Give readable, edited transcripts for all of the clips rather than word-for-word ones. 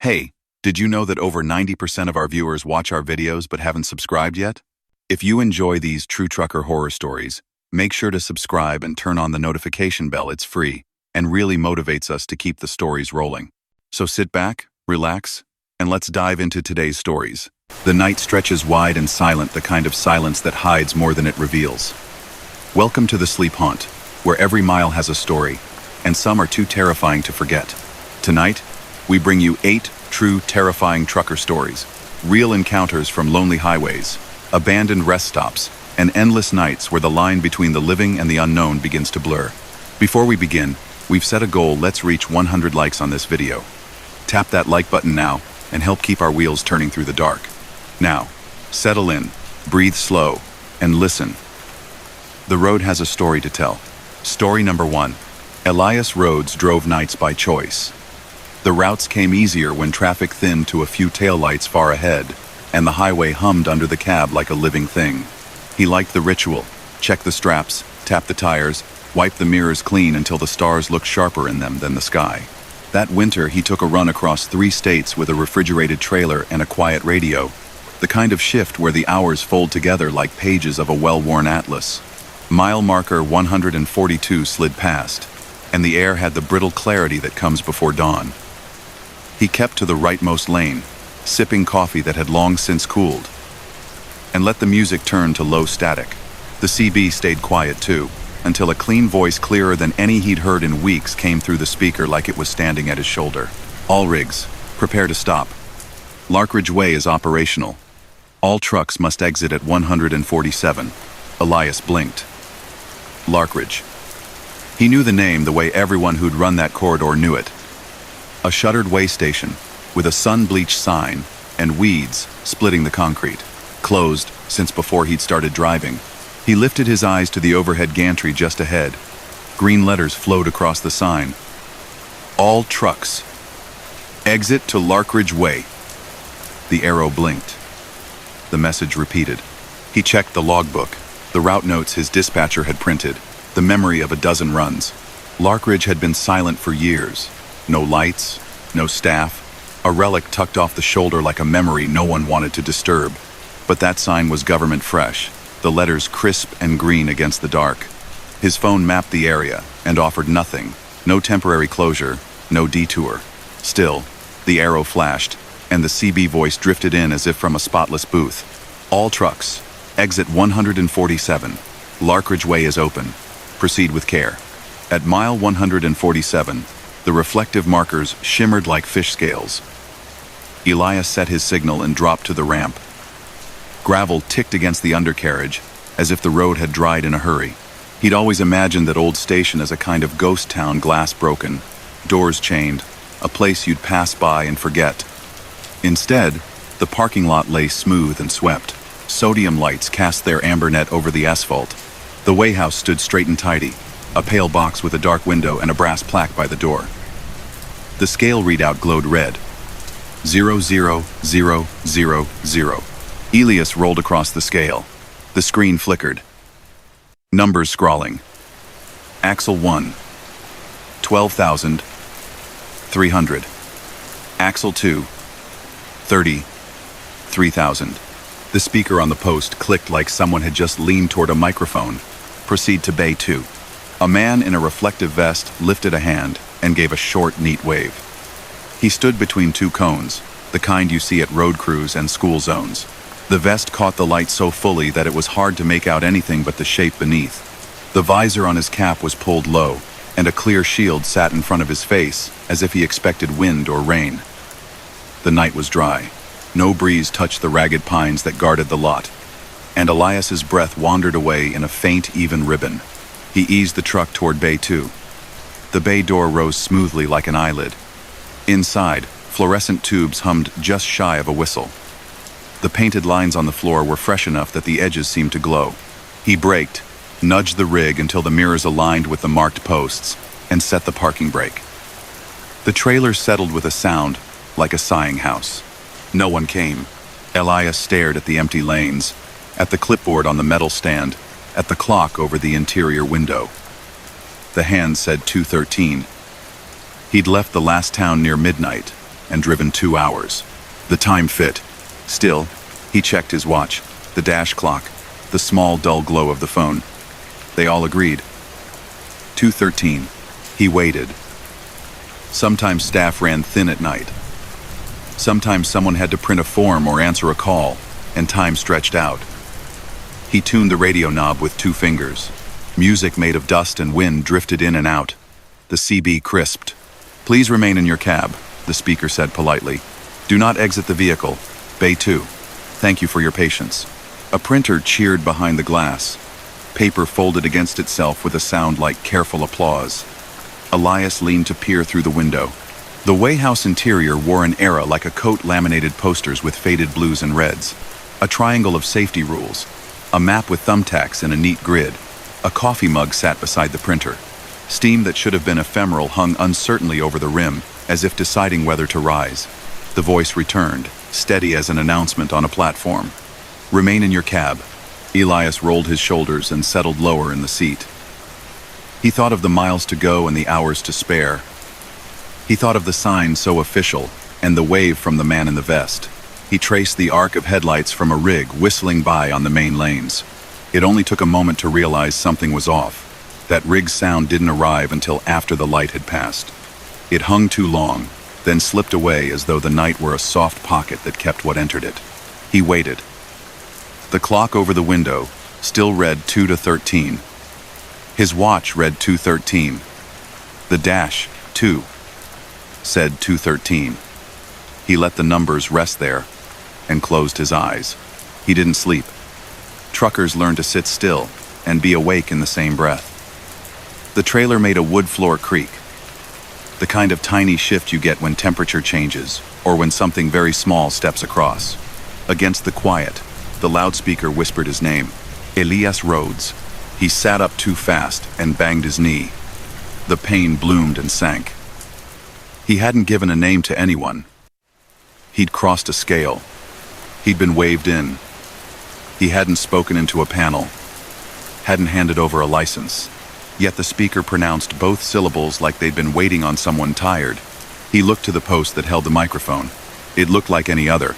Hey, did you know that over 90% of our viewers watch our videos but haven't subscribed yet? If you enjoy these true trucker horror stories, make sure to subscribe and turn on the notification bell. It's free and really motivates us to keep the stories rolling. So sit back, relax, and let's dive into today's stories. The night stretches wide and silent, the kind of silence that hides more than it reveals. Welcome to the Sleep Haunt, where every mile has a story, and some are too terrifying to forget. Tonight, we bring you 8 true terrifying trucker stories, real encounters from lonely highways, abandoned rest stops, and endless nights where the line between the living and the unknown begins to blur. Before we begin, we've set a goal. Let's reach 100 likes on this video. Tap that like button now and help keep our wheels turning through the dark. Now, settle in, breathe slow, and listen. The road has a story to tell. Story number 1. Elias Rhodes drove nights by choice. The routes came easier when traffic thinned to a few taillights far ahead, and the highway hummed under the cab like a living thing. He liked the ritual: check the straps, tap the tires, wipe the mirrors clean until the stars looked sharper in them than the sky. That winter, he took a run across 3 states with a refrigerated trailer and a quiet radio, the kind of shift where the hours fold together like pages of a well-worn atlas. Mile marker 142 slid past, and the air had the brittle clarity that comes before dawn. He kept to the rightmost lane, sipping coffee that had long since cooled, and let the music turn to low static. The CB stayed quiet too, until a clean voice clearer than any he'd heard in weeks came through the speaker like it was standing at his shoulder. All rigs, prepare to stop. Larkridge Way is operational. All trucks must exit at 147. Elias blinked. Larkridge. He knew the name the way everyone who'd run that corridor knew it. A shuttered way station, with a sun-bleached sign, and weeds splitting the concrete. Closed since before he'd started driving. He lifted his eyes to the overhead gantry just ahead. Green letters flowed across the sign. All trucks. Exit to Larkridge Way. The arrow blinked. The message repeated. He checked the logbook, the route notes his dispatcher had printed, the memory of a dozen runs. Larkridge had been silent for years. No lights, no staff, a relic tucked off the shoulder like a memory no one wanted to disturb. But that sign was government fresh, the letters crisp and green against the dark. His phone mapped the area and offered nothing, no temporary closure, no detour. Still, the arrow flashed, and the CB voice drifted in as if from a spotless booth. All trucks, exit 147. Larkridge Way is open. Proceed with care. At mile 147, the reflective markers shimmered like fish scales. Elias set his signal and dropped to the ramp. Gravel ticked against the undercarriage, as if the road had dried in a hurry. He'd always imagined that old station as a kind of ghost town, glass broken, doors chained, a place you'd pass by and forget. Instead, the parking lot lay smooth and swept. Sodium lights cast their amber net over the asphalt. The weighhouse stood straight and tidy, a pale box with a dark window and a brass plaque by the door. The scale readout glowed red. 00000. Elias rolled across the scale. The screen flickered. Numbers scrawling. Axle 1, 12,300. Axle 2, 33,000. The speaker on the post clicked like someone had just leaned toward a microphone. Proceed to Bay 2. A man in a reflective vest lifted a hand and gave a short, neat wave. He stood between 2 cones, the kind you see at road crews and school zones. The vest caught the light so fully that it was hard to make out anything but the shape beneath. The visor on his cap was pulled low, and a clear shield sat in front of his face as if he expected wind or rain. The night was dry. No breeze touched the ragged pines that guarded the lot, and Elias's breath wandered away in a faint, even ribbon. He eased the truck toward Bay 2. The bay door rose smoothly like an eyelid. Inside, fluorescent tubes hummed just shy of a whistle. The painted lines on the floor were fresh enough that the edges seemed to glow. He braked, nudged the rig until the mirrors aligned with the marked posts, and set the parking brake. The trailer settled with a sound like a sighing house. No one came. Elias stared at the empty lanes, at the clipboard on the metal stand, at the clock over the interior window. The hand said 2:13. He'd left the last town near midnight, and driven 2 hours. The time fit. Still, he checked his watch, the dash clock, the small dull glow of the phone. They all agreed. 2:13. He waited. Sometimes staff ran thin at night. Sometimes someone had to print a form or answer a call, and time stretched out. He tuned the radio knob with 2 fingers. Music made of dust and wind drifted in and out. The CB crisped. "Please remain in your cab," the speaker said politely. "Do not exit the vehicle. Bay 2. Thank you for your patience." A printer cheered behind the glass. Paper folded against itself with a sound like careful applause. Elias leaned to peer through the window. The Wayhouse interior wore an era like a coat laminated posters with faded blues and reds. A triangle of safety rules. A map with thumbtacks in a neat grid. A coffee mug sat beside the printer. Steam that should have been ephemeral hung uncertainly over the rim, as if deciding whether to rise. The voice returned, steady as an announcement on a platform. "Remain in your cab." Elias rolled his shoulders and settled lower in the seat. He thought of the miles to go and the hours to spare. He thought of the sign so official and the wave from the man in the vest. He traced the arc of headlights from a rig whistling by on the main lanes. It only took a moment to realize something was off. That rig sound didn't arrive until after the light had passed. It hung too long, then slipped away as though the night were a soft pocket that kept what entered it. He waited. The clock over the window still read 2:13. His watch read 2:13. The dash, 2, said 2:13. He let the numbers rest there and closed his eyes. He didn't sleep. Truckers learn to sit still and be awake in the same breath. The trailer made a wood floor creak, the kind of tiny shift you get when temperature changes or when something very small steps across. Against the quiet, the loudspeaker whispered his name, Elias Rhodes. He sat up too fast and banged his knee. The pain bloomed and sank. He hadn't given a name to anyone. He'd crossed a scale. He'd been waved in. He hadn't spoken into a panel, hadn't handed over a license. Yet the speaker pronounced both syllables like they'd been waiting on someone tired. He looked to the post that held the microphone. It looked like any other.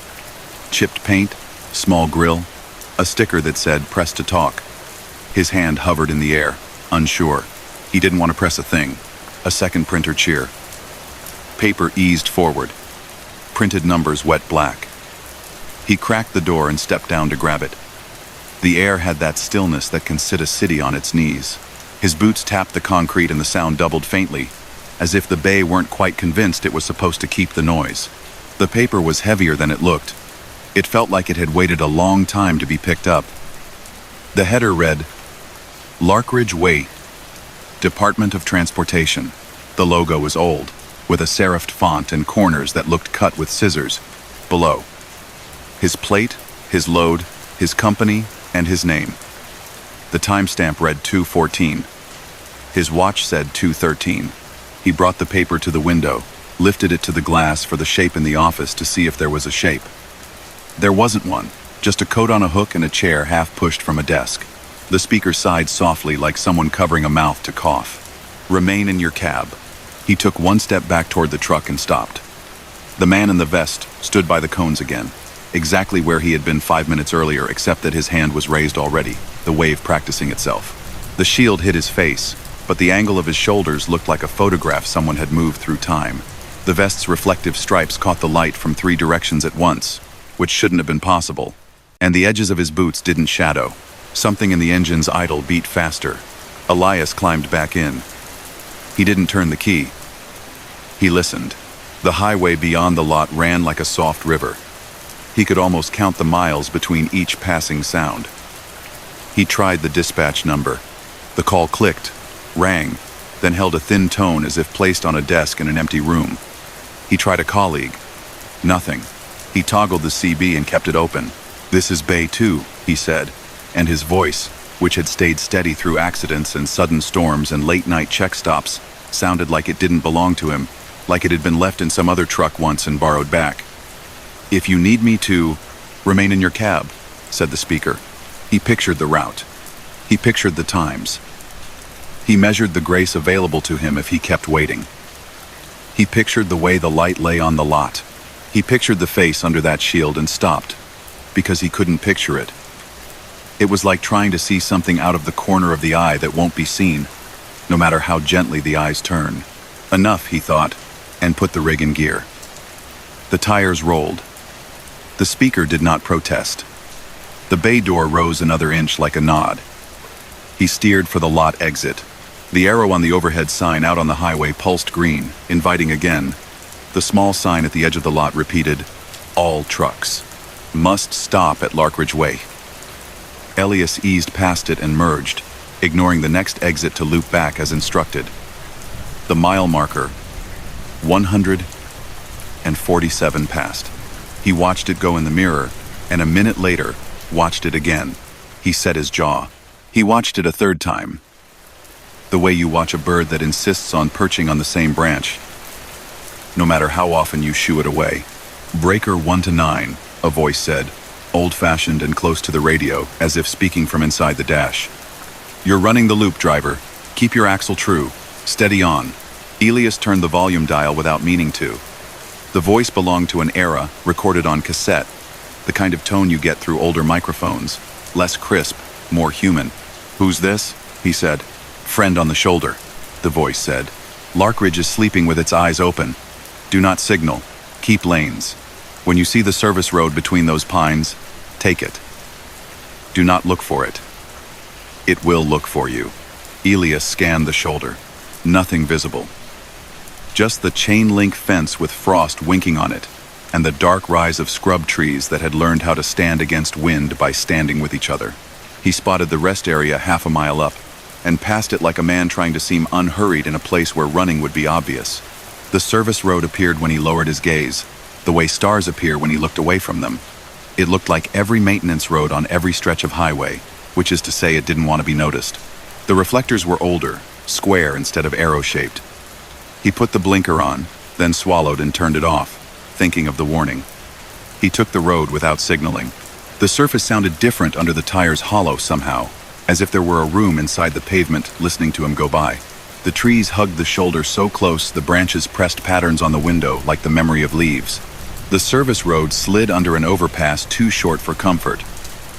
Chipped paint, small grill, a sticker that said, "Press to talk." His hand hovered in the air, unsure. He didn't want to press a thing. A second printer cheer. Paper eased forward. Printed numbers wet black. He cracked the door and stepped down to grab it. The air had that stillness that can sit a city on its knees. His boots tapped the concrete and the sound doubled faintly, as if the bay weren't quite convinced it was supposed to keep the noise. The paper was heavier than it looked. It felt like it had waited a long time to be picked up. The header read, Larkridge Way, Department of Transportation. The logo was old, with a serifed font and corners that looked cut with scissors. Below, his plate, his load, his company, and his name. The timestamp read 2:14. His watch said 2:13. He brought the paper to the window, lifted it to the glass for the shape in the office to see if there was a shape. There wasn't one, just a coat on a hook and a chair half pushed from a desk. The speaker sighed softly like someone covering a mouth to cough. "Remain in your cab." He took one step back toward the truck and stopped. The man in the vest stood by the cones again, exactly where he had been 5 minutes earlier, except that his hand was raised already, the wave practicing itself. The shield hid his face, but the angle of his shoulders looked like a photograph someone had moved through time. The vest's reflective stripes caught the light from 3 directions at once, which shouldn't have been possible, and the edges of his boots didn't shadow. Something in the engine's idle beat faster. Elias climbed back in. He didn't turn the key. He listened. The highway beyond the lot ran like a soft river. He could almost count the miles between each passing sound. He tried the dispatch number. The call clicked, rang, then held a thin tone as if placed on a desk in an empty room. He tried a colleague. Nothing. He toggled the CB and kept it open. "This is Bay 2, he said, and his voice, which had stayed steady through accidents and sudden storms and late-night check stops, sounded like it didn't belong to him, like it had been left in some other truck once and borrowed back. "If you need me to, remain in your cab," said the speaker. He pictured the route. He pictured the times. He measured the grace available to him if he kept waiting. He pictured the way the light lay on the lot. He pictured the face under that shield and stopped, because he couldn't picture it. It was like trying to see something out of the corner of the eye that won't be seen, no matter how gently the eyes turn. Enough, he thought, and put the rig in gear. The tires rolled. The speaker did not protest. The bay door rose another inch like a nod. He steered for the lot exit. The arrow on the overhead sign out on the highway pulsed green, inviting again. The small sign at the edge of the lot repeated, "All trucks. Must stop at Larkridge Way." Elias eased past it and merged, ignoring the next exit to loop back as instructed. The mile marker, 147 passed. He watched it go in the mirror, and a minute later, watched it again. He set his jaw. He watched it a third time. The way you watch a bird that insists on perching on the same branch, no matter how often you shoo it away. "Breaker 1 to 9, a voice said, old-fashioned and close to the radio, as if speaking from inside the dash. "You're running the loop, driver. Keep your axle true. Steady on." Elias turned the volume dial without meaning to. The voice belonged to an era recorded on cassette, the kind of tone you get through older microphones, less crisp, more human. "Who's this?" he said. "Friend on the shoulder," the voice said. "Larkridge is sleeping with its eyes open. Do not signal. Keep lanes. When you see the service road between those pines, take it. Do not look for it. It will look for you." Elias scanned the shoulder. Nothing visible. Just the chain-link fence with frost winking on it, and the dark rise of scrub trees that had learned how to stand against wind by standing with each other. He spotted the rest area half a mile up, and passed it like a man trying to seem unhurried in a place where running would be obvious. The service road appeared when he lowered his gaze, the way stars appear when he looked away from them. It looked like every maintenance road on every stretch of highway, which is to say it didn't want to be noticed. The reflectors were older, square instead of arrow-shaped. He put the blinker on, then swallowed and turned it off, thinking of the warning. He took the road without signaling. The surface sounded different under the tires hollow somehow, as if there were a room inside the pavement listening to him go by. The trees hugged the shoulder so close the branches pressed patterns on the window like the memory of leaves. The service road slid under an overpass too short for comfort,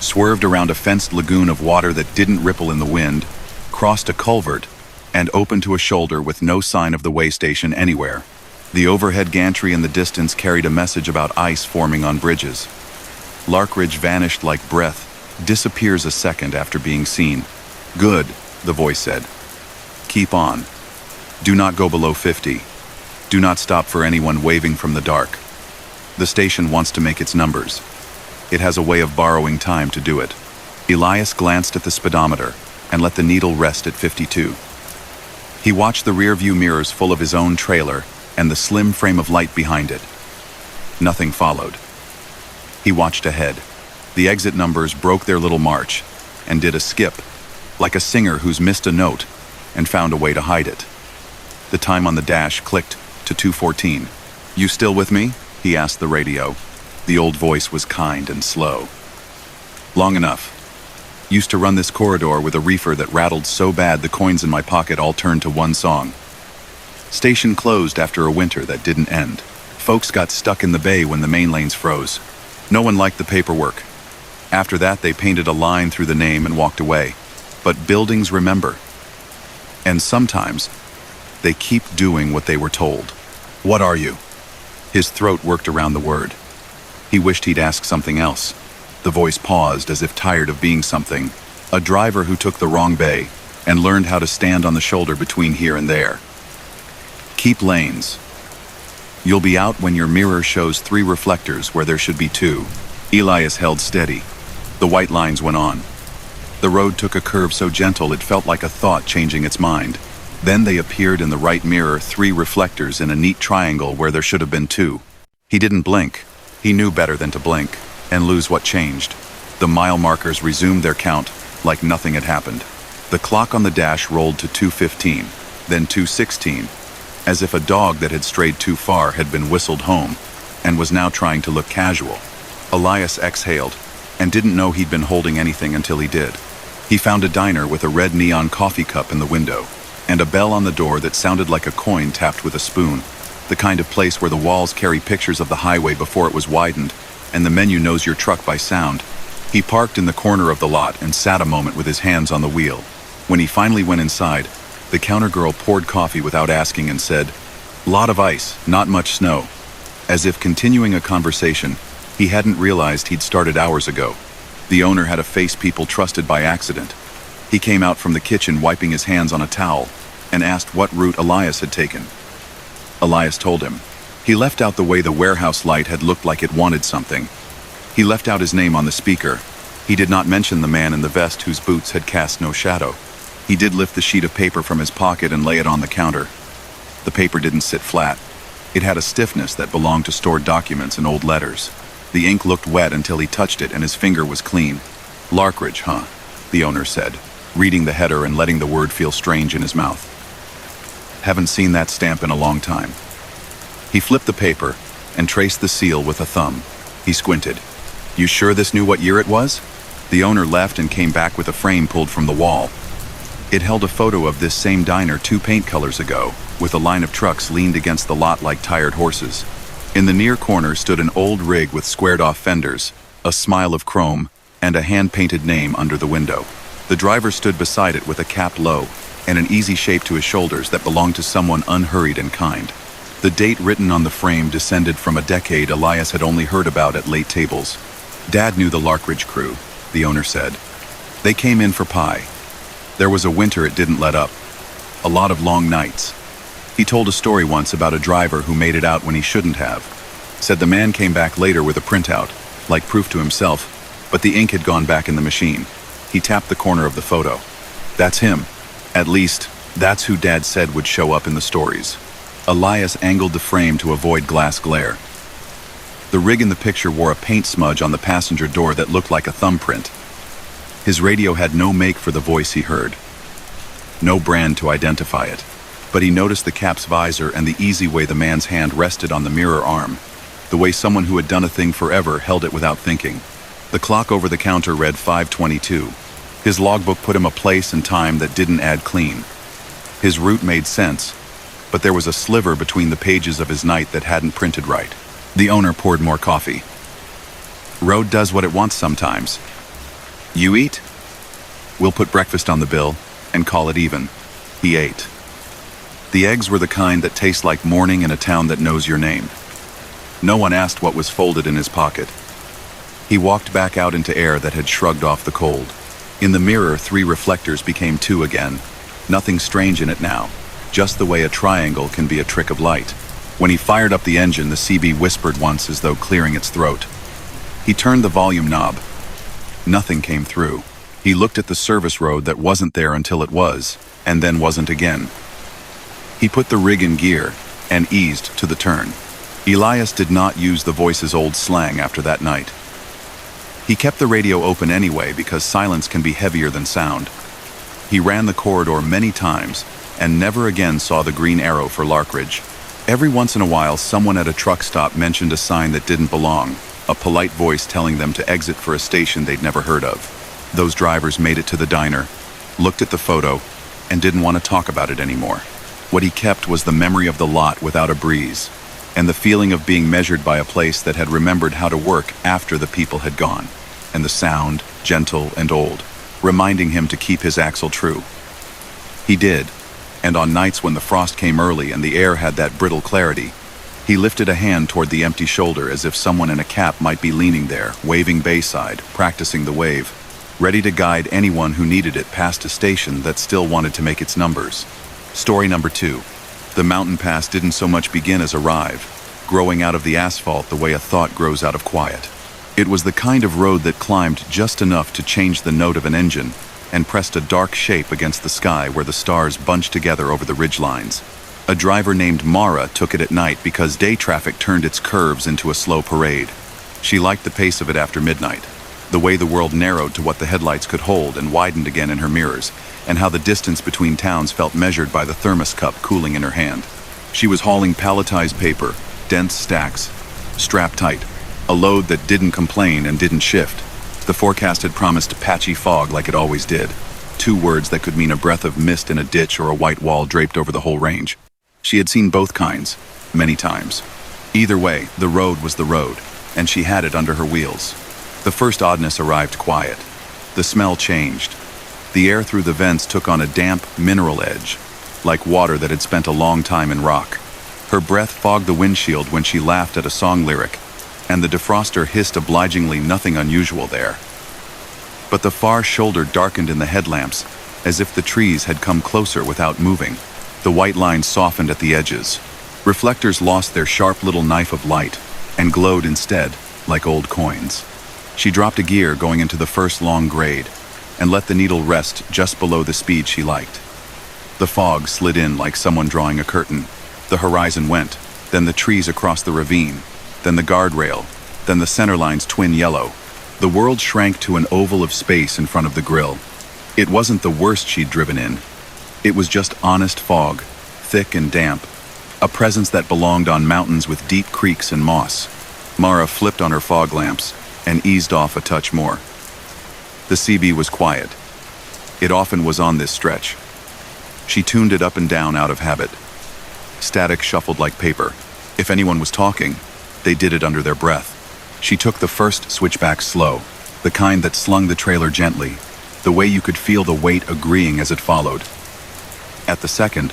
swerved around a fenced lagoon of water that didn't ripple in the wind, crossed a culvert, and opened to a shoulder with no sign of the way station anywhere. The overhead gantry in the distance carried a message about ice forming on bridges. Larkridge vanished like breath, disappears a second after being seen. "Good," the voice said. "Keep on. Do not go below 50. Do not stop for anyone waving from the dark. The station wants to make its numbers. It has a way of borrowing time to do it." Elias glanced at the speedometer and let the needle rest at 52. He watched the rear-view mirrors full of his own trailer and the slim frame of light behind it. Nothing followed. He watched ahead. The exit numbers broke their little march and did a skip, like a singer who's missed a note and found a way to hide it. The time on the dash clicked to 2:14. "You still with me?" he asked the radio. The old voice was kind and slow. "Long enough. Used to run this corridor with a reefer that rattled so bad the coins in my pocket all turned to one song. Station closed after a winter that didn't end. Folks got stuck in the bay when the main lanes froze. No one liked the paperwork. After that, they painted a line through the name and walked away. But buildings remember. And sometimes, they keep doing what they were told." "What are you?" His throat worked around the word. He wished he'd ask something else. The voice paused as if tired of being something. A driver who took the wrong bay and learned how to stand on the shoulder between here and there. "Keep lanes. You'll be out when your mirror shows 3 reflectors where there should be 2. Elias held steady. The white lines went on. The road took a curve so gentle it felt like a thought changing its mind. Then they appeared in the right mirror, 3 reflectors in a neat triangle where there should have been 2. He didn't blink. He knew better than to blink and lose what changed. The mile markers resumed their count like nothing had happened. The clock on the dash rolled to 2:15, then 2:16, as if a dog that had strayed too far had been whistled home and was now trying to look casual. Elias exhaled and didn't know he'd been holding anything until he did. He found a diner with a red neon coffee cup in the window and a bell on the door that sounded like a coin tapped with a spoon. The kind of place where the walls carry pictures of the highway before it was widened, and the menu knows your truck by sound. He parked in the corner of the lot and sat a moment with his hands on the wheel. When he finally went inside, the counter girl poured coffee without asking and said, "Lot of ice, not much snow." As if continuing a conversation he hadn't realized he'd started hours ago. The owner had a face people trusted by accident. He came out from the kitchen wiping his hands on a towel and asked what route Elias had taken. Elias told him. He left out the way the warehouse light had looked like it wanted something. He left out his name on the speaker. He did not mention the man in the vest whose boots had cast no shadow. He did lift the sheet of paper from his pocket and lay it on the counter. The paper didn't sit flat. It had a stiffness that belonged to stored documents and old letters. The ink looked wet until he touched it and his finger was clean. "Larkridge, huh?" the owner said, reading the header and letting the word feel strange in his mouth. "Haven't seen that stamp in a long time." He flipped the paper and traced the seal with a thumb. He squinted. "You sure this knew what year it was?" The owner left and came back with a frame pulled from the wall. It held a photo of this same diner 2 paint colors ago, with a line of trucks leaned against the lot like tired horses. In the near corner stood an old rig with squared-off fenders, a smile of chrome, and a hand-painted name under the window. The driver stood beside it with a cap low and an easy shape to his shoulders that belonged to someone unhurried and kind. The date written on the frame descended from a decade Elias had only heard about at late tables. "Dad knew the Larkridge crew," the owner said. "They came in for pie. There was a winter it didn't let up. A lot of long nights." He told a story once about a driver who made it out when he shouldn't have. Said the man came back later with a printout, like proof to himself, but the ink had gone back in the machine. He tapped the corner of the photo. "That's him. At least, that's who Dad said would show up in the stories." Elias angled the frame to avoid glass glare. The rig in the picture wore a paint smudge on the passenger door that looked like a thumbprint. His radio had no make for the voice he heard. No brand to identify it. But he noticed the cap's visor and the easy way the man's hand rested on the mirror arm. The way someone who had done a thing forever held it without thinking. The clock over the counter read 5:22. His logbook put him a place and time that didn't add clean. His route made sense, but there was a sliver between the pages of his night that hadn't printed right. The owner poured more coffee. "Road does what it wants sometimes. You eat? We'll put breakfast on the bill and call it even." He ate. The eggs were the kind that taste like morning in a town that knows your name. No one asked what was folded in his pocket. He walked back out into air that had shrugged off the cold. In the mirror, 3 reflectors became 2 again. Nothing strange in it now, just the way a triangle can be a trick of light. When he fired up the engine, the CB whispered once as though clearing its throat. He turned the volume knob. Nothing came through. He looked at the service road that wasn't there until it was, and then wasn't again. He put the rig in gear and eased to the turn. Elias did not use the voice's old slang after that night. He kept the radio open anyway because silence can be heavier than sound. He ran the corridor many times and never again saw the green arrow for Larkridge. Every once in a while, someone at a truck stop mentioned a sign that didn't belong, a polite voice telling them to exit for a station they'd never heard of. Those drivers made it to the diner, looked at the photo, and didn't want to talk about it anymore. What he kept was the memory of the lot without a breeze, and the feeling of being measured by a place that had remembered how to work after the people had gone, and the sound, gentle and old, reminding him to keep his axle true. He did, and on nights when the frost came early and the air had that brittle clarity, he lifted a hand toward the empty shoulder as if someone in a cap might be leaning there, waving bayside, practicing the wave, ready to guide anyone who needed it past a station that still wanted to make its numbers. Story number 2. The mountain pass didn't so much begin as arrive, growing out of the asphalt the way a thought grows out of quiet. It was the kind of road that climbed just enough to change the note of an engine and pressed a dark shape against the sky where the stars bunched together over the ridgelines. A driver named Mara took it at night because day traffic turned its curves into a slow parade. She liked the pace of it after midnight, the way the world narrowed to what the headlights could hold and widened again in her mirrors, and how the distance between towns felt measured by the thermos cup cooling in her hand. She was hauling palletized paper, dense stacks, strapped tight, a load that didn't complain and didn't shift. The forecast had promised patchy fog like it always did, 2 words that could mean a breath of mist in a ditch or a white wall draped over the whole range. She had seen both kinds, many times. Either way, the road was the road, and she had it under her wheels. The first oddness arrived quiet. The smell changed. The air through the vents took on a damp, mineral edge, like water that had spent a long time in rock. Her breath fogged the windshield when she laughed at a song lyric, and the defroster hissed obligingly nothing unusual there. But the far shoulder darkened in the headlamps, as if the trees had come closer without moving. The white lines softened at the edges. Reflectors lost their sharp little knife of light, and glowed instead, like old coins. She dropped a gear going into the first long grade, and let the needle rest just below the speed she liked. The fog slid in like someone drawing a curtain. The horizon went, then the trees across the ravine, then the guardrail, then the centerline's twin yellow. The world shrank to an oval of space in front of the grill. It wasn't the worst she'd driven in. It was just honest fog, thick and damp, a presence that belonged on mountains with deep creeks and moss. Mara flipped on her fog lamps and eased off a touch more. The CB was quiet. It often was on this stretch. She tuned it up and down out of habit. Static shuffled like paper. If anyone was talking, they did it under their breath. She took the first switchback slow, the kind that slung the trailer gently, the way you could feel the weight agreeing as it followed. At the second,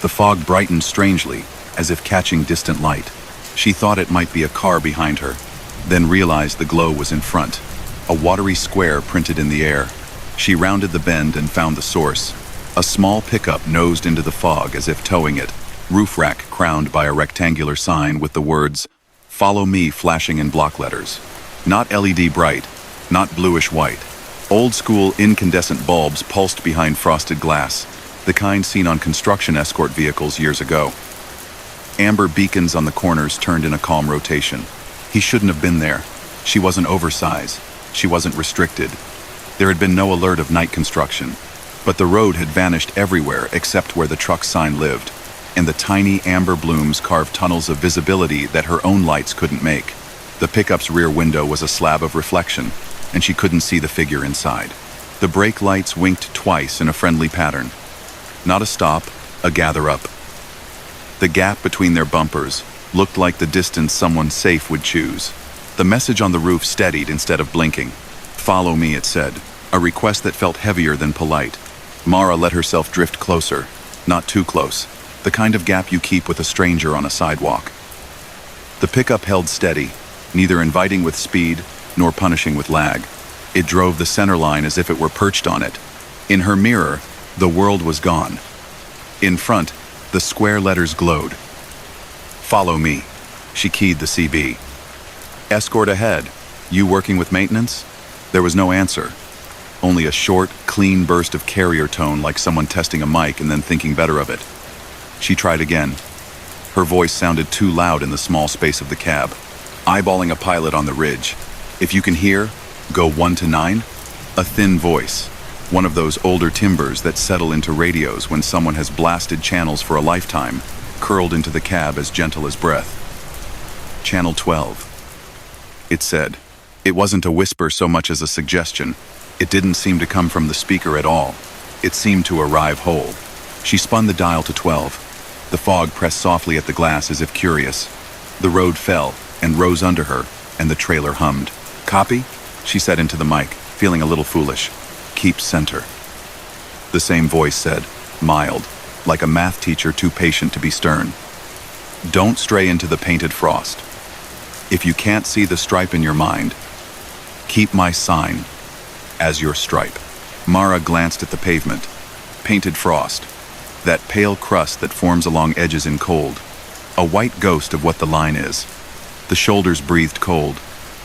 the fog brightened strangely, as if catching distant light. She thought it might be a car behind her, then realized the glow was in front, a watery square printed in the air. She rounded the bend and found the source. A small pickup nosed into the fog as if towing it, roof rack crowned by a rectangular sign with the words, "Follow me," flashing in block letters. Not LED bright, not bluish white. Old-school incandescent bulbs pulsed behind frosted glass, the kind seen on construction escort vehicles years ago. Amber beacons on the corners turned in a calm rotation. He shouldn't have been there. She wasn't oversized. She wasn't restricted. There had been no alert of night construction, but the road had vanished everywhere except where the truck sign lived, and the tiny amber blooms carved tunnels of visibility that her own lights couldn't make. The pickup's rear window was a slab of reflection, and she couldn't see the figure inside. The brake lights winked twice in a friendly pattern. Not a stop, a gather up. The gap between their bumpers looked like the distance someone safe would choose. The message on the roof steadied instead of blinking. "Follow me," it said, a request that felt heavier than polite. Mara let herself drift closer, not too close, the kind of gap you keep with a stranger on a sidewalk. The pickup held steady, neither inviting with speed nor punishing with lag. It drove the center line as if it were perched on it. In her mirror, the world was gone. In front, the square letters glowed. "Follow me." She keyed the CB. "Escort ahead. You working with maintenance?" There was no answer. Only a short, clean burst of carrier tone like someone testing a mic and then thinking better of it. She tried again. Her voice sounded too loud in the small space of the cab. Eyeballing a pilot on the ridge. "If you can hear, go 1 to 9. A thin voice. One of those older timbers that settle into radios when someone has blasted channels for a lifetime, curled into the cab as gentle as breath. "Channel 12. It said. It wasn't a whisper so much as a suggestion. It didn't seem to come from the speaker at all. It seemed to arrive whole. She spun the dial to 12. The fog pressed softly at the glass as if curious. The road fell and rose under her, and the trailer hummed. "Copy?" she said into the mic, feeling a little foolish. "Keep center." The same voice said, mild, like a math teacher too patient to be stern. "Don't stray into the painted frost. If you can't see the stripe in your mind, keep my sign as your stripe." Mara glanced at the pavement. Painted frost. That pale crust that forms along edges in cold. A white ghost of what the line is. The shoulders breathed cold.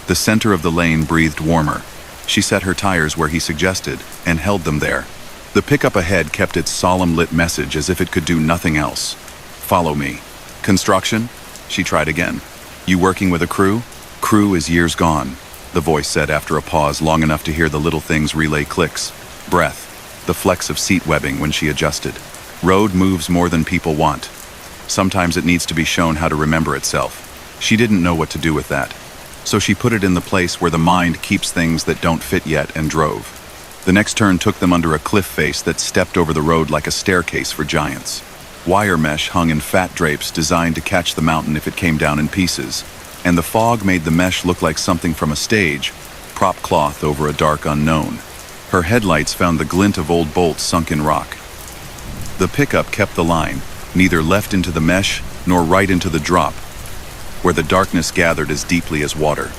The center of the lane breathed warmer. She set her tires where he suggested and held them there. The pickup ahead kept its solemn lit message as if it could do nothing else. "Follow me." "Construction?" She tried again. "You working with a crew?" "Crew is years gone," the voice said after a pause long enough to hear the little things relay clicks. Breath. The flecks of seat webbing when she adjusted. Road moves more than people want. Sometimes it needs to be shown how to remember itself. She didn't know what to do with that. So she put it in the place where the mind keeps things that don't fit yet and drove. The next turn took them under a cliff face that stepped over the road like a staircase for giants. Wire mesh hung in fat drapes designed to catch the mountain if it came down in pieces, and the fog made the mesh look like something from a stage, prop cloth over a dark unknown. Her headlights found the glint of old bolts sunk in rock. The pickup kept the line, neither left into the mesh nor right into the drop, where the darkness gathered as deeply as water.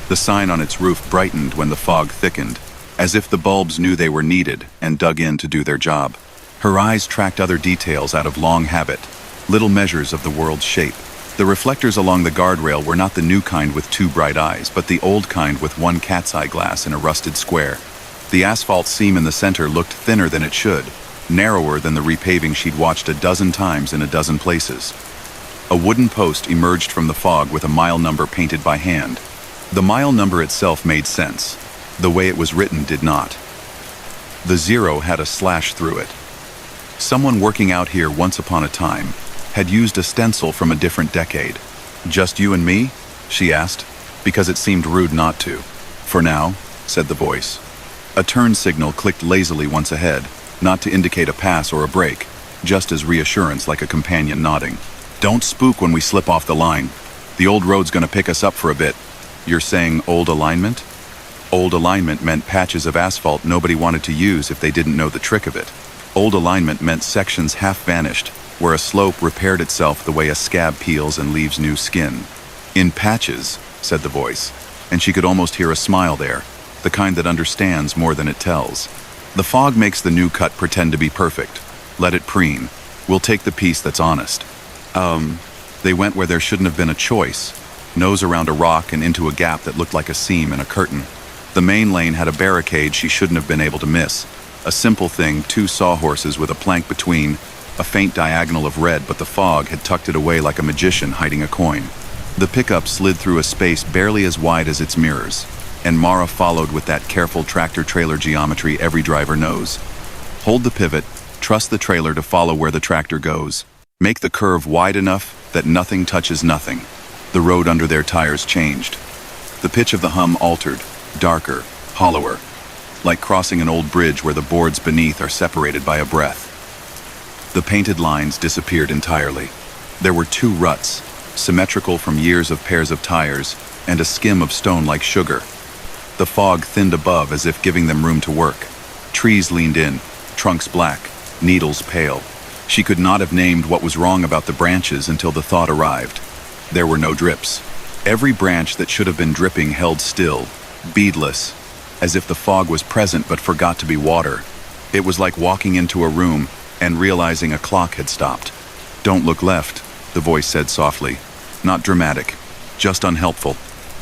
The sign on its roof brightened when the fog thickened, as if the bulbs knew they were needed and dug in to do their job. Her eyes tracked other details out of long habit, little measures of the world's shape. The reflectors along the guardrail were not the new kind with two bright eyes, but the old kind with one cat's eye glass in a rusted square. The asphalt seam in the center looked thinner than it should, narrower than the repaving she'd watched a dozen times in a dozen places. A wooden post emerged from the fog with a mile number painted by hand. The mile number itself made sense. The way it was written did not. The 0 had a slash through it. Someone working out here once upon a time had used a stencil from a different decade. "Just you and me?" she asked, because it seemed rude not to. "For now," said the voice. A turn signal clicked lazily once ahead, not to indicate a pass or a brake, just as reassurance like a companion nodding. "Don't spook when we slip off the line. The old road's gonna pick us up for a bit." "You're saying old alignment?" Old alignment meant patches of asphalt nobody wanted to use if they didn't know the trick of it. Old alignment meant sections half vanished, where a slope repaired itself the way a scab peels and leaves new skin. "In patches," said the voice, and she could almost hear a smile there, the kind that understands more than it tells. "The fog makes the new cut pretend to be perfect. Let it preen. We'll take the piece that's honest." They went where there shouldn't have been a choice, nose around a rock and into a gap that looked like a seam in a curtain. The main lane had a barricade she shouldn't have been able to miss. A simple thing, 2 sawhorses with a plank between, a faint diagonal of red, but the fog had tucked it away like a magician hiding a coin. The pickup slid through a space barely as wide as its mirrors, and Mara followed with that careful tractor-trailer geometry every driver knows. Hold the pivot, trust the trailer to follow where the tractor goes. Make the curve wide enough that nothing touches nothing. The road under their tires changed. The pitch of the hum altered, darker, hollower, like crossing an old bridge where the boards beneath are separated by a breath. The painted lines disappeared entirely. There were 2 ruts, symmetrical from years of pairs of tires, and a skim of stone like sugar. The fog thinned above as if giving them room to work. Trees leaned in, trunks black, needles pale. She could not have named what was wrong about the branches until the thought arrived. There were no drips. Every branch that should have been dripping held still, beadless, as if the fog was present but forgot to be water. It was like walking into a room and realizing a clock had stopped. "Don't look left," the voice said softly. Not dramatic, just unhelpful.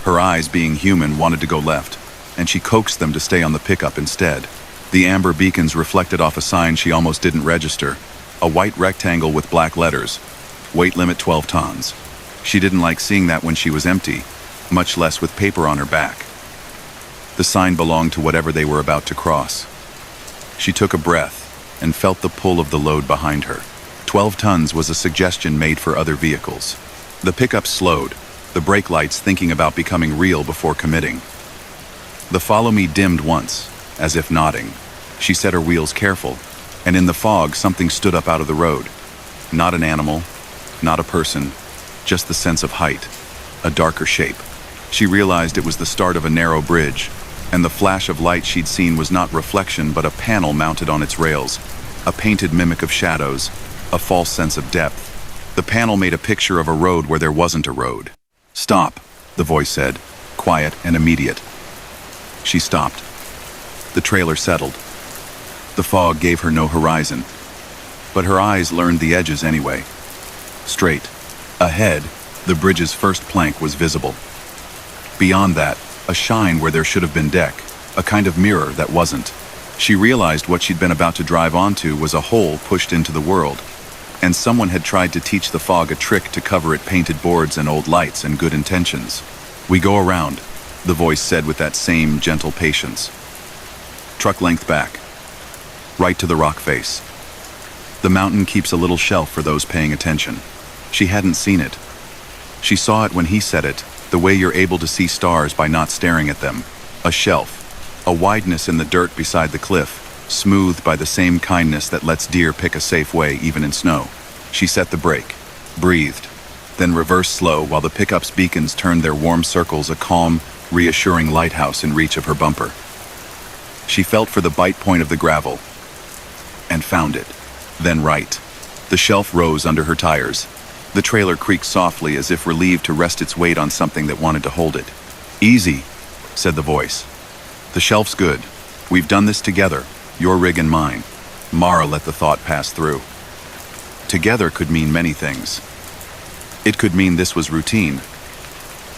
Her eyes, being human, wanted to go left, and she coaxed them to stay on the pickup instead. The amber beacons reflected off a sign she almost didn't register, a white rectangle with black letters, weight limit 12 tons. She didn't like seeing that when she was empty, much less with paper on her back. The sign belonged to whatever they were about to cross. She took a breath and felt the pull of the load behind her. 12 tons was a suggestion made for other vehicles. The pickup slowed, the brake lights thinking about becoming real before committing. The follow me dimmed once, as if nodding. She set her wheels careful, and in the fog something stood up out of the road. Not an animal, not a person, just the sense of height, a darker shape. She realized it was the start of a narrow bridge, and the flash of light she'd seen was not reflection but a panel mounted on its rails, a painted mimic of shadows, a false sense of depth. The panel made a picture of a road where there wasn't a road. "Stop," the voice said, quiet and immediate. She stopped. The trailer settled. The fog gave her no horizon, but her eyes learned the edges anyway. Straight. Ahead, the bridge's first plank was visible. Beyond that, a shine where there should have been deck, a kind of mirror that wasn't. She realized what she'd been about to drive onto was a hole pushed into the world, and someone had tried to teach the fog a trick to cover it painted boards and old lights and good intentions. "We go around," the voice said with that same gentle patience. "Truck length back. Right to the rock face. The mountain keeps a little shelf for those paying attention." She hadn't seen it. She saw it when he said it, the way you're able to see stars by not staring at them. A shelf, a wideness in the dirt beside the cliff, smoothed by the same kindness that lets deer pick a safe way even in snow. She set the brake, breathed, then reversed slow while the pickup's beacons turned their warm circles a calm, reassuring lighthouse in reach of her bumper. She felt for the bite point of the gravel and found it. Then right. The shelf rose under her tires. The trailer creaked softly as if relieved to rest its weight on something that wanted to hold it. "Easy," said the voice. "The shelf's good. We've done this together, your rig and mine." Mara let the thought pass through. Together could mean many things. It could mean this was routine.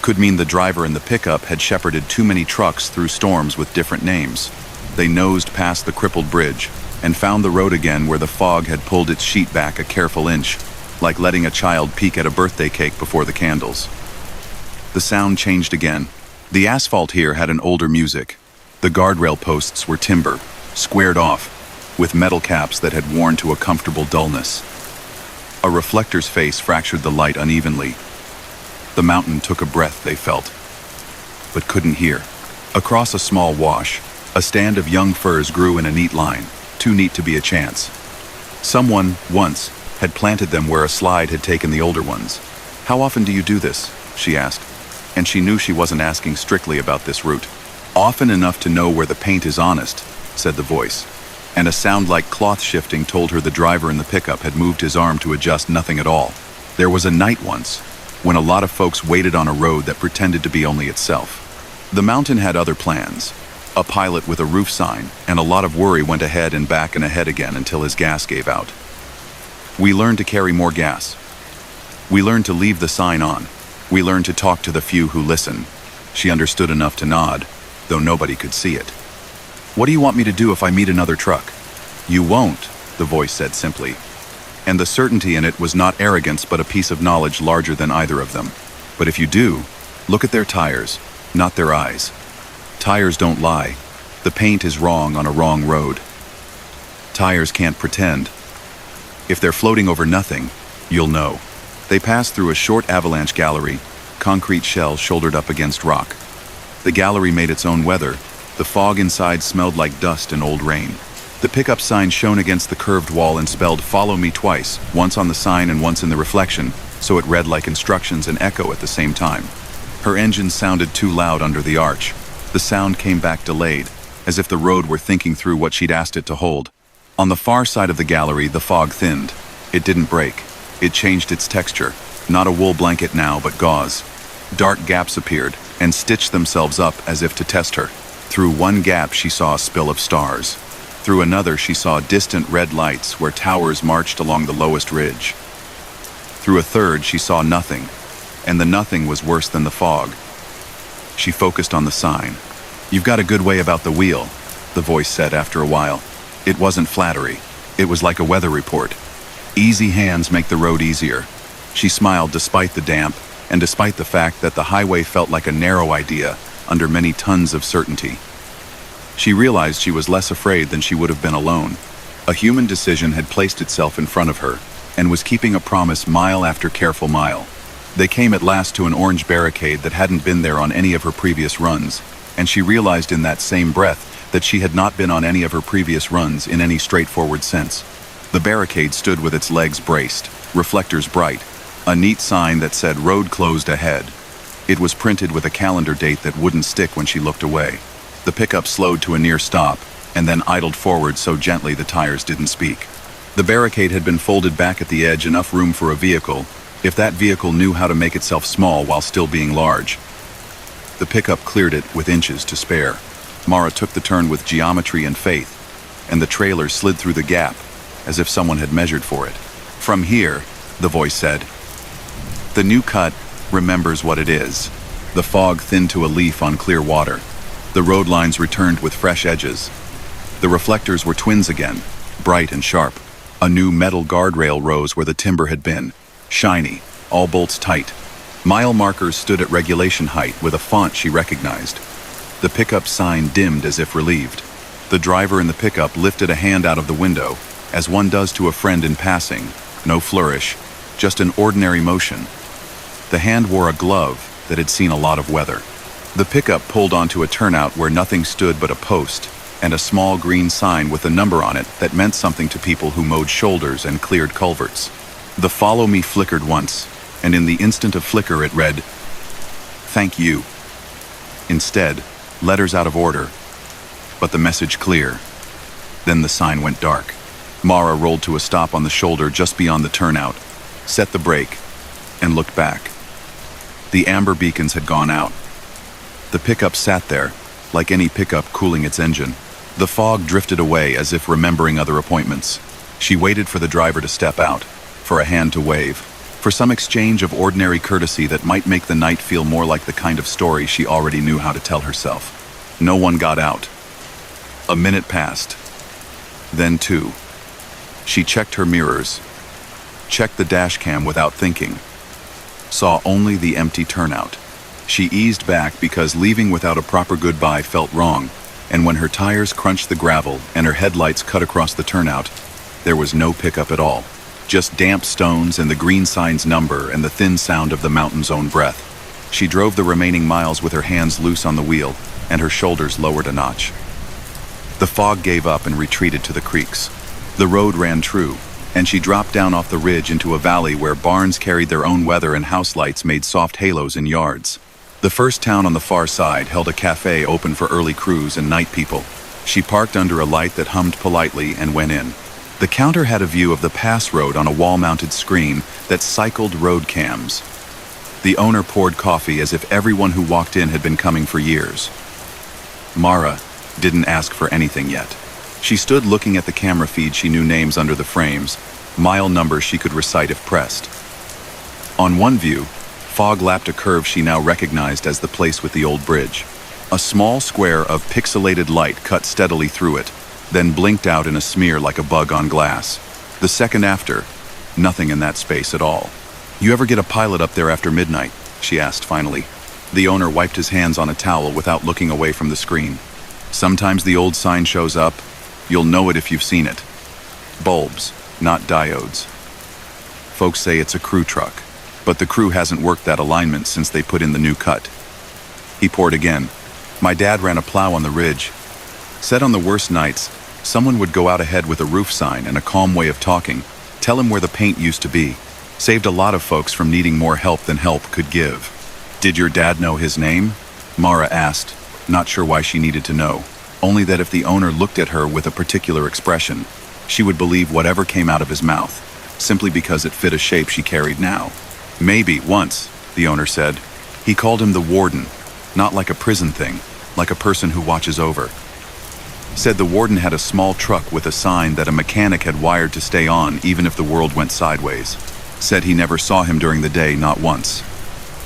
Could mean the driver in the pickup had shepherded too many trucks through storms with different names. They nosed past the crippled bridge and found the road again where the fog had pulled its sheet back a careful inch, like letting a child peek at a birthday cake before the candles. The sound changed again. The asphalt here had an older music. The guardrail posts were timber, squared off, with metal caps that had worn to a comfortable dullness. A reflector's face fractured the light unevenly. The mountain took a breath, they felt, but couldn't hear. Across a small wash, a stand of young firs grew in a neat line, too neat to be a chance. Someone, once, had planted them where a slide had taken the older ones. "How often do you do this?" she asked, and she knew she wasn't asking strictly about this route. "Often enough to know where the paint is honest," said the voice, and a sound like cloth shifting told her the driver in the pickup had moved his arm to adjust nothing at all. There was a night once, when a lot of folks waited on a road that pretended to be only itself. The mountain had other plans. A pilot with a roof sign, and a lot of worry went ahead and back and ahead again until his gas gave out. We learned to carry more gas. We learned to leave the sign on. We learned to talk to the few who listen. She understood enough to nod, though nobody could see it. "What do you want me to do if I meet another truck?" "You won't," the voice said simply. And the certainty in it was not arrogance but a piece of knowledge larger than either of them. "But if you do, look at their tires, not their eyes. Tires don't lie. The paint is wrong on a wrong road. Tires can't pretend. If they're floating over nothing, you'll know." They passed through a short avalanche gallery, concrete shell shouldered up against rock. The gallery made its own weather. The fog inside smelled like dust and old rain. The pickup sign shone against the curved wall and spelled "Follow me" twice, once on the sign and once in the reflection, so it read like instructions and echo at the same time. Her engine sounded too loud under the arch. The sound came back delayed, as if the road were thinking through what she'd asked it to hold. On the far side of the gallery, the fog thinned. It didn't break. It changed its texture, not a wool blanket now, but gauze. Dark gaps appeared and stitched themselves up as if to test her. Through one gap, she saw a spill of stars. Through another, she saw distant red lights where towers marched along the lowest ridge. Through a third, she saw nothing, and the nothing was worse than the fog. She focused on the sign. "You've got a good way about the wheel," the voice said after a while. It wasn't flattery. It was like a weather report. "Easy hands make the road easier." She smiled despite the damp, and despite the fact that the highway felt like a narrow idea under many tons of certainty. She realized she was less afraid than she would have been alone. A human decision had placed itself in front of her, and was keeping a promise mile after careful mile. They came at last to an orange barricade that hadn't been there on any of her previous runs, and she realized in that same breath that she had not been on any of her previous runs in any straightforward sense. The barricade stood with its legs braced, reflectors bright, a neat sign that said "Road closed ahead." It was printed with a calendar date that wouldn't stick when she looked away. The pickup slowed to a near stop, and then idled forward so gently the tires didn't speak. The barricade had been folded back at the edge, enough room for a vehicle, if that vehicle knew how to make itself small while still being large. The pickup cleared it with inches to spare. Mara took the turn with geometry and faith, and the trailer slid through the gap, as if someone had measured for it. "From here," the voice said. "The new cut remembers what it is." The fog thinned to a leaf on clear water. The road lines returned with fresh edges. The reflectors were twins again, bright and sharp. A new metal guardrail rose where the timber had been, shiny, all bolts tight. Mile markers stood at regulation height with a font she recognized. The pickup sign dimmed as if relieved. The driver in the pickup lifted a hand out of the window, as one does to a friend in passing. No flourish, just an ordinary motion. The hand wore a glove that had seen a lot of weather. The pickup pulled onto a turnout where nothing stood but a post, and a small green sign with a number on it that meant something to people who mowed shoulders and cleared culverts. The follow me flickered once, and in the instant of flicker it read, "Thank you." Instead, letters out of order, but the message clear. Then the sign went dark. Mara rolled to a stop on the shoulder just beyond the turnout, set the brake, and looked back. The amber beacons had gone out. The pickup sat there, like any pickup cooling its engine. The fog drifted away as if remembering other appointments. She waited for the driver to step out, for a hand to wave, for some exchange of ordinary courtesy that might make the night feel more like the kind of story she already knew how to tell herself. No one got out. A minute passed. Then two. She checked her mirrors, checked the dash cam without thinking, saw only the empty turnout. She eased back because leaving without a proper goodbye felt wrong, and when her tires crunched the gravel and her headlights cut across the turnout, there was no pickup at all. Just damp stones and the green sign's number and the thin sound of the mountain's own breath. She drove the remaining miles with her hands loose on the wheel and her shoulders lowered a notch. The fog gave up and retreated to the creeks. The road ran true, and she dropped down off the ridge into a valley where barns carried their own weather and house lights made soft halos in yards. The first town on the far side held a cafe open for early crews and night people. She parked under a light that hummed politely and went in. The counter had a view of the pass road on a wall-mounted screen that cycled road cams. The owner poured coffee as if everyone who walked in had been coming for years. Mara didn't ask for anything yet. She stood looking at the camera feed. She knew names under the frames, mile numbers she could recite if pressed. On one view, fog lapped a curve she now recognized as the place with the old bridge. A small square of pixelated light cut steadily through it, then blinked out in a smear like a bug on glass. The second after, nothing in that space at all. "You ever get a pilot up there after midnight?" she asked finally. The owner wiped his hands on a towel without looking away from the screen. "Sometimes the old sign shows up. You'll know it if you've seen it. Bulbs, not diodes. Folks say it's a crew truck, but the crew hasn't worked that alignment since they put in the new cut." He poured again. "My dad ran a plow on the ridge. Said on the worst nights, someone would go out ahead with a roof sign and a calm way of talking, tell him where the paint used to be. Saved a lot of folks from needing more help than help could give." "Did your dad know his name?" Mara asked, not sure why she needed to know, only that if the owner looked at her with a particular expression, she would believe whatever came out of his mouth, simply because it fit a shape she carried now. "Maybe, once," the owner said. "He called him the warden, not like a prison thing, like a person who watches over. Said the warden had a small truck with a sign that a mechanic had wired to stay on even if the world went sideways. Said he never saw him during the day, not once.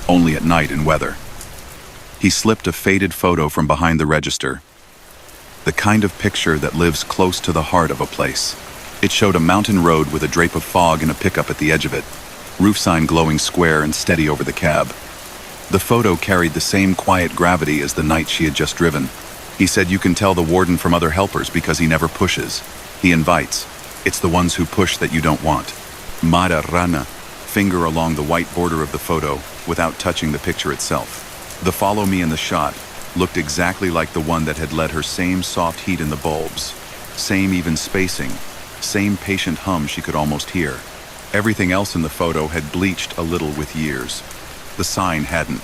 Only at night in weather." He slipped a faded photo from behind the register. The kind of picture that lives close to the heart of a place. It showed a mountain road with a drape of fog and a pickup at the edge of it, roof sign glowing square and steady over the cab. The photo carried the same quiet gravity as the night she had just driven. He said you can tell the warden from other helpers because he never pushes. He invites. It's the ones who push that you don't want. Mara Rana, finger along the white border of the photo without touching the picture itself. The follow me in the shot looked exactly like the one that had led her same soft heat in the bulbs. Same even spacing, same patient hum she could almost hear. Everything else in the photo had bleached a little with years. The sign hadn't.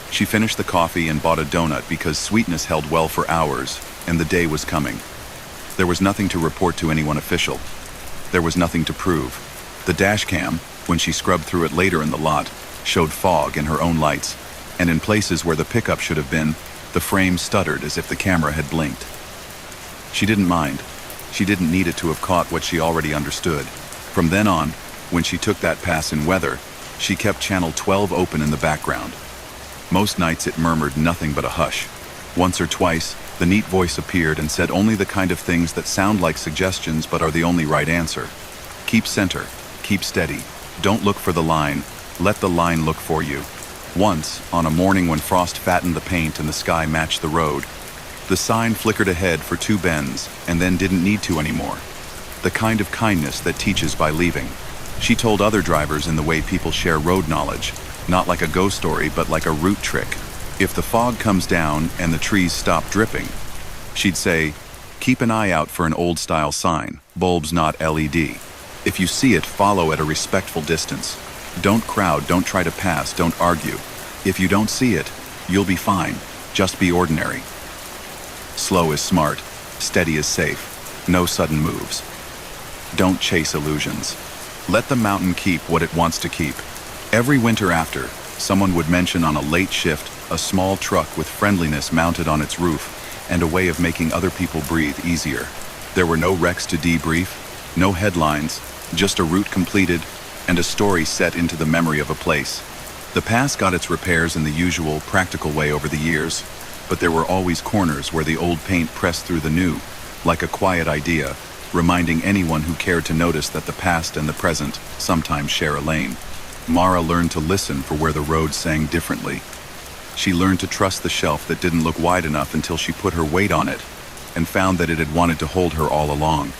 She finished the coffee and bought a donut because sweetness held well for hours, and the day was coming. There was nothing to report to anyone official. There was nothing to prove. The dash cam, when she scrubbed through it later in the lot, showed fog in her own lights, and in places where the pickup should have been, the frame stuttered as if the camera had blinked. She didn't mind. She didn't need it to have caught what she already understood. From then on, when she took that pass in weather, she kept channel 12 open in the background. Most nights it murmured nothing but a hush. Once or twice, the neat voice appeared and said only the kind of things that sound like suggestions but are the only right answer. Keep center, keep steady, don't look for the line, let the line look for you. Once, on a morning when frost fattened the paint and the sky matched the road, the sign flickered ahead for 2 bends and then didn't need to anymore. The kind of kindness that teaches by leaving. She told other drivers in the way people share road knowledge, not like a ghost story but like a route trick. If the fog comes down and the trees stop dripping, she'd say, keep an eye out for an old-style sign, bulbs not LED. If you see it, follow at a respectful distance. Don't crowd, don't try to pass, don't argue. If you don't see it, you'll be fine. Just be ordinary. Slow is smart, steady is safe. No sudden moves. Don't chase illusions. Let the mountain keep what it wants to keep. Every winter after, someone would mention on a late shift a small truck with friendliness mounted on its roof and a way of making other people breathe easier. There were no wrecks to debrief, no headlines, just a route completed and a story set into the memory of a place. The past got its repairs in the usual, practical way over the years, but there were always corners where the old paint pressed through the new, like a quiet idea, reminding anyone who cared to notice that the past and the present sometimes share a lane. Mara learned to listen for where the road sang differently. She learned to trust the shelf that didn't look wide enough until she put her weight on it, and found that it had wanted to hold her all along.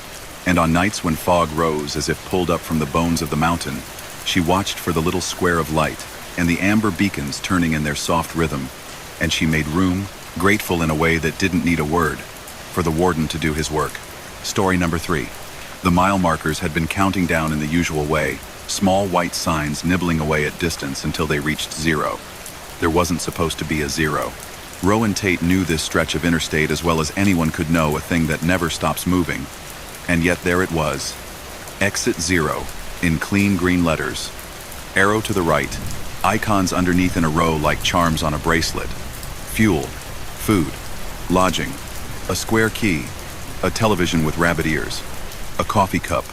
And on nights when fog rose as if pulled up from the bones of the mountain, she watched for the little square of light and the amber beacons turning in their soft rhythm, and she made room, grateful in a way that didn't need a word, for the warden to do his work. Story number 3. The mile markers had been counting down in the usual way, small white signs nibbling away at distance until they reached 0. There wasn't supposed to be a 0. Rowan Tate knew this stretch of interstate as well as anyone could know, a thing that never stops moving. And yet there it was. Exit 0, in clean green letters. Arrow to the right, icons underneath in a row like charms on a bracelet. Fuel, food, lodging, a square key, a television with rabbit ears, a coffee cup.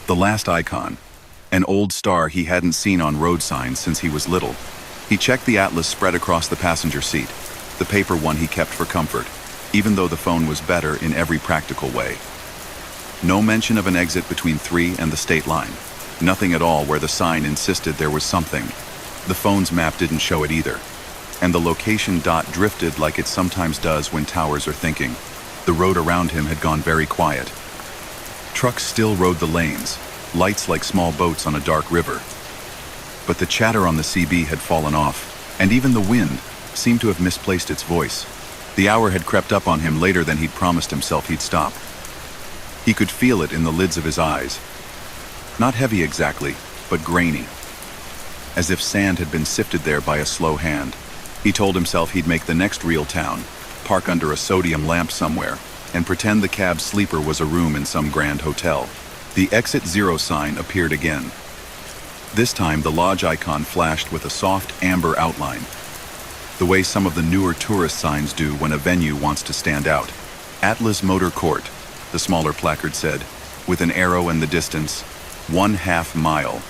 The last icon, an old star he hadn't seen on road signs since he was little. He checked the atlas spread across the passenger seat, the paper one he kept for comfort, even though the phone was better in every practical way. No mention of an exit between 3 and the state line. Nothing at all where the sign insisted there was something. The phone's map didn't show it either. And the location dot drifted like it sometimes does when towers are thinking. The road around him had gone very quiet. Trucks still rode the lanes, lights like small boats on a dark river. But the chatter on the CB had fallen off, and even the wind seemed to have misplaced its voice. The hour had crept up on him later than he'd promised himself he'd stop. He could feel it in the lids of his eyes. Not heavy exactly, but grainy. As if sand had been sifted there by a slow hand. He told himself he'd make the next real town, park under a sodium lamp somewhere, and pretend the cab sleeper was a room in some grand hotel. The exit 0 sign appeared again. This time the lodge icon flashed with a soft amber outline, the way some of the newer tourist signs do when a venue wants to stand out. Atlas Motor Court, the smaller placard said, with an arrow in the distance, 1/2 mile.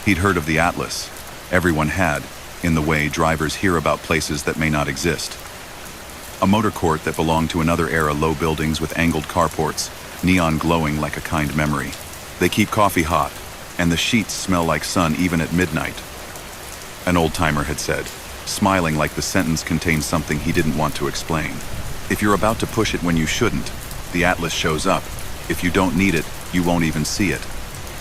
He'd heard of the Atlas. Everyone had, in the way drivers hear about places that may not exist. A motor court that belonged to another era, low buildings with angled carports, neon glowing like a kind memory. They keep coffee hot, and the sheets smell like sun even at midnight. An old-timer had said, smiling like the sentence contained something he didn't want to explain. If you're about to push it when you shouldn't, the Atlas shows up. If you don't need it, you won't even see it.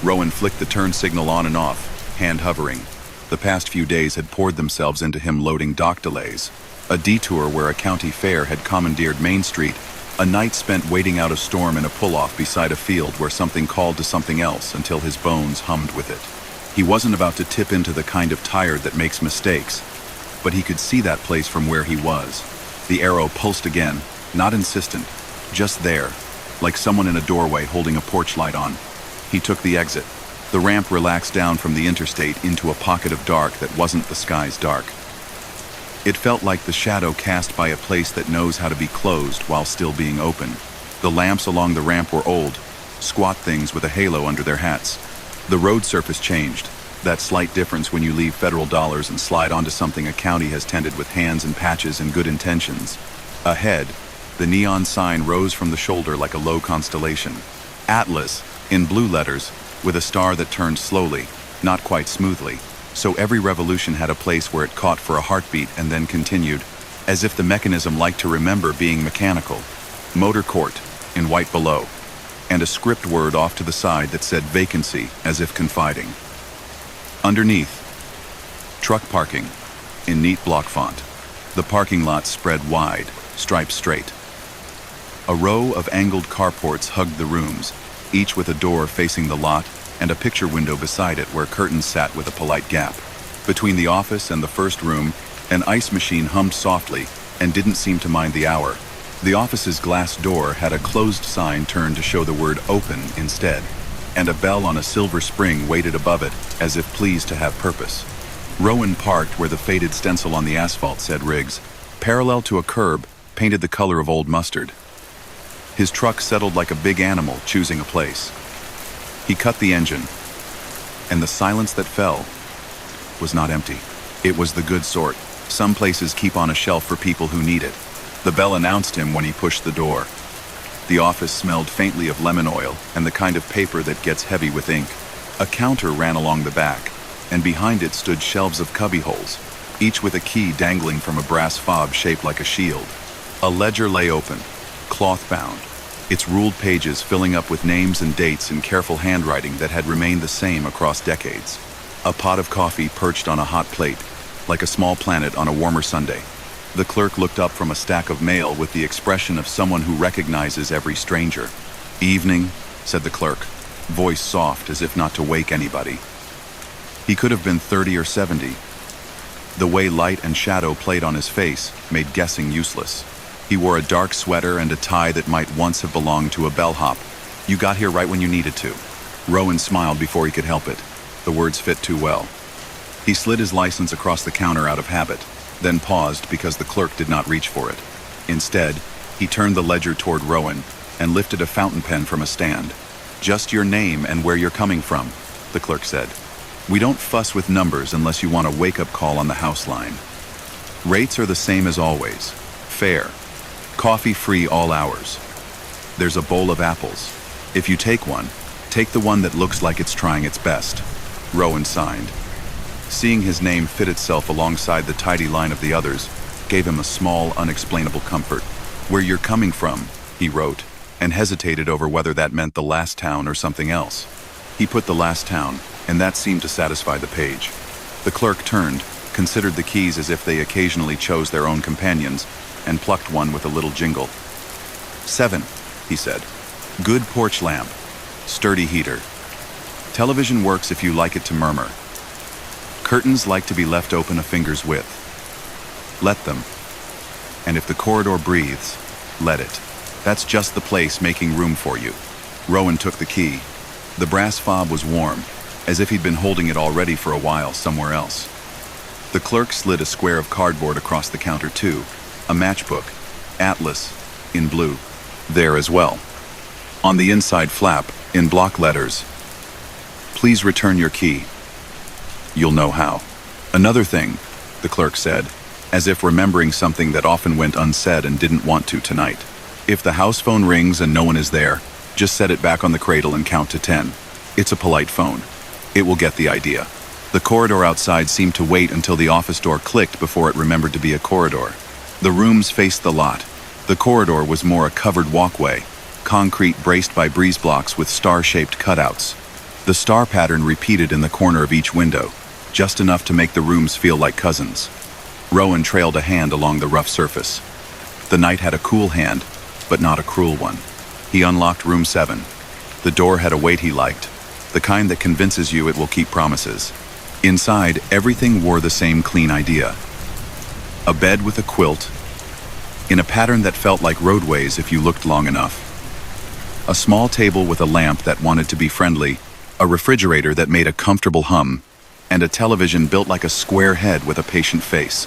Rowan flicked the turn signal on and off, hand hovering. The past few days had poured themselves into him loading dock delays, a detour where a county fair had commandeered Main Street, a night spent waiting out a storm in a pull-off beside a field where something called to something else until his bones hummed with it. He wasn't about to tip into the kind of tired that makes mistakes, but he could see that place from where he was. The arrow pulsed again, not insistent, just there, like someone in a doorway holding a porch light on. He took the exit. The ramp relaxed down from the interstate into a pocket of dark that wasn't the sky's dark. It felt like the shadow cast by a place that knows how to be closed while still being open. The lamps along the ramp were old, squat things with a halo under their hats. The road surface changed, that slight difference when you leave federal dollars and slide onto something a county has tended with hands and patches and good intentions. Ahead, the neon sign rose from the shoulder like a low constellation. Atlas, in blue letters, with a star that turned slowly, not quite smoothly, so every revolution had a place where it caught for a heartbeat and then continued, as if the mechanism liked to remember being mechanical. Motor Court, in white below, and a script word off to the side that said vacancy, as if confiding. Underneath, truck parking, in neat block font. The parking lot spread wide, striped straight. A row of angled carports hugged the rooms, each with a door facing the lot and a picture window beside it where curtains sat with a polite gap. Between the office and the first room, an ice machine hummed softly and didn't seem to mind the hour. The office's glass door had a closed sign turned to show the word open instead, and a bell on a silver spring waited above it as if pleased to have purpose. Rowan parked where the faded stencil on the asphalt said Riggs, parallel to a curb painted the color of old mustard. His truck settled like a big animal choosing a place. He cut the engine, and the silence that fell was not empty. It was the good sort. Some places keep on a shelf for people who need it. The bell announced him when he pushed the door. The office smelled faintly of lemon oil and the kind of paper that gets heavy with ink. A counter ran along the back, and behind it stood shelves of cubbyholes, each with a key dangling from a brass fob shaped like a shield. A ledger lay open, cloth-bound, its ruled pages filling up with names and dates in careful handwriting that had remained the same across decades. A pot of coffee perched on a hot plate, like a small planet on a warmer Sunday. The clerk looked up from a stack of mail with the expression of someone who recognizes every stranger. "Evening," said the clerk, voice soft as if not to wake anybody. He could have been 30 or 70. The way light and shadow played on his face made guessing useless. He wore a dark sweater and a tie that might once have belonged to a bellhop. "You got here right when you needed to." Rowan smiled before he could help it. The words fit too well. He slid his license across the counter out of habit, then paused because the clerk did not reach for it. Instead, he turned the ledger toward Rowan and lifted a fountain pen from a stand. "Just your name and where you're coming from," the clerk said. "We don't fuss with numbers unless you want a wake-up call on the house line. Rates are the same as always. Fair. Coffee free all hours. There's a bowl of apples. If you take one, take the one that looks like it's trying its best." Rowan signed. Seeing his name fit itself alongside the tidy line of the others gave him a small, unexplainable comfort. "Where you're coming from," he wrote, and hesitated over whether that meant the last town or something else. He put the last town, and that seemed to satisfy the page. The clerk turned, considered the keys as if they occasionally chose their own companions, and plucked one with a little jingle. "7, he said. "Good porch lamp. Sturdy heater. Television works if you like it to murmur. Curtains like to be left open a finger's width. Let them. And if the corridor breathes, let it. That's just the place making room for you." Rowan took the key. The brass fob was warm, as if he'd been holding it already for a while somewhere else. The clerk slid a square of cardboard across the counter too, a matchbook, Atlas, in blue, there as well. On the inside flap, in block letters, "Please return your key. You'll know how." "Another thing," the clerk said, as if remembering something that often went unsaid and didn't want to tonight. "If the house phone rings and no one is there, just set it back on the cradle and count to 10. It's a polite phone. It will get the idea." The corridor outside seemed to wait until the office door clicked before it remembered to be a corridor. The rooms faced the lot. The corridor was more a covered walkway, concrete braced by breeze blocks with star-shaped cutouts. The star pattern repeated in the corner of each window, just enough to make the rooms feel like cousins. Rowan trailed a hand along the rough surface. The night had a cool hand, but not a cruel one. He unlocked room 7. The door had a weight he liked, the kind that convinces you it will keep promises. Inside, everything wore the same clean idea. A bed with a quilt, in a pattern that felt like roadways if you looked long enough. A small table with a lamp that wanted to be friendly, a refrigerator that made a comfortable hum, and a television built like a square head with a patient face.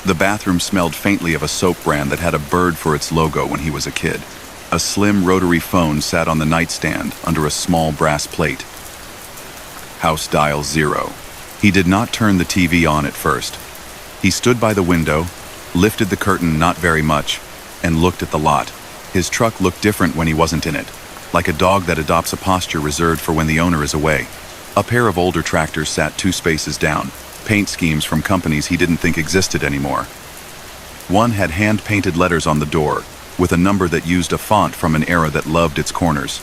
The bathroom smelled faintly of a soap brand that had a bird for its logo when he was a kid. A slim rotary phone sat on the nightstand under a small brass plate. House dial 0. He did not turn the TV on at first. He stood by the window, lifted the curtain not very much, and looked at the lot. His truck looked different when he wasn't in it, like a dog that adopts a posture reserved for when the owner is away. A pair of older tractors sat 2 spaces down, paint schemes from companies he didn't think existed anymore. One had hand-painted letters on the door, with a number that used a font from an era that loved its corners.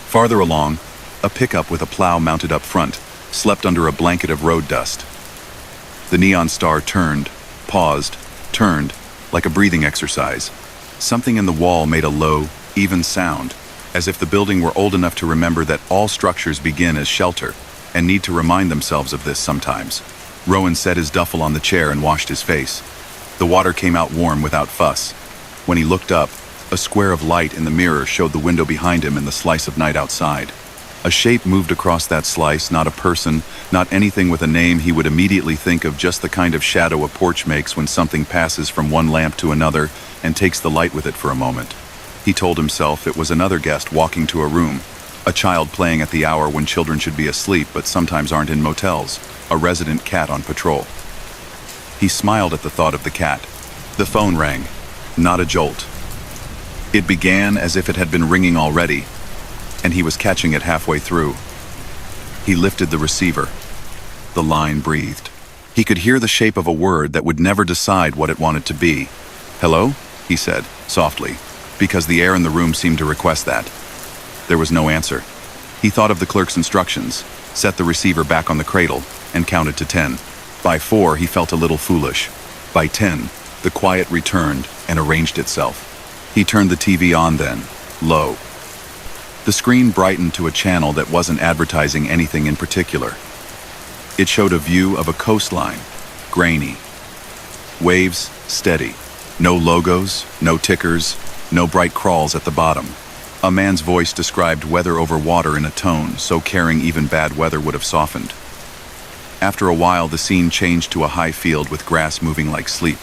Farther along, a pickup with a plow mounted up front slept under a blanket of road dust. The neon star turned, paused, turned, like a breathing exercise. Something in the wall made a low, even sound, as if the building were old enough to remember that all structures begin as shelter and need to remind themselves of this sometimes. Rowan set his duffel on the chair and washed his face. The water came out warm without fuss. When he looked up, a square of light in the mirror showed the window behind him and the slice of night outside. A shape moved across that slice, not a person, not anything with a name. He would immediately think of just the kind of shadow a porch makes when something passes from one lamp to another and takes the light with it for a moment. He told himself it was another guest walking to a room, a child playing at the hour when children should be asleep but sometimes aren't in motels, a resident cat on patrol. He smiled at the thought of the cat. The phone rang, not a jolt. It began as if it had been ringing already, and he was catching it halfway through. He lifted the receiver. The line breathed. He could hear the shape of a word that would never decide what it wanted to be. "Hello?" he said, softly, because the air in the room seemed to request that. There was no answer. He thought of the clerk's instructions, set the receiver back on the cradle, and counted to 10. By 4, he felt a little foolish. By 10, the quiet returned and arranged itself. He turned the TV on then, low. The screen brightened to a channel that wasn't advertising anything in particular. It showed a view of a coastline, grainy. Waves, steady. No logos, no tickers, no bright crawls at the bottom. A man's voice described weather over water in a tone so caring even bad weather would have softened. After a while, the scene changed to a high field with grass moving like sleep.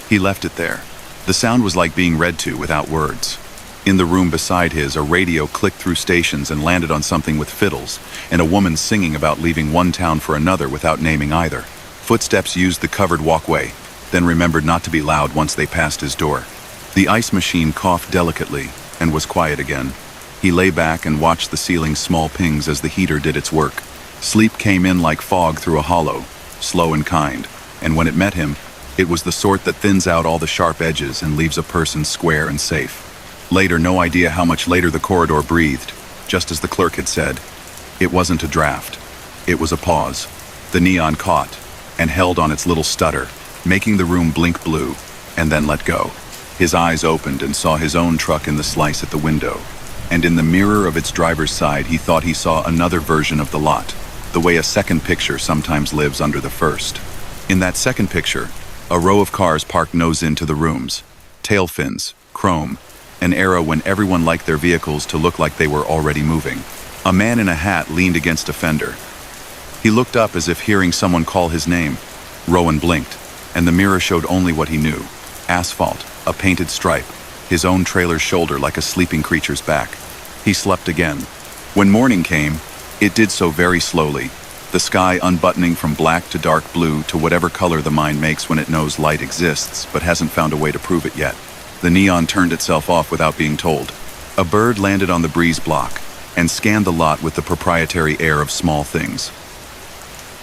He left it there. The sound was like being read to without words. In the room beside his, a radio clicked through stations and landed on something with fiddles, and a woman singing about leaving one town for another without naming either. Footsteps used the covered walkway, then remembered not to be loud once they passed his door. The ice machine coughed delicately and was quiet again. He lay back and watched the ceiling's small pings as the heater did its work. Sleep came in like fog through a hollow, slow and kind, and when it met him, it was the sort that thins out all the sharp edges and leaves a person square and safe. Later, no idea how much later, the corridor breathed, just as the clerk had said. It wasn't a draft. It was a pause. The neon caught and held on its little stutter, making the room blink blue, and then let go. His eyes opened and saw his own truck in the slice at the window, and in the mirror of its driver's side he thought he saw another version of the lot, the way a second picture sometimes lives under the first. In that second picture, a row of cars parked nose into the rooms, tail fins, chrome, an era when everyone liked their vehicles to look like they were already moving. A man in a hat leaned against a fender. He looked up as if hearing someone call his name. Rowan blinked, and the mirror showed only what he knew. Asphalt, a painted stripe, his own trailer's shoulder like a sleeping creature's back. He slept again. When morning came, it did so very slowly, the sky unbuttoning from black to dark blue to whatever color the mind makes when it knows light exists but hasn't found a way to prove it yet. The neon turned itself off without being told. A bird landed on the breeze block and scanned the lot with the proprietary air of small things.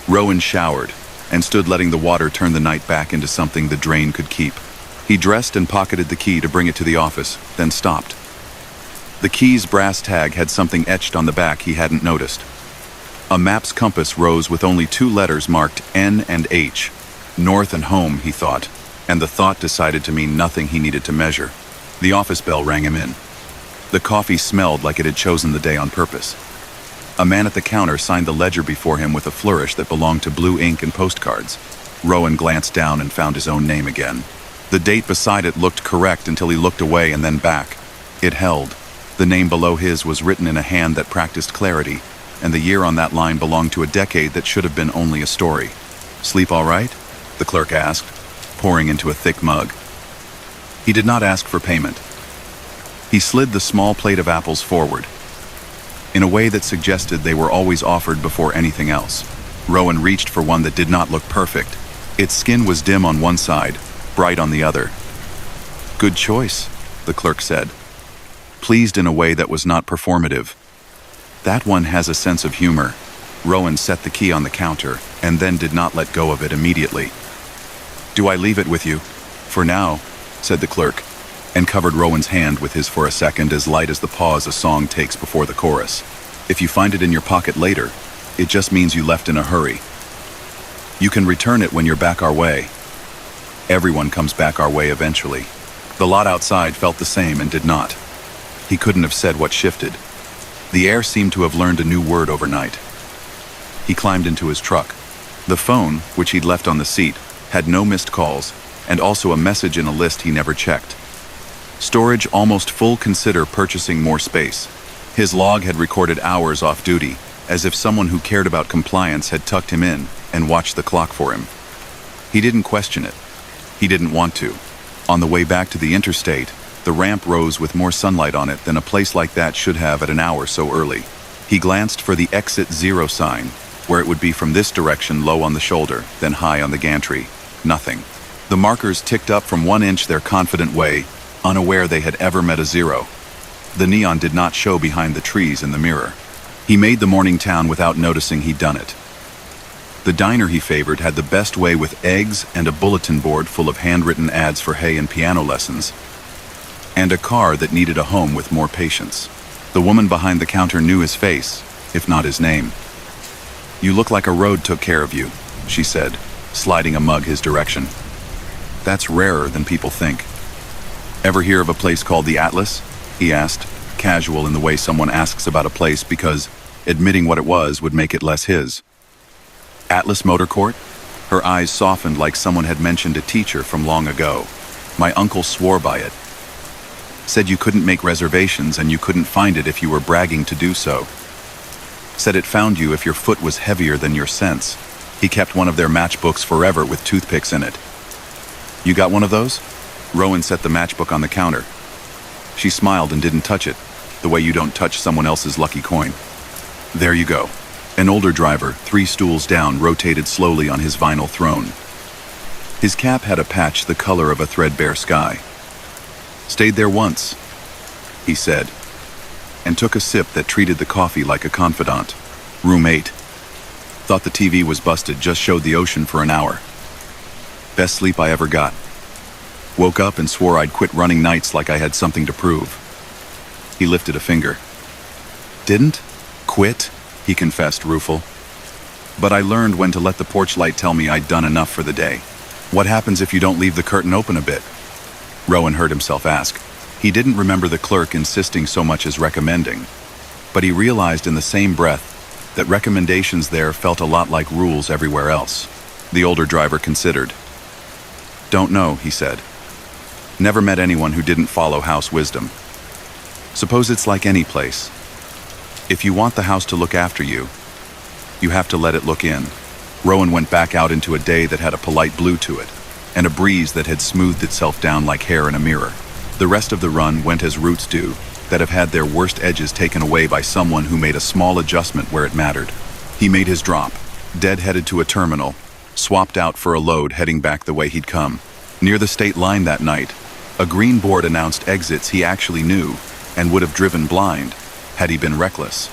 Rowan showered and stood letting the water turn the night back into something the drain could keep. He dressed and pocketed the key to bring it to the office, then stopped. The key's brass tag had something etched on the back he hadn't noticed. A map's compass rose with only 2 letters marked N and H. North and home, he thought, and the thought decided to mean nothing he needed to measure. The office bell rang him in. The coffee smelled like it had chosen the day on purpose. A man at the counter signed the ledger before him with a flourish that belonged to blue ink and postcards. Rowan glanced down and found his own name again. The date beside it looked correct until he looked away and then back. It held. The name below his was written in a hand that practiced clarity, and the year on that line belonged to a decade that should have been only a story. "Sleep all right?" the clerk asked, pouring into a thick mug. He did not ask for payment. He slid the small plate of apples forward, in a way that suggested they were always offered before anything else. Rowan reached for one that did not look perfect. Its skin was dim on one side, bright on the other. "Good choice," the clerk said, pleased in a way that was not performative. "That one has a sense of humor." Rowan set the key on the counter and then did not let go of it immediately. "Do I leave it with you?" "For now," said the clerk, and covered Rowan's hand with his for a second, as light as the pause a song takes before the chorus. "If you find it in your pocket later, it just means you left in a hurry. You can return it when you're back our way." Everyone comes back our way eventually. The lot outside felt the same and did not. He couldn't have said what shifted. The air seemed to have learned a new word overnight. He climbed into his truck. The phone, which he'd left on the seat, had no missed calls, and also a message in a list he never checked. Storage almost full. Consider purchasing more space. His log had recorded hours off duty, as if someone who cared about compliance had tucked him in and watched the clock for him. He didn't question it. He didn't want to. On the way back to the interstate, the ramp rose with more sunlight on it than a place like that should have at an hour so early. He glanced for the exit 0 sign, where it would be from this direction, low on the shoulder, then high on the gantry. Nothing. The markers ticked up from 1 inch their confident way, unaware they had ever met a 0. The neon did not show behind the trees in the mirror. He made the morning town without noticing he'd done it. The diner he favored had the best way with eggs and a bulletin board full of handwritten ads for hay and piano lessons, and a car that needed a home with more patience. The woman behind the counter knew his face, if not his name. "You look like a road took care of you," she said, sliding a mug his direction. "That's rarer than people think." "Ever hear of a place called the Atlas?" he asked, casual in the way someone asks about a place because admitting what it was would make it less his. "Atlas Motor Court?" Her eyes softened like someone had mentioned a teacher from long ago. "My uncle swore by it. Said you couldn't make reservations and you couldn't find it if you were bragging to do so. Said it found you if your foot was heavier than your sense. He kept one of their matchbooks forever with toothpicks in it." "You got one of those?" Rowan set the matchbook on the counter. She smiled and didn't touch it, the way you don't touch someone else's lucky coin. "There you go." An older driver, 3 stools down, rotated slowly on his vinyl throne. His cap had a patch the color of a threadbare sky. "Stayed there once," he said, and took a sip that treated the coffee like a confidant. "Room 8. Thought the TV was busted, just showed the ocean for an hour. Best sleep I ever got. Woke up and swore I'd quit running nights like I had something to prove." He lifted a finger. "Didn't? Quit?" he confessed, rueful. "But I learned when to let the porch light tell me I'd done enough for the day." "What happens if you don't leave the curtain open a bit?" Rowan heard himself ask. He didn't remember the clerk insisting so much as recommending, but he realized in the same breath that recommendations there felt a lot like rules everywhere else. The older driver considered. "Don't know," he said. "Never met anyone who didn't follow house wisdom. Suppose it's like any place. If you want the house to look after you, you have to let it look in." Rowan went back out into a day that had a polite blue to it, and a breeze that had smoothed itself down like hair in a mirror. The rest of the run went as routes do, that have had their worst edges taken away by someone who made a small adjustment where it mattered. He made his drop, dead-headed to a terminal, swapped out for a load heading back the way he'd come. Near the state line that night, a green board announced exits he actually knew and would have driven blind had he been reckless.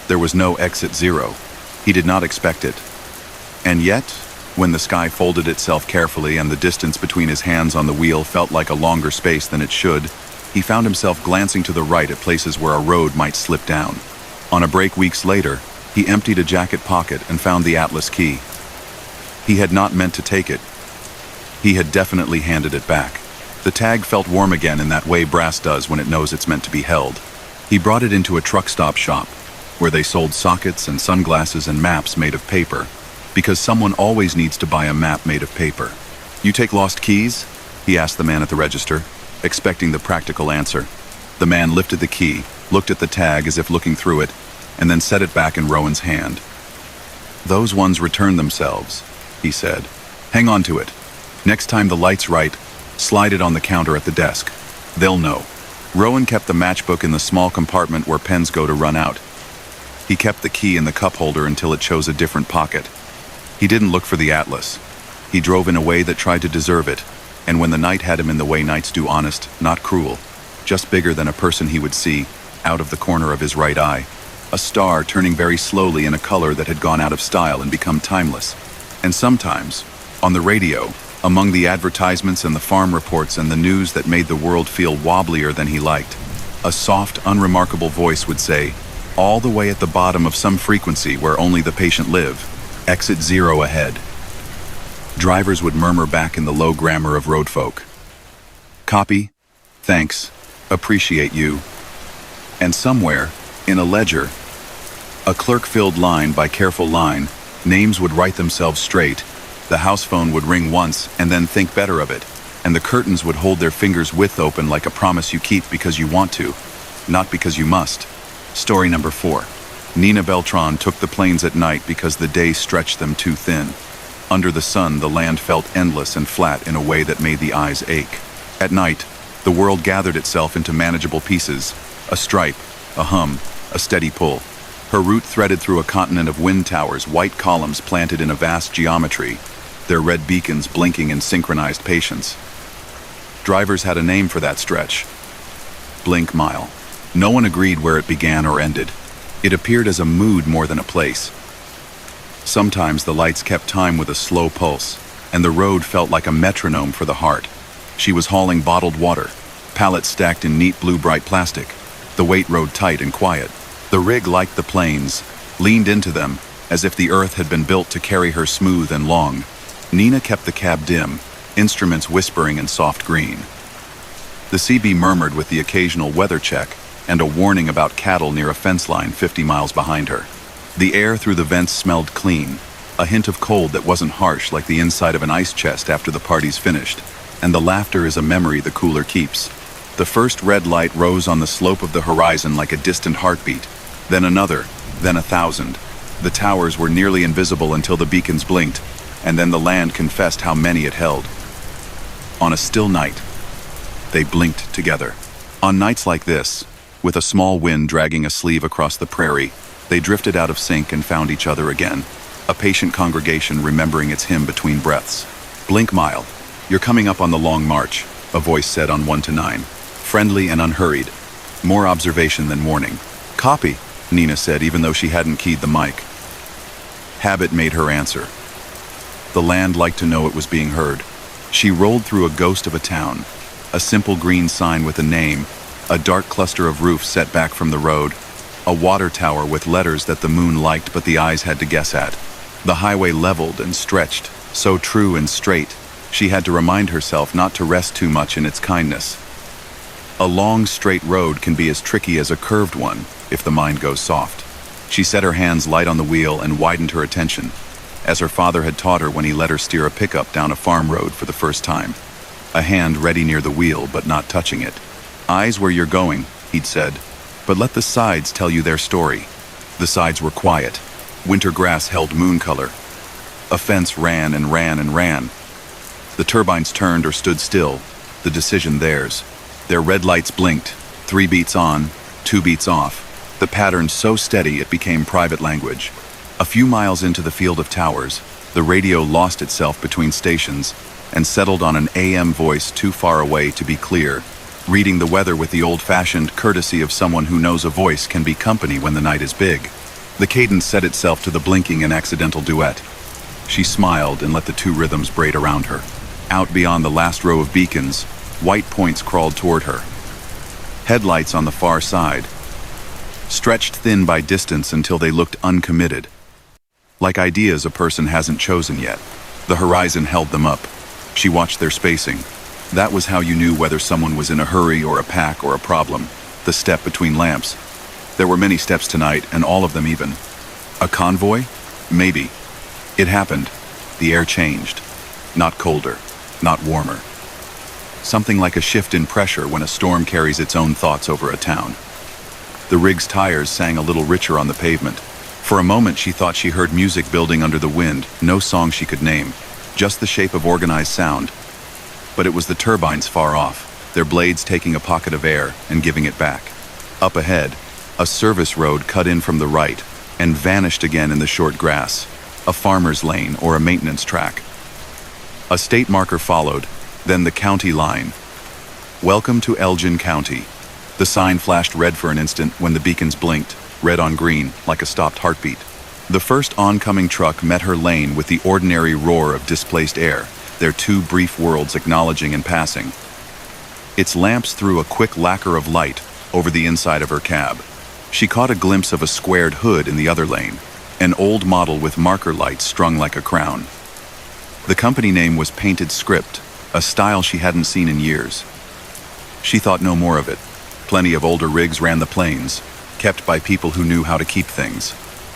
There was no exit 0. He did not expect it. And yet, when the sky folded itself carefully and the distance between his hands on the wheel felt like a longer space than it should, he found himself glancing to the right at places where a road might slip down. On a break weeks later, he emptied a jacket pocket and found the Atlas key. He had not meant to take it. He had definitely handed it back. The tag felt warm again in that way brass does when it knows it's meant to be held. He brought it into a truck stop shop, where they sold sockets and sunglasses and maps made of paper, because someone always needs to buy a map made of paper. "You take lost keys?" he asked the man at the register, expecting the practical answer. The man lifted the key, looked at the tag as if looking through it, and then set it back in Rowan's hand. "Those ones return themselves," he said. "Hang on to it. Next time the light's right, slide it on the counter at the desk. They'll know." Rowan kept the matchbook in the small compartment where pens go to run out. He kept the key in the cup holder until it chose a different pocket. He didn't look for the Atlas. He drove in a way that tried to deserve it, and when the night had him in the way nights do, honest, not cruel, just bigger than a person he would see, out of the corner of his right eye, a star turning very slowly in a color that had gone out of style and become timeless. And sometimes, on the radio, among the advertisements and the farm reports and the news that made the world feel wobblier than he liked, a soft, unremarkable voice would say, all the way at the bottom of some frequency where only the patient live, "Exit 0 ahead." Drivers would murmur back in the low grammar of road folk. "Copy. Thanks. Appreciate you." And somewhere, in a ledger, a clerk filled line by careful line, names would write themselves straight, the house phone would ring once and then think better of it, and the curtains would hold their fingers width open like a promise you keep because you want to, not because you must. Story number 4. Nina Beltran took the plains at night because the day stretched them too thin. Under the sun, the land felt endless and flat in a way that made the eyes ache. At night, the world gathered itself into manageable pieces, a stripe, a hum, a steady pull. Her route threaded through a continent of wind towers, white columns planted in a vast geometry, their red beacons blinking in synchronized patience. Drivers had a name for that stretch. Blink Mile. No one agreed where it began or ended. It appeared as a mood more than a place. Sometimes the lights kept time with a slow pulse, and the road felt like a metronome for the heart. She was hauling bottled water, pallets stacked in neat blue-bright plastic. The weight rode tight and quiet. The rig liked the plains, leaned into them, as if the earth had been built to carry her smooth and long. Nina kept the cab dim, instruments whispering in soft green. The CB murmured with the occasional weather check and a warning about cattle near a fence line 50 miles behind her. The air through the vents smelled clean, a hint of cold that wasn't harsh like the inside of an ice chest after the party's finished. And the laughter is a memory the cooler keeps. The first red light rose on the slope of the horizon like a distant heartbeat, then another, then 1,000. The towers were nearly invisible until the beacons blinked, and then the land confessed how many it held. On a still night, they blinked together. On nights like this, with a small wind dragging a sleeve across the prairie, they drifted out of sync and found each other again, a patient congregation remembering its hymn between breaths. Blink Mile, you're coming up on the long march, a voice said on 1 to 9. Friendly and unhurried. More observation than warning. Copy, Nina said, even though she hadn't keyed the mic. Habit made her answer. The land liked to know it was being heard. She rolled through a ghost of a town, a simple green sign with a name, a dark cluster of roofs set back from the road, a water tower with letters that the moon liked but the eyes had to guess at. The highway leveled and stretched, so true and straight, she had to remind herself not to rest too much in its kindness. A long, straight road can be as tricky as a curved one if the mind goes soft. She set her hands light on the wheel and widened her attention, as her father had taught her when he let her steer a pickup down a farm road for the first time. A hand ready near the wheel but not touching it. Eyes where you're going, he'd said, but let the sides tell you their story. The sides were quiet. Winter grass held moon color. A fence ran and ran and ran. The turbines turned or stood still, the decision theirs. Their red lights blinked, 3 beats on, 2 beats off, the pattern so steady it became private language. A few miles into the field of towers, the radio lost itself between stations and settled on an AM voice too far away to be clear, reading the weather with the old-fashioned courtesy of someone who knows a voice can be company when the night is big. The cadence set itself to the blinking and accidental duet. She smiled and let the 2 rhythms braid around her. Out beyond the last row of beacons, white points crawled toward her. Headlights on the far side, stretched thin by distance until they looked uncommitted. Like ideas a person hasn't chosen yet. The horizon held them up. She watched their spacing. That was how you knew whether someone was in a hurry or a pack or a problem. The step between lamps. There were many steps tonight, and all of them even. A convoy? Maybe. It happened. The air changed. Not colder, not warmer. Something like a shift in pressure when a storm carries its own thoughts over a town. The rig's tires sang a little richer on the pavement. For a moment she thought she heard music building under the wind, no song she could name, just the shape of organized sound. But it was the turbines far off, their blades taking a pocket of air and giving it back. Up ahead, a service road cut in from the right and vanished again in the short grass, a farmer's lane or a maintenance track. A state marker followed, then the county line. Welcome to Elgin County. The sign flashed red for an instant when the beacons blinked, red on green, like a stopped heartbeat. The first oncoming truck met her lane with the ordinary roar of displaced air, their 2 brief worlds acknowledging and passing. Its lamps threw a quick lacquer of light over the inside of her cab. She caught a glimpse of a squared hood in the other lane, an old model with marker lights strung like a crown. The company name was painted script, a style she hadn't seen in years. She thought no more of it. Plenty of older rigs ran the planes, kept by people who knew how to keep things.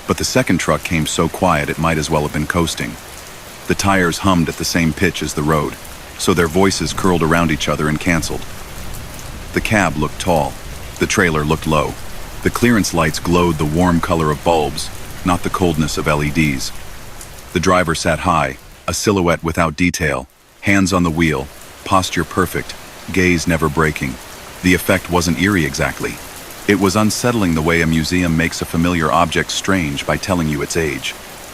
But the second truck came so quiet it might as well have been coasting. The tires hummed at the same pitch as the road, so their voices curled around each other and canceled. The cab looked tall. The trailer looked low. The clearance lights glowed the warm color of bulbs, not the coldness of LEDs. The driver sat high, a silhouette without detail, hands on the wheel, posture perfect, gaze never breaking. The effect wasn't eerie exactly. It was unsettling the way a museum makes a familiar object strange by telling you its age.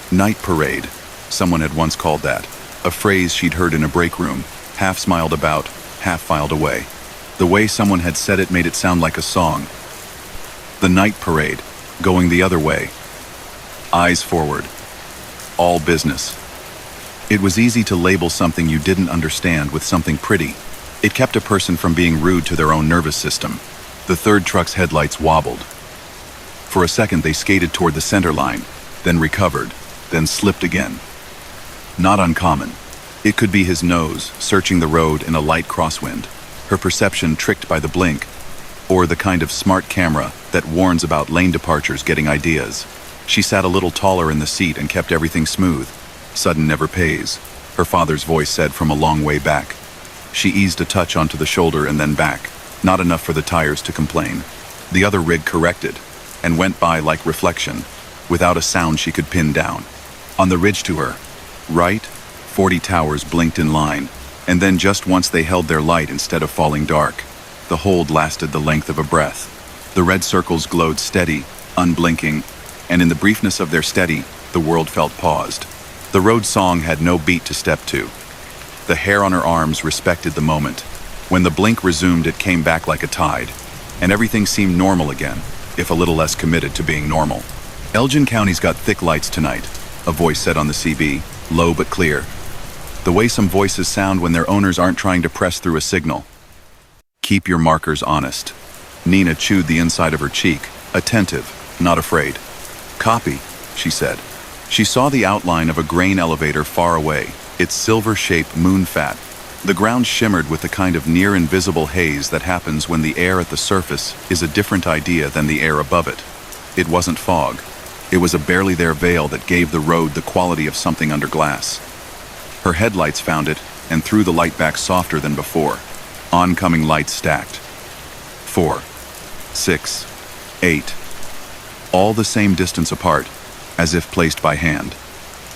Night parade, someone had once called that, a phrase she'd heard in a break room, half smiled about, half filed away. The way someone had said it made it sound like a song. The night parade, going the other way. Eyes forward. All business. It was easy to label something you didn't understand with something pretty. It kept a person from being rude to their own nervous system. The third truck's headlights wobbled. For a second they skated toward the center line, then recovered, then slipped again. Not uncommon. It could be his nose, searching the road in a light crosswind, her perception tricked by the blink, or the kind of smart camera that warns about lane departures getting ideas. She sat a little taller in the seat and kept everything smooth. Sudden never pays, her father's voice said from a long way back. She eased a touch onto the shoulder and then back, not enough for the tires to complain. The other rig corrected, and went by like reflection, without a sound she could pin down. On the ridge to her, right, 40 towers blinked in line, and then just once they held their light instead of falling dark. The hold lasted the length of a breath. The red circles glowed steady, unblinking, and in the briefness of their steady, the world felt paused. The road song had no beat to step to. The hair on her arms respected the moment. When the blink resumed, it came back like a tide, and everything seemed normal again, if a little less committed to being normal. Elgin County's got thick lights tonight, a voice said on the CB, low but clear. The way some voices sound when their owners aren't trying to press through a signal. Keep your markers honest. Nina chewed the inside of her cheek, attentive, not afraid. Copy, she said. She saw the outline of a grain elevator far away, its silver-shaped moon-fat. The ground shimmered with the kind of near-invisible haze that happens when the air at the surface is a different idea than the air above it. It wasn't fog. It was a barely-there veil that gave the road the quality of something under glass. Her headlights found it and threw the light back softer than before. Oncoming lights stacked. 4, 6, 8. All the same distance apart, as if placed by hand.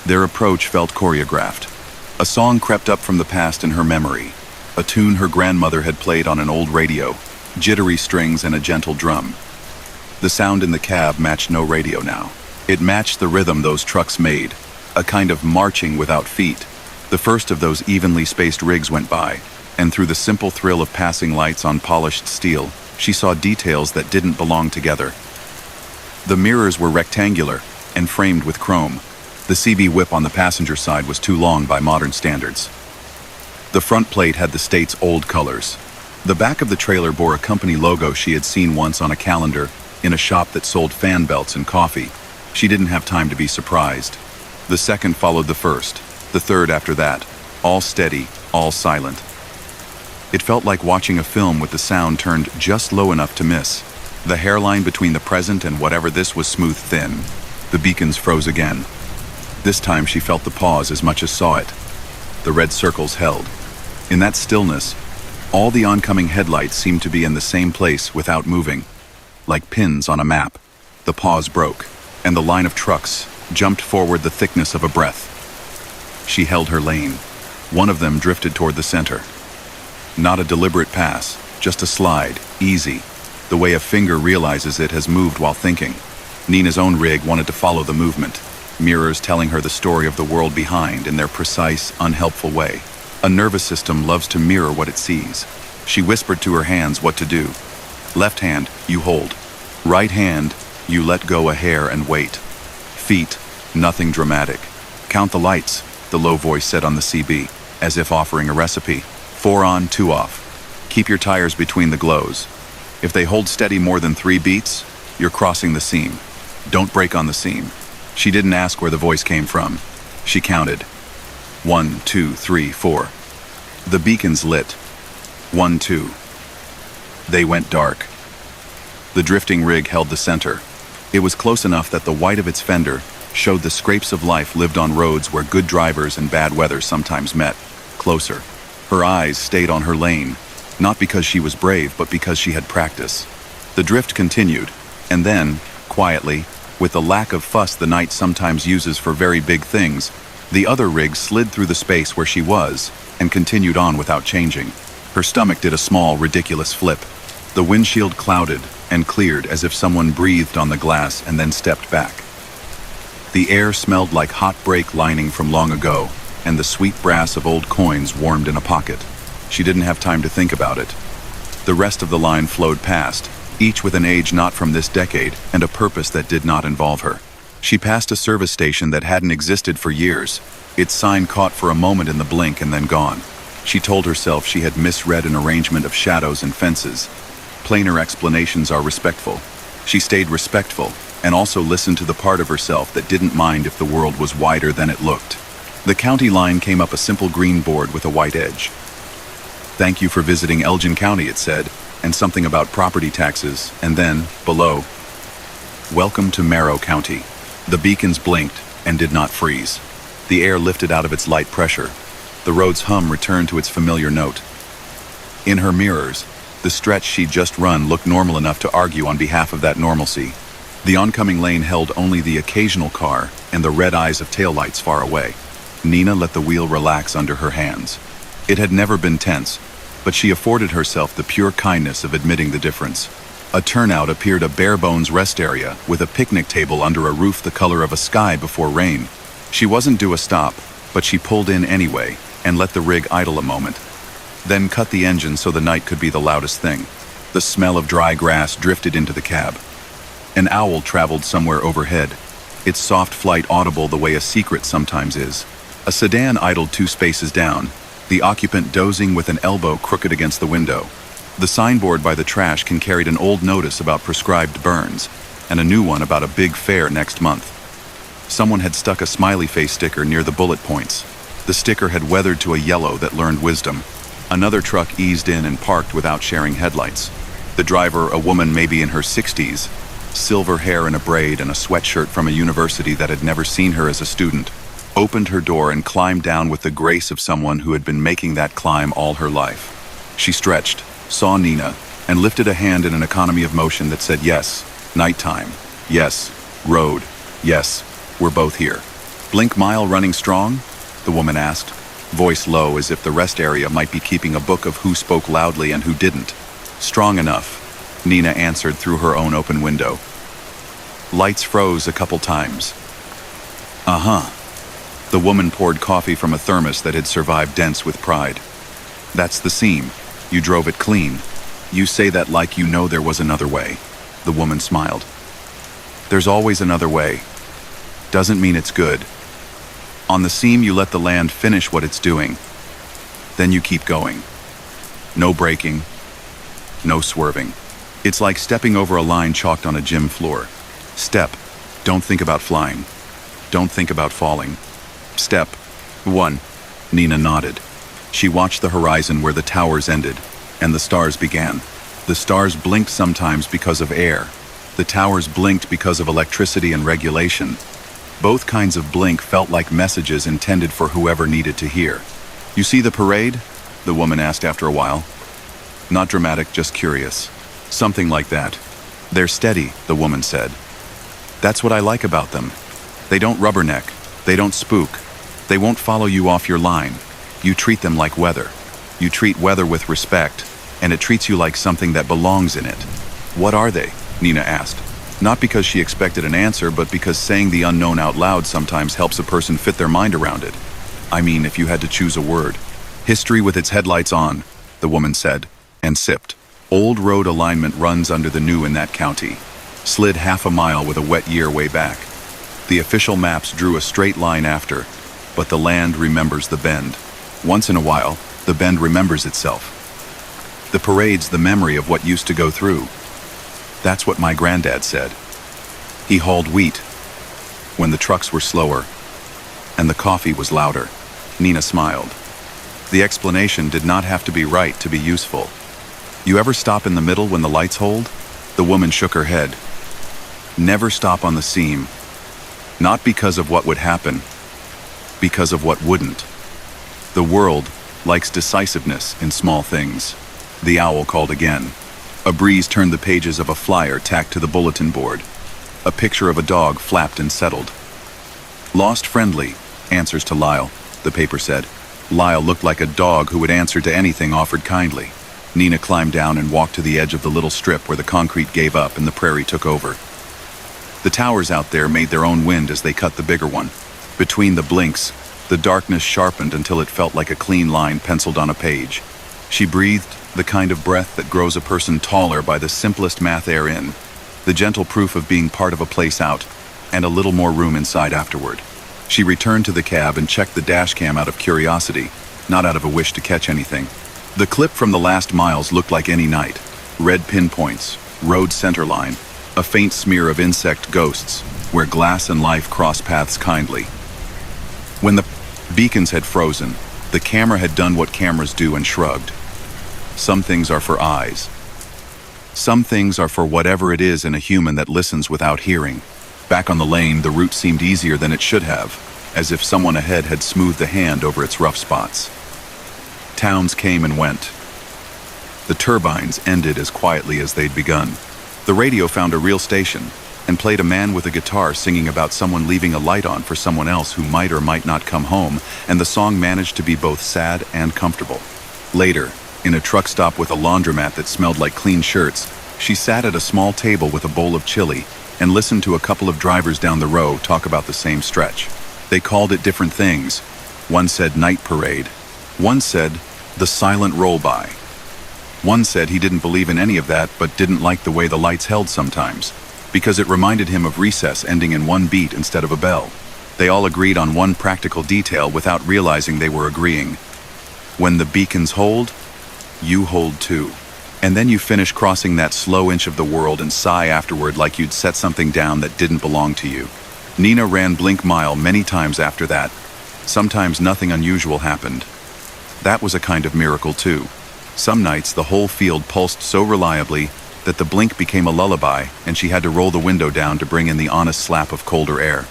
Their approach felt choreographed. A song crept up from the past in her memory, a tune her grandmother had played on an old radio, jittery strings and a gentle drum. The sound in the cab matched no radio now. It matched the rhythm those trucks made, a kind of marching without feet. The first of those evenly spaced rigs went by, and through the simple thrill of passing lights on polished steel, she saw details that didn't belong together. The mirrors were rectangular and framed with chrome. The CB whip on the passenger side was too long by modern standards. The front plate had the state's old colors. The back of the trailer bore a company logo she had seen once on a calendar in a shop that sold fan belts and coffee. She didn't have time to be surprised. The second followed the first, the third after that, all steady, all silent. It felt like watching a film with the sound turned just low enough to miss. The hairline between the present and whatever this was smooth thin. The beacons froze again. This time she felt the pause as much as saw it. The red circles held. In that stillness, all the oncoming headlights seemed to be in the same place without moving, like pins on a map. The pause broke, and the line of trucks jumped forward the thickness of a breath. She held her lane. One of them drifted toward the center. Not a deliberate pass, just a slide, easy, the way a finger realizes it has moved while thinking. Nina's own rig wanted to follow the movement, mirrors telling her the story of the world behind in their precise, unhelpful way. A nervous system loves to mirror what it sees. She whispered to her hands what to do. Left hand, you hold. Right hand, you let go a hair and wait. Feet, nothing dramatic. Count the lights, the low voice said on the CB, as if offering a recipe. 4 on, 2 off. Keep your tires between the glows. If they hold steady more than 3 beats, you're crossing the seam. Don't break on the seam. She didn't ask where the voice came from. She counted. 1, 2, 3, 4. The beacons lit. 1, 2. They went dark. The drifting rig held the center. It was close enough that the white of its fender showed the scrapes of life lived on roads where good drivers and bad weather sometimes met. Closer. Her eyes stayed on her lane, not because she was brave, but because she had practice. The drift continued, and then, quietly, with the lack of fuss the night sometimes uses for very big things, the other rig slid through the space where she was and continued on without changing. Her stomach did a small, ridiculous flip. The windshield clouded and cleared as if someone breathed on the glass and then stepped back. The air smelled like hot brake lining from long ago, and the sweet brass of old coins warmed in a pocket. She didn't have time to think about it. The rest of the line flowed past, each with an age not from this decade and a purpose that did not involve her. She passed a service station that hadn't existed for years. Its sign caught for a moment in the blink and then gone. She told herself she had misread an arrangement of shadows and fences. Plainer explanations are respectful. She stayed respectful and also listened to the part of herself that didn't mind if the world was wider than it looked. The county line came up a simple green board with a white edge. "Thank you for visiting Elgin County," it said, and something about property taxes, and then, below, "Welcome to Merrow County." The beacons blinked and did not freeze. The air lifted out of its light pressure. The road's hum returned to its familiar note. In her mirrors, the stretch she'd just run looked normal enough to argue on behalf of that normalcy. The oncoming lane held only the occasional car and the red eyes of taillights far away. Nina let the wheel relax under her hands. It had never been tense, but she afforded herself the pure kindness of admitting the difference. A turnout appeared, a bare-bones rest area with a picnic table under a roof the color of a sky before rain. She wasn't due a stop, but she pulled in anyway and let the rig idle a moment. Then cut the engine so the night could be the loudest thing. The smell of dry grass drifted into the cab. An owl traveled somewhere overhead, its soft flight audible the way a secret sometimes is. A sedan idled 2 spaces down, the occupant dozing with an elbow crooked against the window. The signboard by the trash can carried an old notice about prescribed burns, and a new one about a big fair next month. Someone had stuck a smiley face sticker near the bullet points. The sticker had weathered to a yellow that learned wisdom. Another truck eased in and parked without sharing headlights. The driver, a woman maybe in her 60s, silver hair in a braid and a sweatshirt from a university that had never seen her as a student, opened her door and climbed down with the grace of someone who had been making that climb all her life. She stretched, saw Nina, and lifted a hand in an economy of motion that said yes, nighttime, yes, road, yes, we're both here. "Blink mile running strong?" the woman asked, voice low as if the rest area might be keeping a book of who spoke loudly and who didn't. "Strong enough," Nina answered through her own open window. Lights froze a couple times. "Uh-huh." The woman poured coffee from a thermos that had survived dents with pride. "That's the seam. You drove it clean. You say that like you know there was another way." The woman smiled. "There's always another way. Doesn't mean it's good. On the seam you let the land finish what it's doing. Then you keep going. No braking. No swerving. It's like stepping over a line chalked on a gym floor. Step. Don't think about flying. Don't think about falling. Step 1. Nina nodded. She watched the horizon where the towers ended, and the stars began. The stars blinked sometimes because of air. The towers blinked because of electricity and regulation. Both kinds of blink felt like messages intended for whoever needed to hear. "You see the parade?" the woman asked after a while. "Not dramatic, just curious." "Something like that." "They're steady," the woman said. "That's what I like about them. They don't rubberneck. They don't spook. They won't follow you off your line. You treat them like weather. You treat weather with respect, and it treats you like something that belongs in it." "What are they?" Nina asked. Not because she expected an answer, but because saying the unknown out loud sometimes helps a person fit their mind around it. "I mean, if you had to choose a word." "History with its headlights on," the woman said, and sipped. "Old road alignment runs under the new in that county. Slid half a mile with a wet year way back. The official maps drew a straight line after, but the land remembers the bend. Once in a while, the bend remembers itself. The parade's the memory of what used to go through. That's what my granddad said. He hauled wheat when the trucks were slower and the coffee was louder." Nina smiled. The explanation did not have to be right to be useful. "You ever stop in the middle when the lights hold?" The woman shook her head. Never stop on the seam. Not because of what would happen, because of what wouldn't. The world likes decisiveness in small things. The owl called again. A breeze turned the pages of a flyer tacked to the bulletin board. A picture of a dog flapped and settled. Lost friendly, answers to Lyle, the paper said. Lyle looked like a dog who would answer to anything offered kindly. Nina climbed down and walked to the edge of the little strip where the concrete gave up and the prairie took over. The towers out there made their own wind as they cut the bigger one. Between the blinks, the darkness sharpened until it felt like a clean line penciled on a page. She breathed the kind of breath that grows a person taller by the simplest math air in, the gentle proof of being part of a place out, and a little more room inside afterward. She returned to the cab and checked the dash cam out of curiosity, not out of a wish to catch anything. The clip from the last miles looked like any night. Red pinpoints, road centerline, a faint smear of insect ghosts, where glass and life cross paths kindly. When the beacons had frozen, the camera had done what cameras do and shrugged. Some things are for eyes. Some things are for whatever it is in a human that listens without hearing. Back on the lane, the route seemed easier than it should have, as if someone ahead had smoothed a hand over its rough spots. Towns came and went. The turbines ended as quietly as they'd begun. The radio found a real station and played a man with a guitar singing about someone leaving a light on for someone else who might or might not come home, and the song managed to be both sad and comfortable. Later, in a truck stop with a laundromat that smelled like clean shirts, she sat at a small table with a bowl of chili and listened to a couple of drivers down the row talk about the same stretch. They called it different things. One said night parade. One said the silent roll-by. One said he didn't believe in any of that but didn't like the way the lights held sometimes, because it reminded him of recess ending in one beat instead of a bell. They all agreed on one practical detail without realizing they were agreeing. When the beacons hold, you hold too. And then you finish crossing that slow inch of the world and sigh afterward like you'd set something down that didn't belong to you. Nina ran Blink Mile many times after that. Sometimes nothing unusual happened. That was a kind of miracle too. Some nights the whole field pulsed so reliably that the blink became a lullaby and she had to roll the window down to bring in the honest slap of colder air.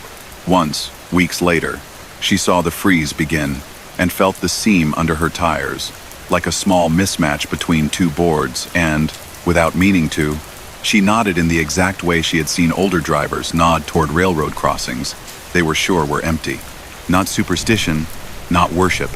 Once, weeks later, she saw the freeze begin and felt the seam under her tires, like a small mismatch between two boards, and, without meaning to, she nodded in the exact way she had seen older drivers nod toward railroad crossings they were sure were empty. Not superstition, not worship,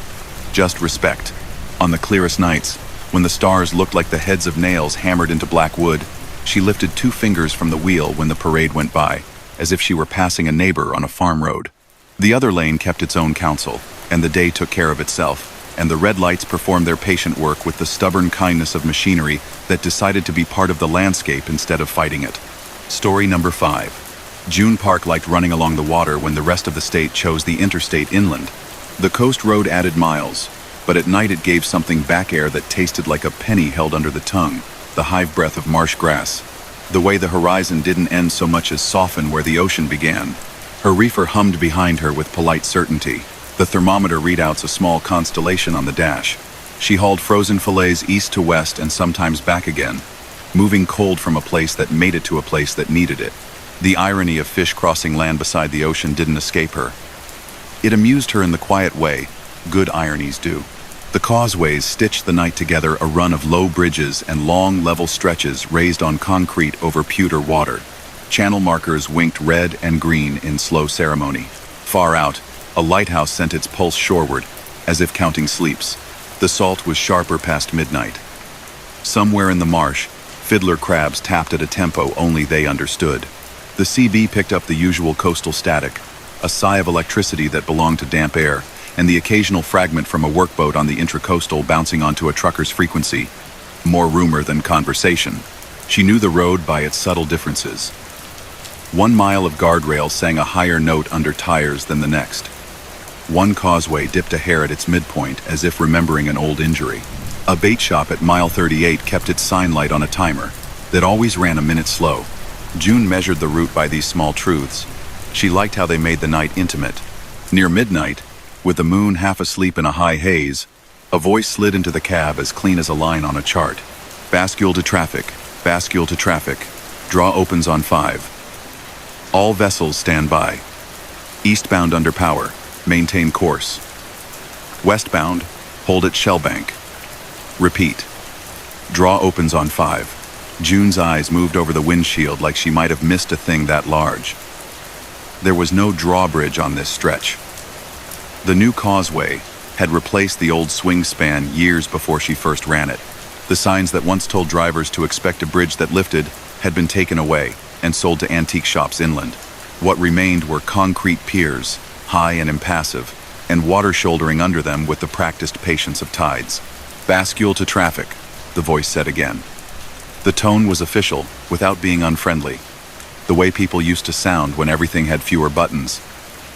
just respect. On the clearest nights, when the stars looked like the heads of nails hammered into black wood, she lifted 2 fingers from the wheel when the parade went by, as if she were passing a neighbor on a farm road. The other lane kept its own counsel, and the day took care of itself, and the red lights performed their patient work with the stubborn kindness of machinery that decided to be part of the landscape instead of fighting it. Story number 5. June Park liked running along the water when the rest of the state chose the interstate inland. The coast road added miles, but at night it gave something back air that tasted like a penny held under the tongue, the hive breath of marsh grass. The way the horizon didn't end so much as soften where the ocean began. Her reefer hummed behind her with polite certainty. The thermometer readouts a small constellation on the dash. She hauled frozen fillets east to west and sometimes back again, moving cold from a place that made it to a place that needed it. The irony of fish crossing land beside the ocean didn't escape her. It amused her in the quiet way good ironies do. The causeways stitched the night together, a run of low bridges and long, level stretches raised on concrete over pewter water. Channel markers winked red and green in slow ceremony. Far out, a lighthouse sent its pulse shoreward, as if counting sleeps. The salt was sharper past midnight. Somewhere in the marsh, fiddler crabs tapped at a tempo only they understood. The CB picked up the usual coastal static, a sigh of electricity that belonged to damp air, and the occasional fragment from a workboat on the intracoastal bouncing onto a trucker's frequency. More rumor than conversation. She knew the road by its subtle differences. 1 mile of guardrail sang a higher note under tires than the next. One causeway dipped a hair at its midpoint as if remembering an old injury. A bait shop at mile 38 kept its sign light on a timer that always ran a minute slow. June measured the route by these small truths. She liked how they made the night intimate. Near midnight, with the moon half asleep in a high haze, a voice slid into the cab as clean as a line on a chart. Bascule to traffic, Draw opens on 5. All vessels stand by. Eastbound under power. Maintain course. Westbound, hold at Shellbank. Repeat. Draw opens on 5. June's eyes moved over the windshield like she might have missed a thing that large. There was no drawbridge on this stretch. The new causeway had replaced the old swing span years before she first ran it. The signs that once told drivers to expect a bridge that lifted had been taken away and sold to antique shops inland. What remained were concrete piers, high and impassive, and water shouldering under them with the practiced patience of tides. "Bascule to traffic," the voice said again. The tone was official, without being unfriendly. The way people used to sound when everything had fewer buttons.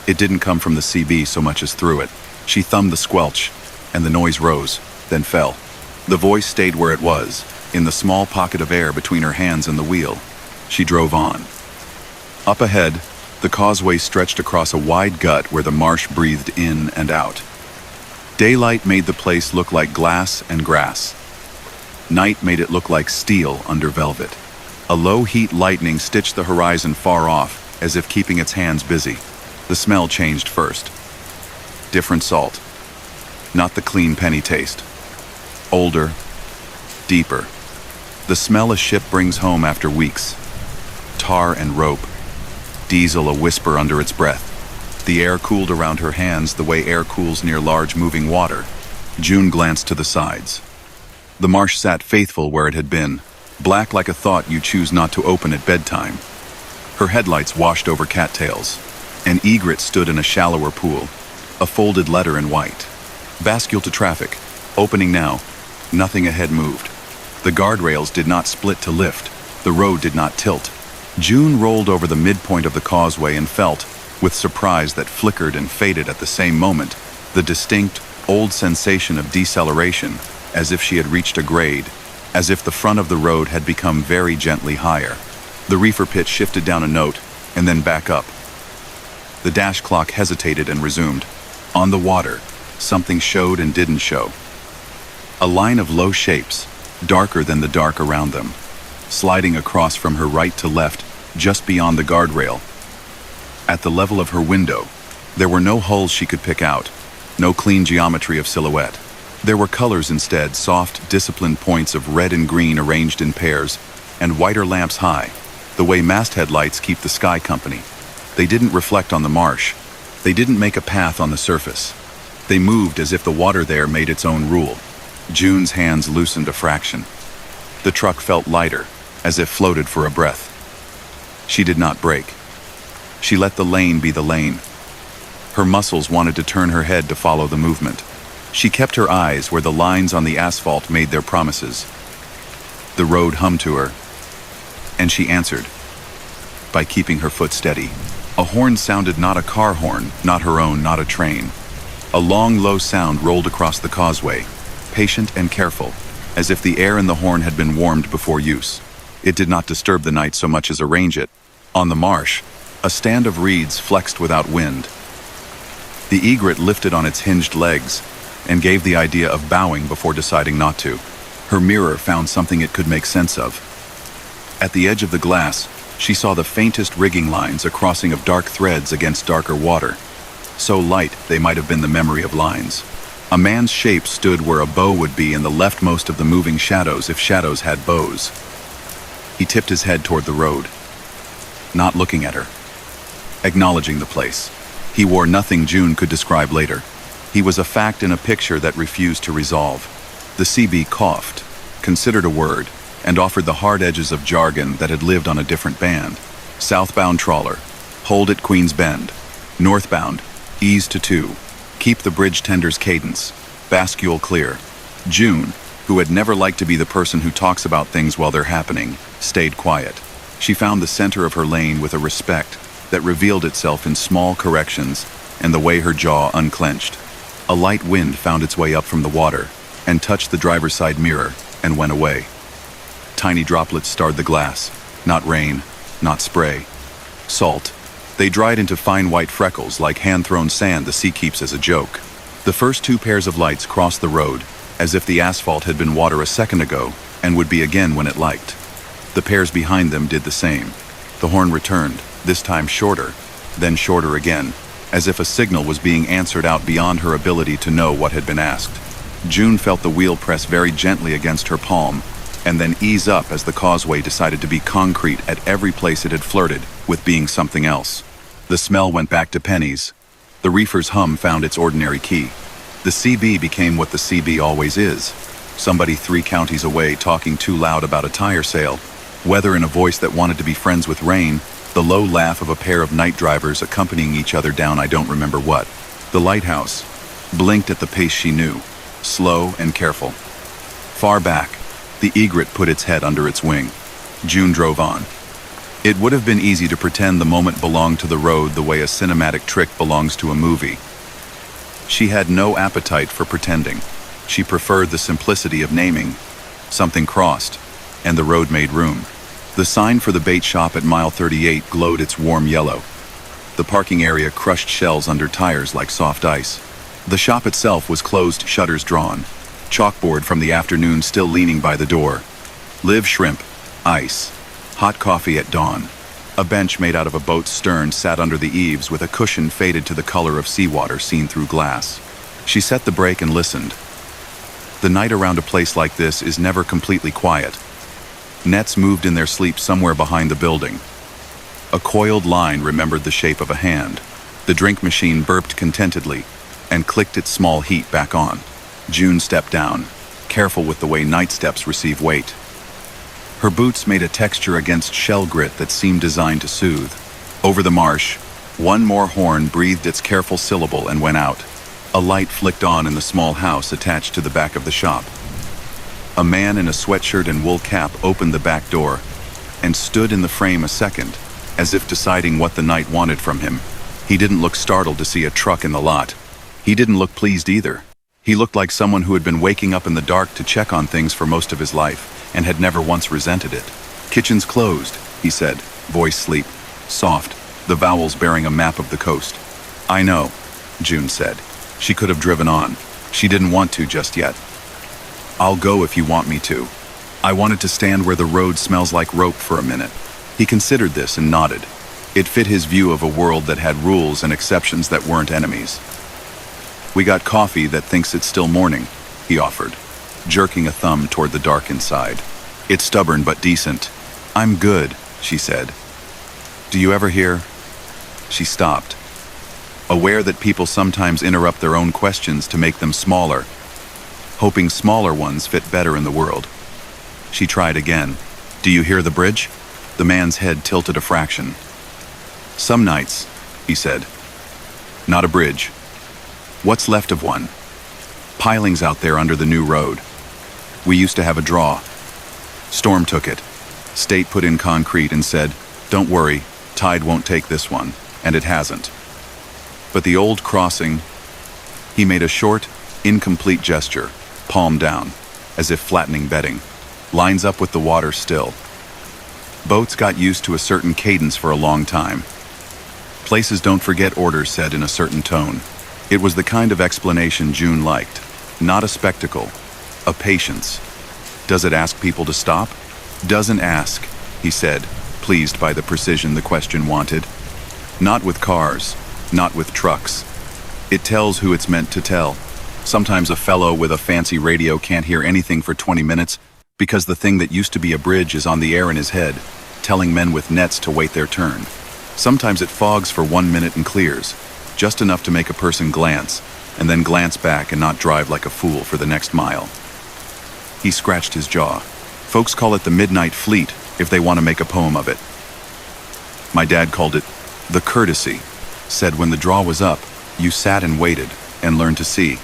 It didn't come from the CB so much as through it. She thumbed the squelch, and the noise rose, then fell. The voice stayed where it was, in the small pocket of air between her hands and the wheel. She drove on. Up ahead, the causeway stretched across a wide gut where the marsh breathed in and out. Daylight made the place look like glass and grass. Night made it look like steel under velvet. A low-heat lightning stitched the horizon far off, as if keeping its hands busy. The smell changed first. Different salt. Not the clean penny taste. Older. Deeper. The smell a ship brings home after weeks. Tar and rope. Diesel a whisper under its breath. The air cooled around her hands the way air cools near large moving water. June glanced to the sides. The marsh sat faithful where it had been, black like a thought you choose not to open at bedtime. Her headlights washed over cattails. An egret stood in a shallower pool, a folded letter in white. "Bascule to traffic. Opening now." Nothing ahead moved. The guardrails did not split to lift. The road did not tilt. June rolled over the midpoint of the causeway and felt, with surprise that flickered and faded at the same moment, the distinct, old sensation of deceleration, as if she had reached a grade, as if the front of the road had become very gently higher. The reefer pit shifted down a note, and then back up. The dash clock hesitated and resumed. On the water, something showed and didn't show. A line of low shapes, darker than the dark around them, sliding across from her right to left, just beyond the guardrail. At the level of her window, there were no hulls she could pick out, no clean geometry of silhouette. There were colors instead, soft, disciplined points of red and green arranged in pairs, and whiter lamps high, the way masthead lights keep the sky company. They didn't reflect on the marsh. They didn't make a path on the surface. They moved as if the water there made its own rule. June's hands loosened a fraction. The truck felt lighter, as if floated for a breath. She did not brake. She let the lane be the lane. Her muscles wanted to turn her head to follow the movement. She kept her eyes where the lines on the asphalt made their promises. The road hummed to her, and she answered, by keeping her foot steady. A horn sounded, not a car horn, not her own, not a train. A long, low sound rolled across the causeway, patient and careful, as if the air in the horn had been warmed before use. It did not disturb the night so much as arrange it. On the marsh, a stand of reeds flexed without wind. The egret lifted on its hinged legs and gave the idea of bowing before deciding not to. Her mirror found something it could make sense of. At the edge of the glass, she saw the faintest rigging lines, a crossing of dark threads against darker water. So light, they might have been the memory of lines. A man's shape stood where a bow would be in the leftmost of the moving shadows if shadows had bows. He tipped his head toward the road, not looking at her, acknowledging the place. He wore nothing June could describe later. He was a fact in a picture that refused to resolve. The CB coughed, considered a word, and offered the hard edges of jargon that had lived on a different band. Southbound trawler, hold at Queen's Bend. Northbound, ease to 2. Keep the bridge tender's cadence. Bascule clear. June, who had never liked to be the person who talks about things while they're happening, stayed quiet. She found the center of her lane with a respect that revealed itself in small corrections and the way her jaw unclenched. A light wind found its way up from the water and touched the driver's side mirror and went away. Tiny droplets starred the glass. Not rain, not spray. Salt. They dried into fine white freckles like hand-thrown sand the sea keeps as a joke. The first 2 pairs of lights crossed the road, as if the asphalt had been water a second ago and would be again when it liked. The pairs behind them did the same. The horn returned, this time shorter, then shorter again, as if a signal was being answered out beyond her ability to know what had been asked. June felt the wheel press very gently against her palm, and then ease up as the causeway decided to be concrete at every place it had flirted with being something else. The smell went back to pennies. The reefer's hum found its ordinary key. The CB became what the CB always is. Somebody 3 counties away talking too loud about a tire sale, whether in a voice that wanted to be friends with rain, the low laugh of a pair of night drivers accompanying each other down I don't remember what. The lighthouse blinked at the pace she knew, slow and careful. Far back, the egret put its head under its wing. June drove on. It would have been easy to pretend the moment belonged to the road the way a cinematic trick belongs to a movie. She had no appetite for pretending. She preferred the simplicity of naming. Something crossed, and the road made room. The sign for the bait shop at mile 38 glowed its warm yellow. The parking area crushed shells under tires like soft ice. The shop itself was closed, shutters drawn. Chalkboard from the afternoon still leaning by the door. Live shrimp, ice, hot coffee at dawn. A bench made out of a boat's stern sat under the eaves with a cushion faded to the color of seawater seen through glass. She set the brake and listened. The night around a place like this is never completely quiet. Nets moved in their sleep somewhere behind the building. A coiled line remembered the shape of a hand. The drink machine burped contentedly and clicked its small heat back on. June stepped down, careful with the way night steps receive weight. Her boots made a texture against shell grit that seemed designed to soothe. Over the marsh, one more horn breathed its careful syllable and went out. A light flicked on in the small house attached to the back of the shop. A man in a sweatshirt and wool cap opened the back door and stood in the frame a second, as if deciding what the night wanted from him. He didn't look startled to see a truck in the lot. He didn't look pleased either. He looked like someone who had been waking up in the dark to check on things for most of his life and had never once resented it. "Kitchen's closed," he said, voice sleep, soft, the vowels bearing a map of the coast. "I know," June said. She could have driven on. She didn't want to just yet. "I'll go if you want me to." I wanted to stand where the road smells like rope for a minute. He considered this and nodded. It fit his view of a world that had rules and exceptions that weren't enemies. "We got coffee that thinks it's still morning," he offered, jerking a thumb toward the dark inside. "It's stubborn but decent." "I'm good," she said. "Do you ever hear?" She stopped, aware that people sometimes interrupt their own questions to make them smaller, hoping smaller ones fit better in the world. She tried again. "Do you hear the bridge?" The man's head tilted a fraction. "Some nights," he said. "Not a bridge. What's left of one? Pilings out there under the new road. We used to have a draw. Storm took it. State put in concrete and said, 'Don't worry, tide won't take this one,' and it hasn't. But the old crossing," he made a short, incomplete gesture, palm down, as if flattening bedding, "lines up with the water still. Boats got used to a certain cadence for a long time. Places don't forget orders said in a certain tone." It was the kind of explanation June liked. Not a spectacle, a patience. "Does it ask people to stop?" "Doesn't ask," he said, pleased by the precision the question wanted. "Not with cars, not with trucks. It tells who it's meant to tell. Sometimes a fellow with a fancy radio can't hear anything for 20 minutes because the thing that used to be a bridge is on the air in his head, telling men with nets to wait their turn. Sometimes it fogs for 1 minute and clears, just enough to make a person glance, and then glance back and not drive like a fool for the next mile." He scratched his jaw. "Folks call it the midnight fleet if they want to make a poem of it. My dad called it the courtesy, said when the draw was up, you sat and waited and learned to see.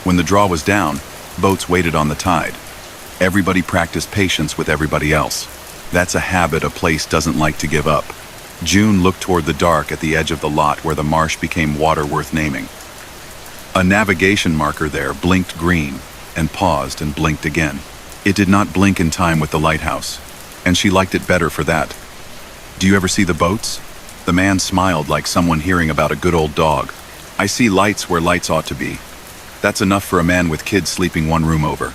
When the draw was down, boats waited on the tide. Everybody practiced patience with everybody else. That's a habit a place doesn't like to give up." June looked toward the dark at the edge of the lot where the marsh became water worth naming. A navigation marker there blinked green and paused and blinked again. It did not blink in time with the lighthouse, and she liked it better for that. "Do you ever see the boats?" The man smiled like someone hearing about a good old dog. "I see lights where lights ought to be. That's enough for a man with kids sleeping one room over.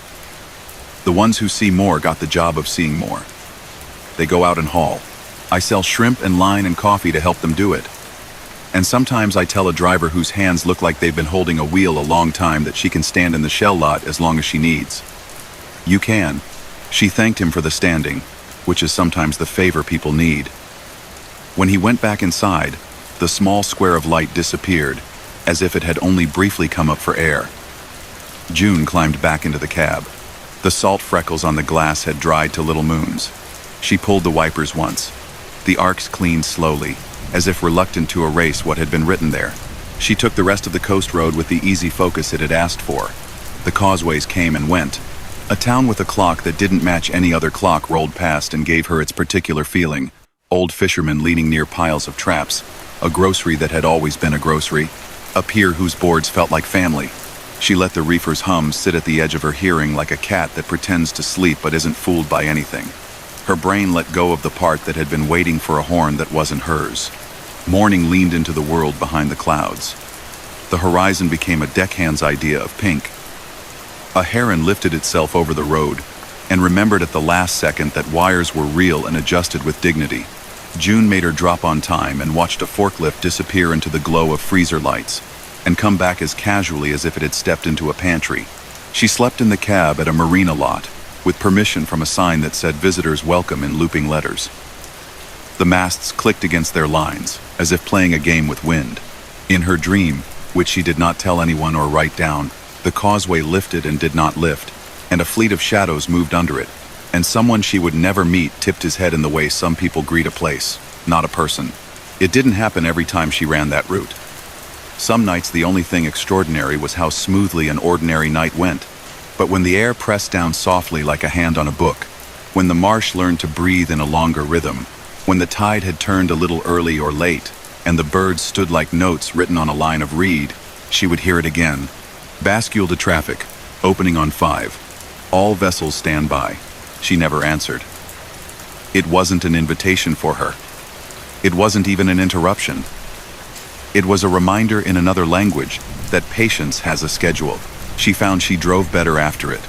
The ones who see more got the job of seeing more." They go out and haul. I sell shrimp and line and coffee to help them do it. And sometimes I tell a driver whose hands look like they've been holding a wheel a long time that she can stand in the shell lot as long as she needs. You can. She thanked him for the standing, which is sometimes the favor people need. When he went back inside, the small square of light disappeared, as if it had only briefly come up for air. June climbed back into the cab. The salt freckles on the glass had dried to little moons. She pulled the wipers once. The arcs cleaned slowly, as if reluctant to erase what had been written there. She took the rest of the coast road with the easy focus it had asked for. The causeways came and went. A town with a clock that didn't match any other clock rolled past and gave her its particular feeling. Old fishermen leaning near piles of traps, a grocery that had always been a grocery, a pier whose boards felt like family. She let the reefer's hum sit at the edge of her hearing like a cat that pretends to sleep but isn't fooled by anything. Her brain let go of the part that had been waiting for a horn that wasn't hers. Morning leaned into the world behind the clouds. The horizon became a deckhand's idea of pink. A heron lifted itself over the road and remembered at the last second that wires were real and adjusted with dignity. June made her drop on time and watched a forklift disappear into the glow of freezer lights and come back as casually as if it had stepped into a pantry. She slept in the cab at a marina lot, with permission from a sign that said visitors welcome in looping letters. The masts clicked against their lines, as if playing a game with wind. In her dream, which she did not tell anyone or write down, the causeway lifted and did not lift, and a fleet of shadows moved under it, and someone she would never meet tipped his head in the way some people greet a place, not a person. It didn't happen every time she ran that route. Some nights the only thing extraordinary was how smoothly an ordinary night went. But when the air pressed down softly like a hand on a book, when the marsh learned to breathe in a longer rhythm, when the tide had turned a little early or late, and the birds stood like notes written on a line of reed, she would hear it again. Bascule to traffic, opening on 5. All vessels stand by. She never answered. It wasn't an invitation for her. It wasn't even an interruption. It was a reminder in another language that patience has a schedule. She found she drove better after it,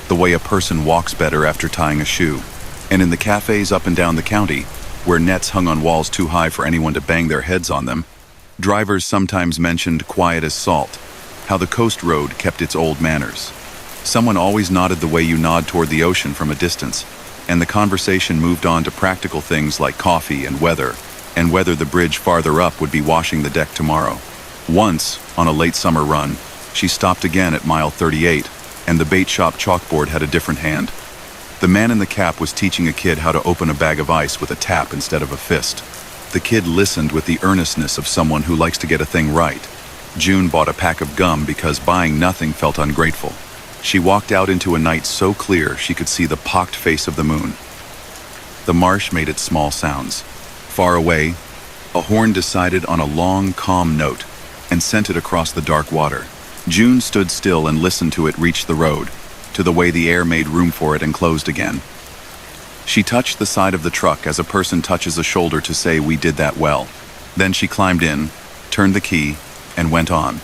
the way a person walks better after tying a shoe. And in the cafes up and down the county, where nets hung on walls too high for anyone to bang their heads on them, drivers sometimes mentioned quiet as salt, how the coast road kept its old manners. Someone always nodded the way you nod toward the ocean from a distance, and the conversation moved on to practical things like coffee and whether the bridge farther up would be washing the deck tomorrow. Once, on a late summer run, she stopped again at mile 38, and the bait shop chalkboard had a different hand. The man in the cap was teaching a kid how to open a bag of ice with a tap instead of a fist. The kid listened with the earnestness of someone who likes to get a thing right. June bought a pack of gum because buying nothing felt ungrateful. She walked out into a night so clear she could see the pocked face of the moon. The marsh made its small sounds. Far away, a horn decided on a long, calm note and sent it across the dark water. June stood still and listened to it reach the road, to the way the air made room for it and closed again. She touched the side of the truck as a person touches a shoulder to say, "We did that well." Then she climbed in, turned the key, and went on.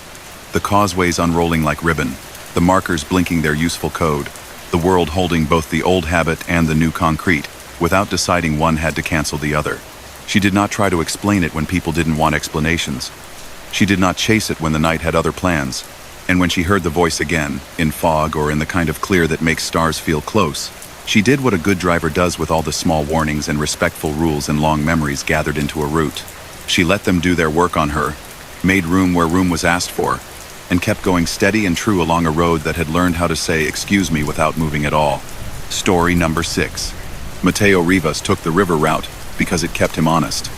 The causeways unrolling like ribbon, the markers blinking their useful code, the world holding both the old habit and the new concrete, without deciding one had to cancel the other. She did not try to explain it when people didn't want explanations. She did not chase it when the night had other plans. And when she heard the voice again, in fog or in the kind of clear that makes stars feel close, she did what a good driver does with all the small warnings and respectful rules and long memories gathered into a route. She let them do their work on her, made room where room was asked for, and kept going steady and true along a road that had learned how to say "excuse me" without moving at all. Story number 6. Mateo Rivas took the river route because it kept him honest.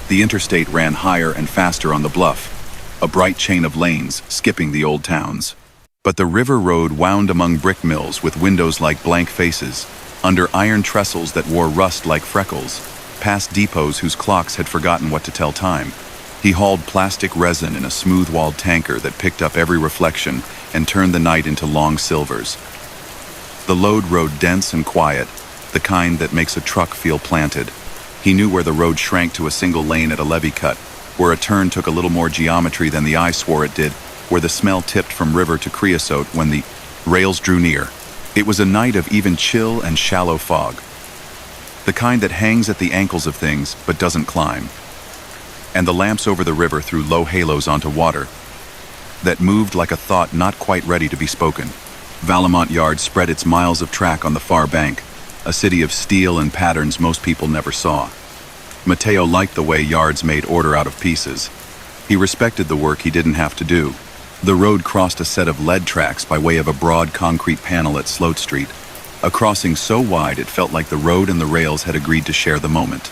The interstate ran higher and faster on the bluff, a bright chain of lanes skipping the old towns. But the river road wound among brick mills with windows like blank faces, under iron trestles that wore rust like freckles, past depots whose clocks had forgotten what to tell time. He hauled plastic resin in a smooth-walled tanker that picked up every reflection and turned the night into long silvers. The load rode dense and quiet, the kind that makes a truck feel planted. He knew where the road shrank to a single lane at a levee cut, where a turn took a little more geometry than the eye swore it did, where the smell tipped from river to creosote when the rails drew near. It was a night of even chill and shallow fog. The kind that hangs at the ankles of things but doesn't climb. And the lamps over the river threw low halos onto water that moved like a thought not quite ready to be spoken. Valemont Yard spread its miles of track on the far bank, a city of steel and patterns most people never saw. Matteo liked the way yards made order out of pieces. He respected the work he didn't have to do. The road crossed a set of lead tracks by way of a broad concrete panel at Sloat Street, a crossing so wide it felt like the road and the rails had agreed to share the moment.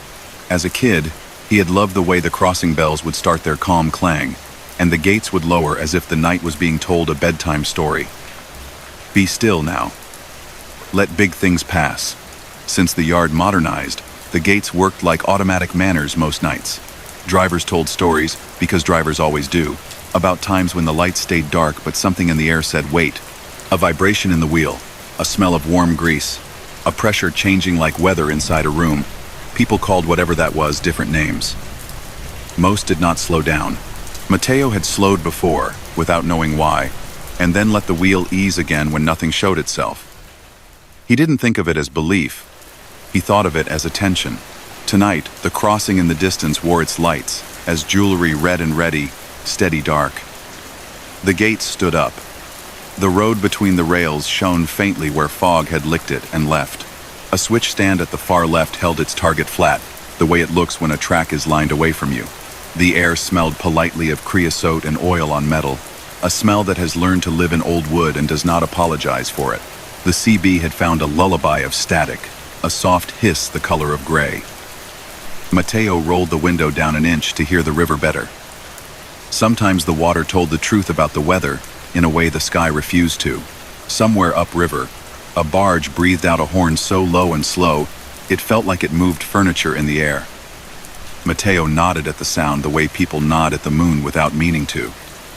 As a kid, he had loved the way the crossing bells would start their calm clang, and the gates would lower as if the night was being told a bedtime story. Be still now. Let big things pass. Since the yard modernized, the gates worked like automatic manners most nights. Drivers told stories, because drivers always do, about times when the lights stayed dark but something in the air said wait. A vibration in the wheel, a smell of warm grease, a pressure changing like weather inside a room. People called whatever that was different names. Most did not slow down. Matteo had slowed before, without knowing why, and then let the wheel ease again when nothing showed itself. He didn't think of it as belief. He thought of it as attention. Tonight, the crossing in the distance wore its lights, as jewelry red and ready, steady dark. The gates stood up. The road between the rails shone faintly where fog had licked it and left. A switch stand at the far left held its target flat, the way it looks when a track is lined away from you. The air smelled politely of creosote and oil on metal, a smell that has learned to live in old wood and does not apologize for it. The CB had found a lullaby of static, a soft hiss the color of gray. Matteo rolled the window down an inch to hear the river better. Sometimes the water told the truth about the weather in a way the sky refused to. Somewhere upriver, a barge breathed out a horn so low and slow, it felt like it moved furniture in the air. Matteo nodded at the sound the way people nod at the moon without meaning to.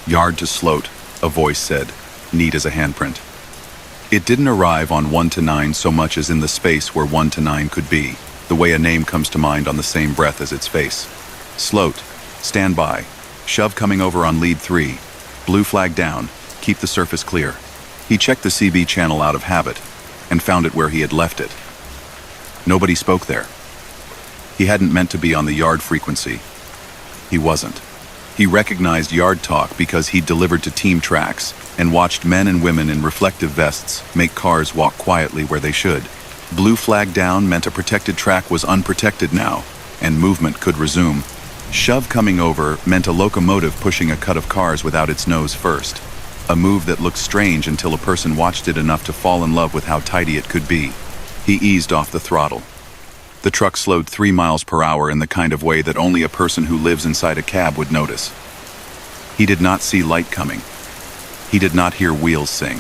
Yard to Sloat, a voice said, neat as a handprint. It didn't arrive on 1 to 9 so much as in the space where 1 to 9 could be, the way a name comes to mind on the same breath as its face. Sloat, stand by. Shove coming over on lead 3. Blue flag down, keep the surface clear. He checked the CB channel out of habit, and found it where he had left it. Nobody spoke there. He hadn't meant to be on the yard frequency. He wasn't. He recognized yard talk because he'd delivered to team tracks and watched men and women in reflective vests make cars walk quietly where they should. Blue flag down meant a protected track was unprotected now, and movement could resume. Shove coming over meant a locomotive pushing a cut of cars without its nose first. A move that looked strange until a person watched it enough to fall in love with how tidy it could be. He eased off the throttle. The truck slowed 3 miles per hour in the kind of way that only a person who lives inside a cab would notice. He did not see light coming. He did not hear wheels sing.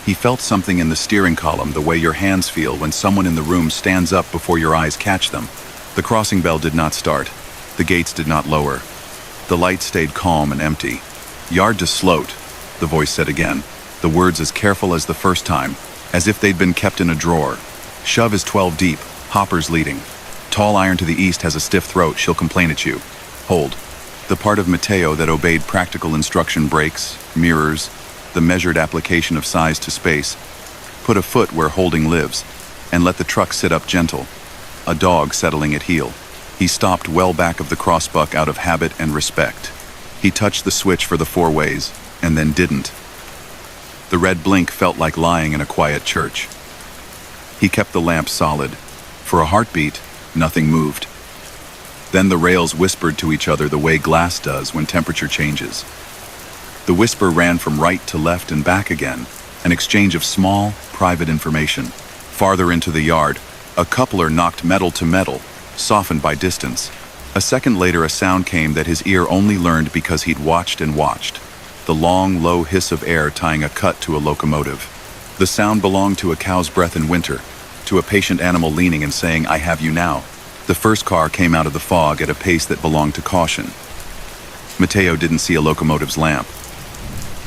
He felt something in the steering column the way your hands feel when someone in the room stands up before your eyes catch them. The crossing bell did not start. The gates did not lower. The light stayed calm and empty. Yard to Sloat, the voice said again, the words as careful as the first time, as if they'd been kept in a drawer. Shove is 12 deep, Hopper's leading. Tall iron to the east has a stiff throat, she'll complain at you. Hold. The part of Matteo that obeyed practical instruction brakes, mirrors, the measured application of size to space. Put a foot where holding lives, and let the truck sit up gentle. A dog settling at heel. He stopped well back of the crossbuck out of habit and respect. He touched the switch for the 4 ways, and then didn't. The red blink felt like lying in a quiet church. He kept the lamp solid. For a heartbeat, nothing moved. Then the rails whispered to each other the way glass does when temperature changes. The whisper ran from right to left and back again, an exchange of small, private information. Farther into the yard, a coupler knocked metal to metal, softened by distance. A second later, a sound came that his ear only learned because he'd watched and watched. The long, low hiss of air tying a cut to a locomotive. The sound belonged to a cow's breath in winter, to a patient animal leaning and saying, "I have you now." The first car came out of the fog at a pace that belonged to caution. Matteo didn't see a locomotive's lamp.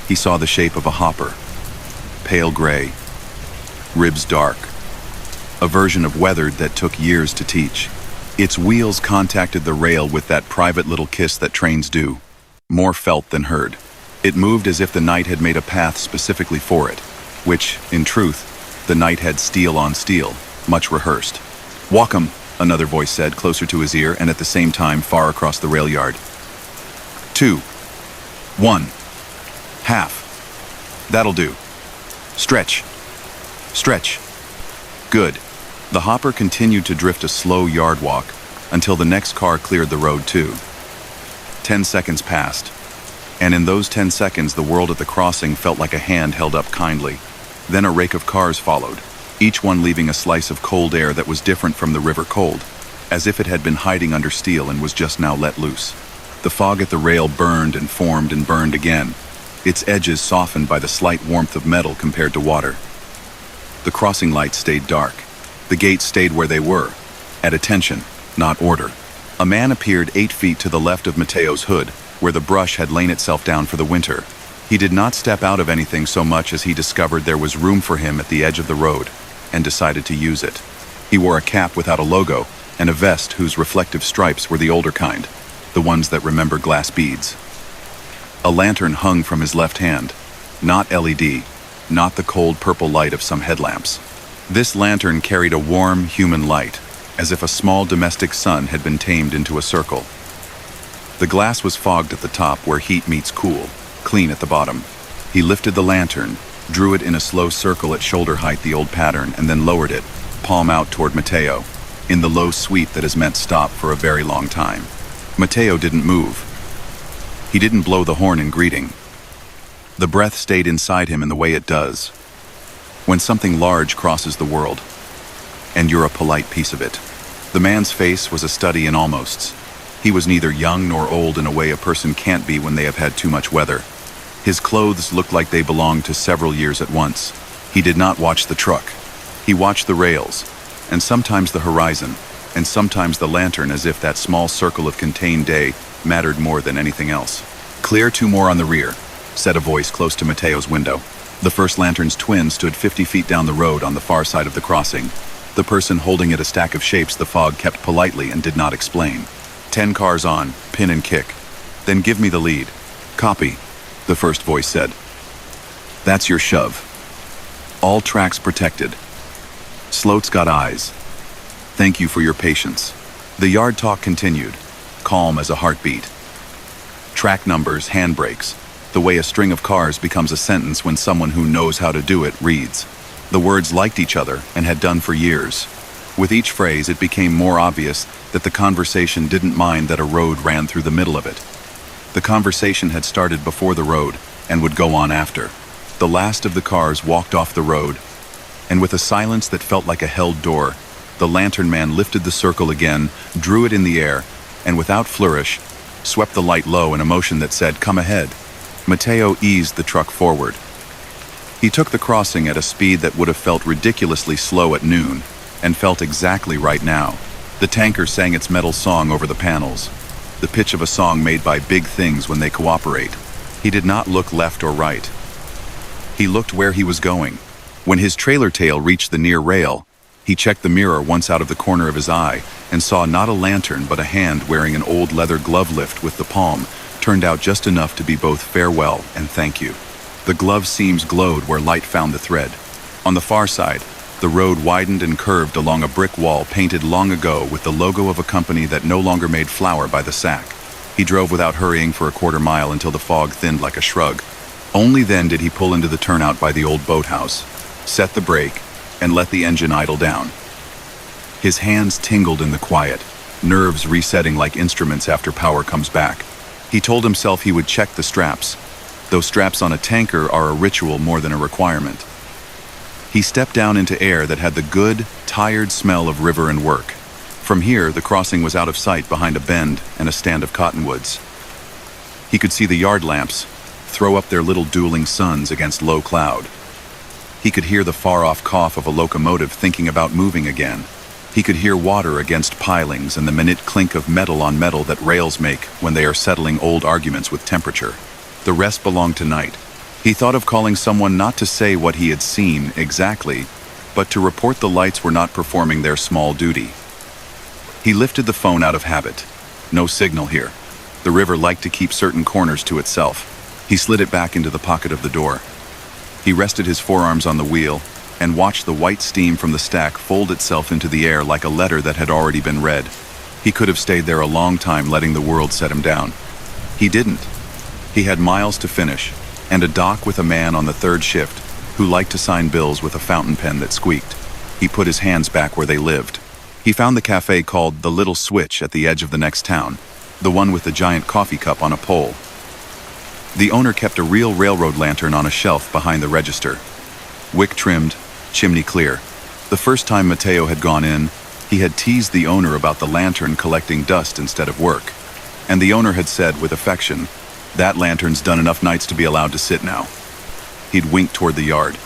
He saw the shape of a hopper, pale gray, ribs dark, a version of weathered that took years to teach. Its wheels contacted the rail with that private little kiss that trains do, more felt than heard. It moved as if the night had made a path specifically for it, which, in truth, the night had steel on steel, much rehearsed. "Walk 'em," another voice said, closer to his ear and at the same time far across the rail yard. 2, 1, half. That'll do. Stretch. Stretch. Good. The hopper continued to drift a slow yard walk until the next car cleared the road too. 10 seconds passed, and in those 10 seconds the world at the crossing felt like a hand held up kindly. Then a rake of cars followed, each one leaving a slice of cold air that was different from the river cold, as if it had been hiding under steel and was just now let loose. The fog at the rail burned and formed and burned again, its edges softened by the slight warmth of metal compared to water. The crossing lights stayed dark. The gates stayed where they were, at attention, not order. A man appeared 8 feet to the left of Mateo's hood, where the brush had lain itself down for the winter. He did not step out of anything so much as he discovered there was room for him at the edge of the road, and decided to use it. He wore a cap without a logo, and a vest whose reflective stripes were the older kind, the ones that remember glass beads. A lantern hung from his left hand, not LED, not the cold purple light of some headlamps. This lantern carried a warm, human light, as if a small domestic sun had been tamed into a circle. The glass was fogged at the top where heat meets cool, clean at the bottom. He lifted the lantern, drew it in a slow circle at shoulder height, the old pattern, and then lowered it, palm out toward Mateo, in the low sweep that has meant stop for a very long time. Mateo didn't move. He didn't blow the horn in greeting. The breath stayed inside him in the way it does when something large crosses the world, and you're a polite piece of it. The man's face was a study in almosts. He was neither young nor old in a way a person can't be when they have had too much weather. His clothes looked like they belonged to several years at once. He did not watch the truck. He watched the rails, and sometimes the horizon, and sometimes the lantern, as if that small circle of contained day mattered more than anything else. "Clear 2 more on the rear," said a voice close to Mateo's window. The first lantern's twin stood 50 feet down the road on the far side of the crossing. The person holding it a stack of shapes the fog kept politely and did not explain. 10 cars on, pin and kick. Then give me the lead. Copy, the first voice said. That's your shove. All tracks protected. Sloat's got eyes. Thank you for your patience. The yard talk continued, calm as a heartbeat. Track numbers, handbrakes, the way a string of cars becomes a sentence when someone who knows how to do it reads. The words liked each other and had done for years. With each phrase, it became more obvious that the conversation didn't mind that a road ran through the middle of it. The conversation had started before the road and would go on after. The last of the cars walked off the road, and with a silence that felt like a held door, the lantern man lifted the circle again, drew it in the air, and without flourish, swept the light low in a motion that said, "Come ahead." Mateo eased the truck forward. He took the crossing at a speed that would have felt ridiculously slow at noon, and felt exactly right now. The tanker sang its metal song over the panels, the pitch of a song made by big things when they cooperate. He did not look left or right. He looked where he was going. When his trailer tail reached the near rail, he checked the mirror once out of the corner of his eye and saw not a lantern but a hand wearing an old leather glove lift with the palm turned out just enough to be both farewell and thank you. The glove seams glowed where light found the thread. On the far side, the road widened and curved along a brick wall painted long ago with the logo of a company that no longer made flour by the sack. He drove without hurrying for a quarter mile until the fog thinned like a shrug. Only then did he pull into the turnout by the old boathouse, set the brake, and let the engine idle down. His hands tingled in the quiet, nerves resetting like instruments after power comes back. He told himself he would check the straps, though straps on a tanker are a ritual more than a requirement. He stepped down into air that had the good, tired smell of river and work. From here, the crossing was out of sight behind a bend and a stand of cottonwoods. He could see the yard lamps throw up their little dueling suns against low cloud. He could hear the far-off cough of a locomotive thinking about moving again. He could hear water against pilings and the minute clink of metal on metal that rails make when they are settling old arguments with temperature. The rest belonged to night. He thought of calling someone not to say what he had seen exactly, but to report the lights were not performing their small duty. He lifted the phone out of habit. No signal here. The river liked to keep certain corners to itself. He slid it back into the pocket of the door. He rested his forearms on the wheel, and watched the white steam from the stack fold itself into the air like a letter that had already been read. He could have stayed there a long time, letting the world set him down. He didn't. He had miles to finish, and a dock with a man on the third shift who liked to sign bills with a fountain pen that squeaked. He put his hands back where they lived. He found the cafe called The Little Switch at the edge of the next town, the one with the giant coffee cup on a pole. The owner kept a real railroad lantern on a shelf behind the register. Wick trimmed, chimney clear. The first time Mateo had gone in, he had teased the owner about the lantern collecting dust instead of work. And the owner had said with affection, "That lantern's done enough nights to be allowed to sit now." He'd winked toward the yard.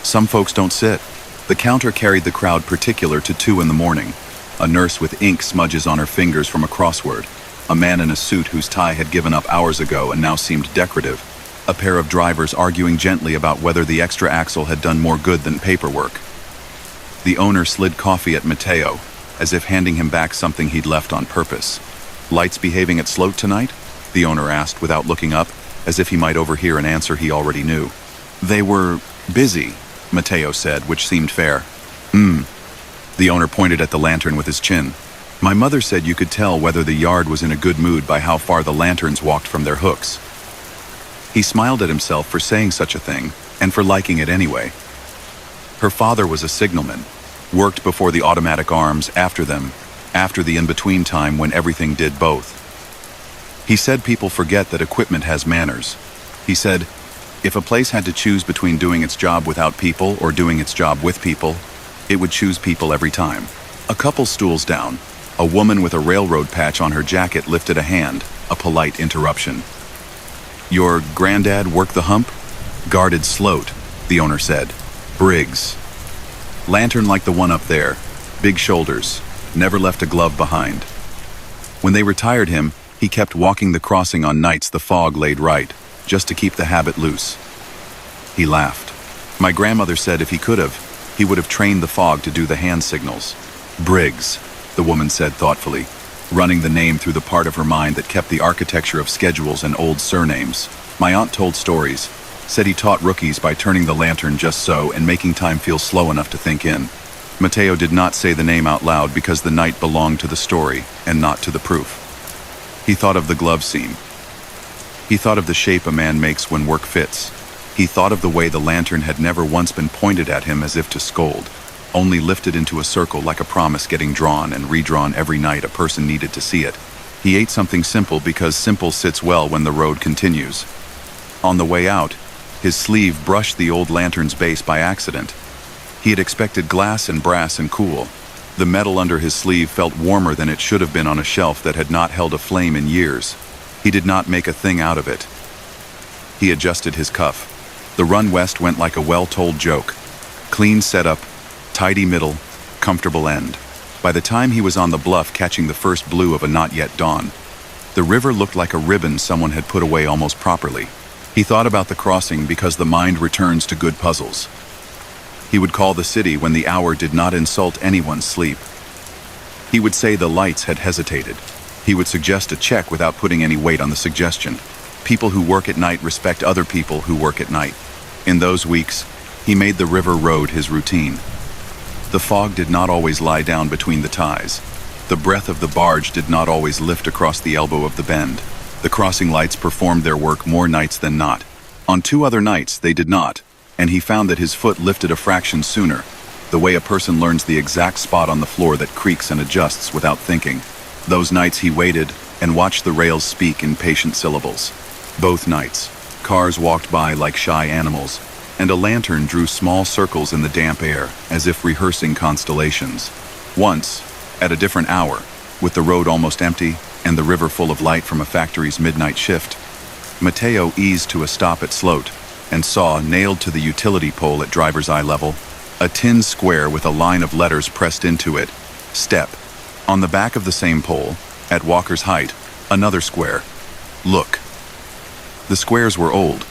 Some folks don't sit. The counter carried the crowd particular to 2 in the morning. A nurse with ink smudges on her fingers from a crossword. A man in a suit whose tie had given up hours ago and now seemed decorative. A pair of drivers arguing gently about whether the extra axle had done more good than paperwork. The owner slid coffee at Mateo, as if handing him back something he'd left on purpose. "Lights behaving at Sloat tonight?" the owner asked without looking up, as if he might overhear an answer he already knew. "They were busy," Mateo said, which seemed fair. The owner pointed at the lantern with his chin. "My mother said you could tell whether the yard was in a good mood by how far the lanterns walked from their hooks." He smiled at himself for saying such a thing, and for liking it anyway. Her father was a signalman, worked before the automatic arms, after them, after the in-between time when everything did both. He said people forget that equipment has manners. He said, if a place had to choose between doing its job without people or doing its job with people, it would choose people every time. A couple stools down, a woman with a railroad patch on her jacket lifted a hand, a polite interruption. "Your granddad worked the hump?" "Guarded Sloat," the owner said. "Briggs. Lantern like the one up there. Big shoulders. Never left a glove behind. When they retired him, he kept walking the crossing on nights the fog laid right, just to keep the habit loose." He laughed. "My grandmother said if he could have, he would have trained the fog to do the hand signals." "Briggs," the woman said thoughtfully, running the name through the part of her mind that kept the architecture of schedules and old surnames. "My aunt told stories. Said he taught rookies by turning the lantern just so and making time feel slow enough to think in." Mateo did not say the name out loud because the night belonged to the story and not to the proof. He thought of the glove scene. He thought of the shape a man makes when work fits. He thought of the way the lantern had never once been pointed at him as if to scold, only lifted into a circle like a promise getting drawn and redrawn every night a person needed to see it. He ate something simple because simple sits well when the road continues. On the way out, his sleeve brushed the old lantern's base by accident. He had expected glass and brass and cool. The metal under his sleeve felt warmer than it should have been on a shelf that had not held a flame in years. He did not make a thing out of it. He adjusted his cuff. The run west went like a well-told joke. Clean setup, tidy middle, comfortable end. By the time he was on the bluff catching the first blue of a not yet dawn, the river looked like a ribbon someone had put away almost properly. He thought about the crossing because the mind returns to good puzzles. He would call the city when the hour did not insult anyone's sleep. He would say the lights had hesitated. He would suggest a check without putting any weight on the suggestion. People who work at night respect other people who work at night. In those weeks, he made the river road his routine. The fog did not always lie down between the ties. The breath of the barge did not always lift across the elbow of the bend. The crossing lights performed their work more nights than not. On 2 other nights, they did not, and he found that his foot lifted a fraction sooner, the way a person learns the exact spot on the floor that creaks and adjusts without thinking. Those nights he waited and watched the rails speak in patient syllables. Both nights, cars walked by like shy animals, and a lantern drew small circles in the damp air, as if rehearsing constellations. Once, at a different hour, with the road almost empty and the river full of light from a factory's midnight shift, Mateo eased to a stop at Sloat and saw, nailed to the utility pole at driver's eye level, a tin square with a line of letters pressed into it, "Step." On the back of the same pole, at Walker's height, another square, "Look." The squares were old.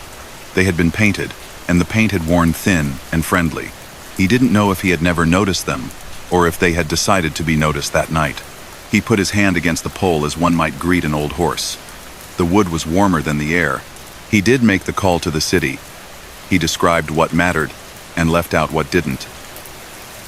They had been painted, and the paint had worn thin and friendly. He didn't know if he had never noticed them, or if they had decided to be noticed that night. He put his hand against the pole as one might greet an old horse. The wood was warmer than the air. He did make the call to the city. He described what mattered, and left out what didn't.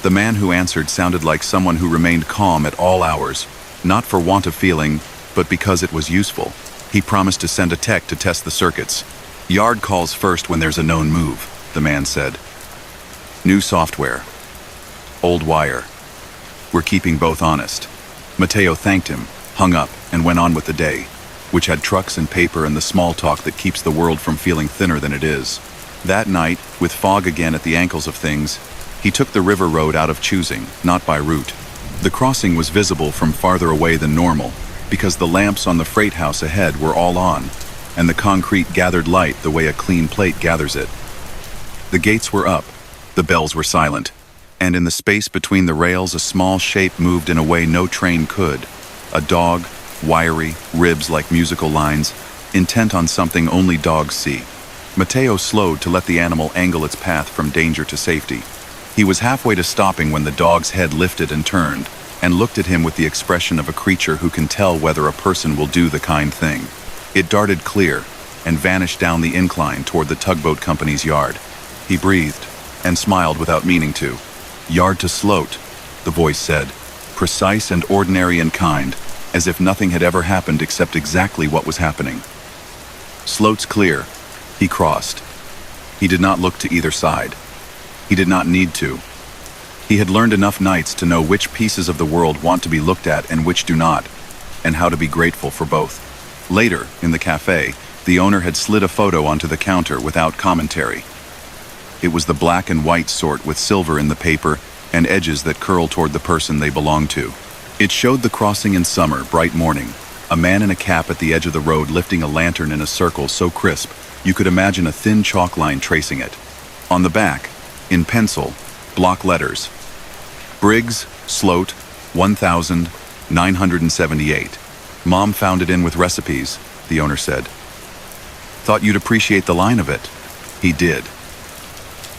The man who answered sounded like someone who remained calm at all hours, not for want of feeling, but because it was useful. He promised to send a tech to test the circuits. Yard calls first when there's a known move, the man said. New software. Old wire. We're keeping both honest. Mateo thanked him, hung up, and went on with the day, which had trucks and paper and the small talk that keeps the world from feeling thinner than it is. That night, with fog again at the ankles of things, he took the river road out of choosing, not by route. The crossing was visible from farther away than normal, because the lamps on the freight house ahead were all on, and the concrete gathered light the way a clean plate gathers it. The gates were up, the bells were silent, and in the space between the rails a small shape moved in a way no train could. A dog, wiry, ribs like musical lines, intent on something only dogs see. Mateo slowed to let the animal angle its path from danger to safety. He was halfway to stopping when the dog's head lifted and turned, and looked at him with the expression of a creature who can tell whether a person will do the kind thing. It darted clear and vanished down the incline toward the tugboat company's yard. He breathed and smiled without meaning to. Yard to Sloat, the voice said, precise and ordinary and kind, as if nothing had ever happened except exactly what was happening. Sloat's clear. He crossed. He did not look to either side. He did not need to. He had learned enough nights to know which pieces of the world want to be looked at and which do not, and how to be grateful for both. Later, in the cafe, the owner had slid a photo onto the counter without commentary. It was the black and white sort with silver in the paper and edges that curl toward the person they belonged to. It showed the crossing in summer, bright morning, a man in a cap at the edge of the road lifting a lantern in a circle so crisp you could imagine a thin chalk line tracing it. On the back, in pencil, block letters. Briggs, Sloat, 1978. Mom found it in with recipes, the owner said. Thought you'd appreciate the line of it. He did.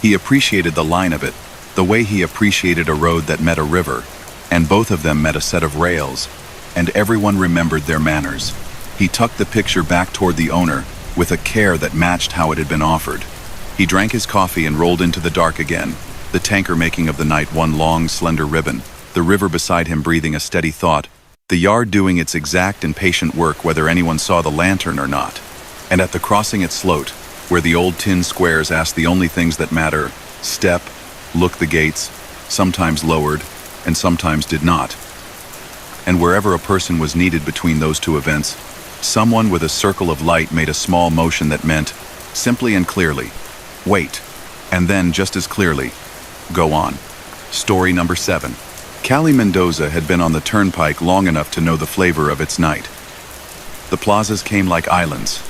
He appreciated the line of it, the way he appreciated a road that met a river, and both of them met a set of rails, and everyone remembered their manners. He tucked the picture back toward the owner with a care that matched how it had been offered. He drank his coffee and rolled into the dark again, the tanker making of the night one long, slender ribbon, the river beside him breathing a steady thought, the yard doing its exact and patient work whether anyone saw the lantern or not. And at the crossing at Sloat, where the old tin squares asked the only things that matter, step, look the gates, sometimes lowered, and sometimes did not. And wherever a person was needed between those two events, someone with a circle of light made a small motion that meant, simply and clearly, wait, and then just as clearly, go on. Story number 7. Cali Mendoza had been on the turnpike long enough to know the flavor of its night. The plazas came like islands,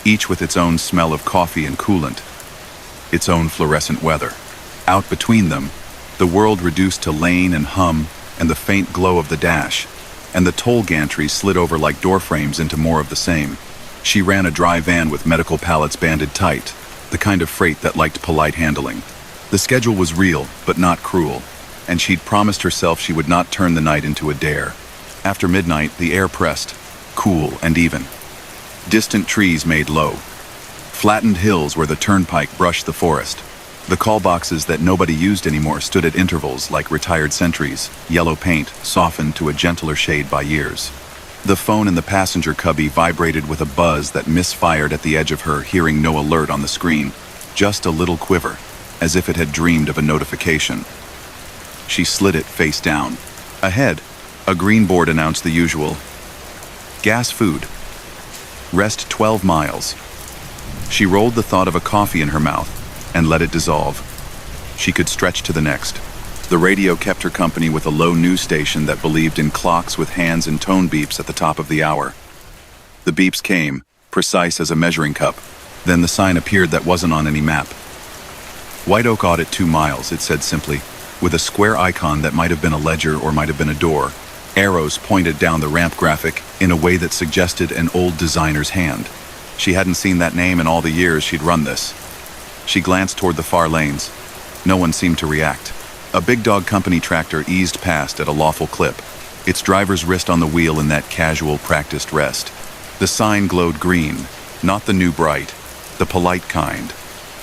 each with its own smell of coffee and coolant, its own fluorescent weather. Out between them, the world reduced to lane and hum and the faint glow of the dash, and the toll gantries slid over like door frames into more of the same. She ran a dry van with medical pallets banded tight, the kind of freight that liked polite handling. The schedule was real, but not cruel, and she'd promised herself she would not turn the night into a dare. After midnight, the air pressed, cool and even. Distant trees made low. Flattened hills where the turnpike brushed the forest. The call boxes that nobody used anymore stood at intervals like retired sentries, yellow paint softened to a gentler shade by years. The phone in the passenger cubby vibrated with a buzz that misfired at the edge of her, hearing no alert on the screen, just a little quiver, as if it had dreamed of a notification. She slid it face down. Ahead, a green board announced the usual. Gas food. Rest 12 miles. She rolled the thought of a coffee in her mouth and let it dissolve. She could stretch to the next. The radio kept her company with a low news station that believed in clocks with hands and tone beeps at the top of the hour. The beeps came, precise as a measuring cup. Then the sign appeared that wasn't on any map. White Oak Audit 2 miles, it said simply, with a square icon that might have been a ledger or might have been a door. Arrows pointed down the ramp graphic in a way that suggested an old designer's hand. She hadn't seen that name in all the years she'd run this. She glanced toward the far lanes. No one seemed to react. A big dog company tractor eased past at a lawful clip, its driver's wrist on the wheel in that casual, practiced rest. The sign glowed green, not the new bright, the polite kind.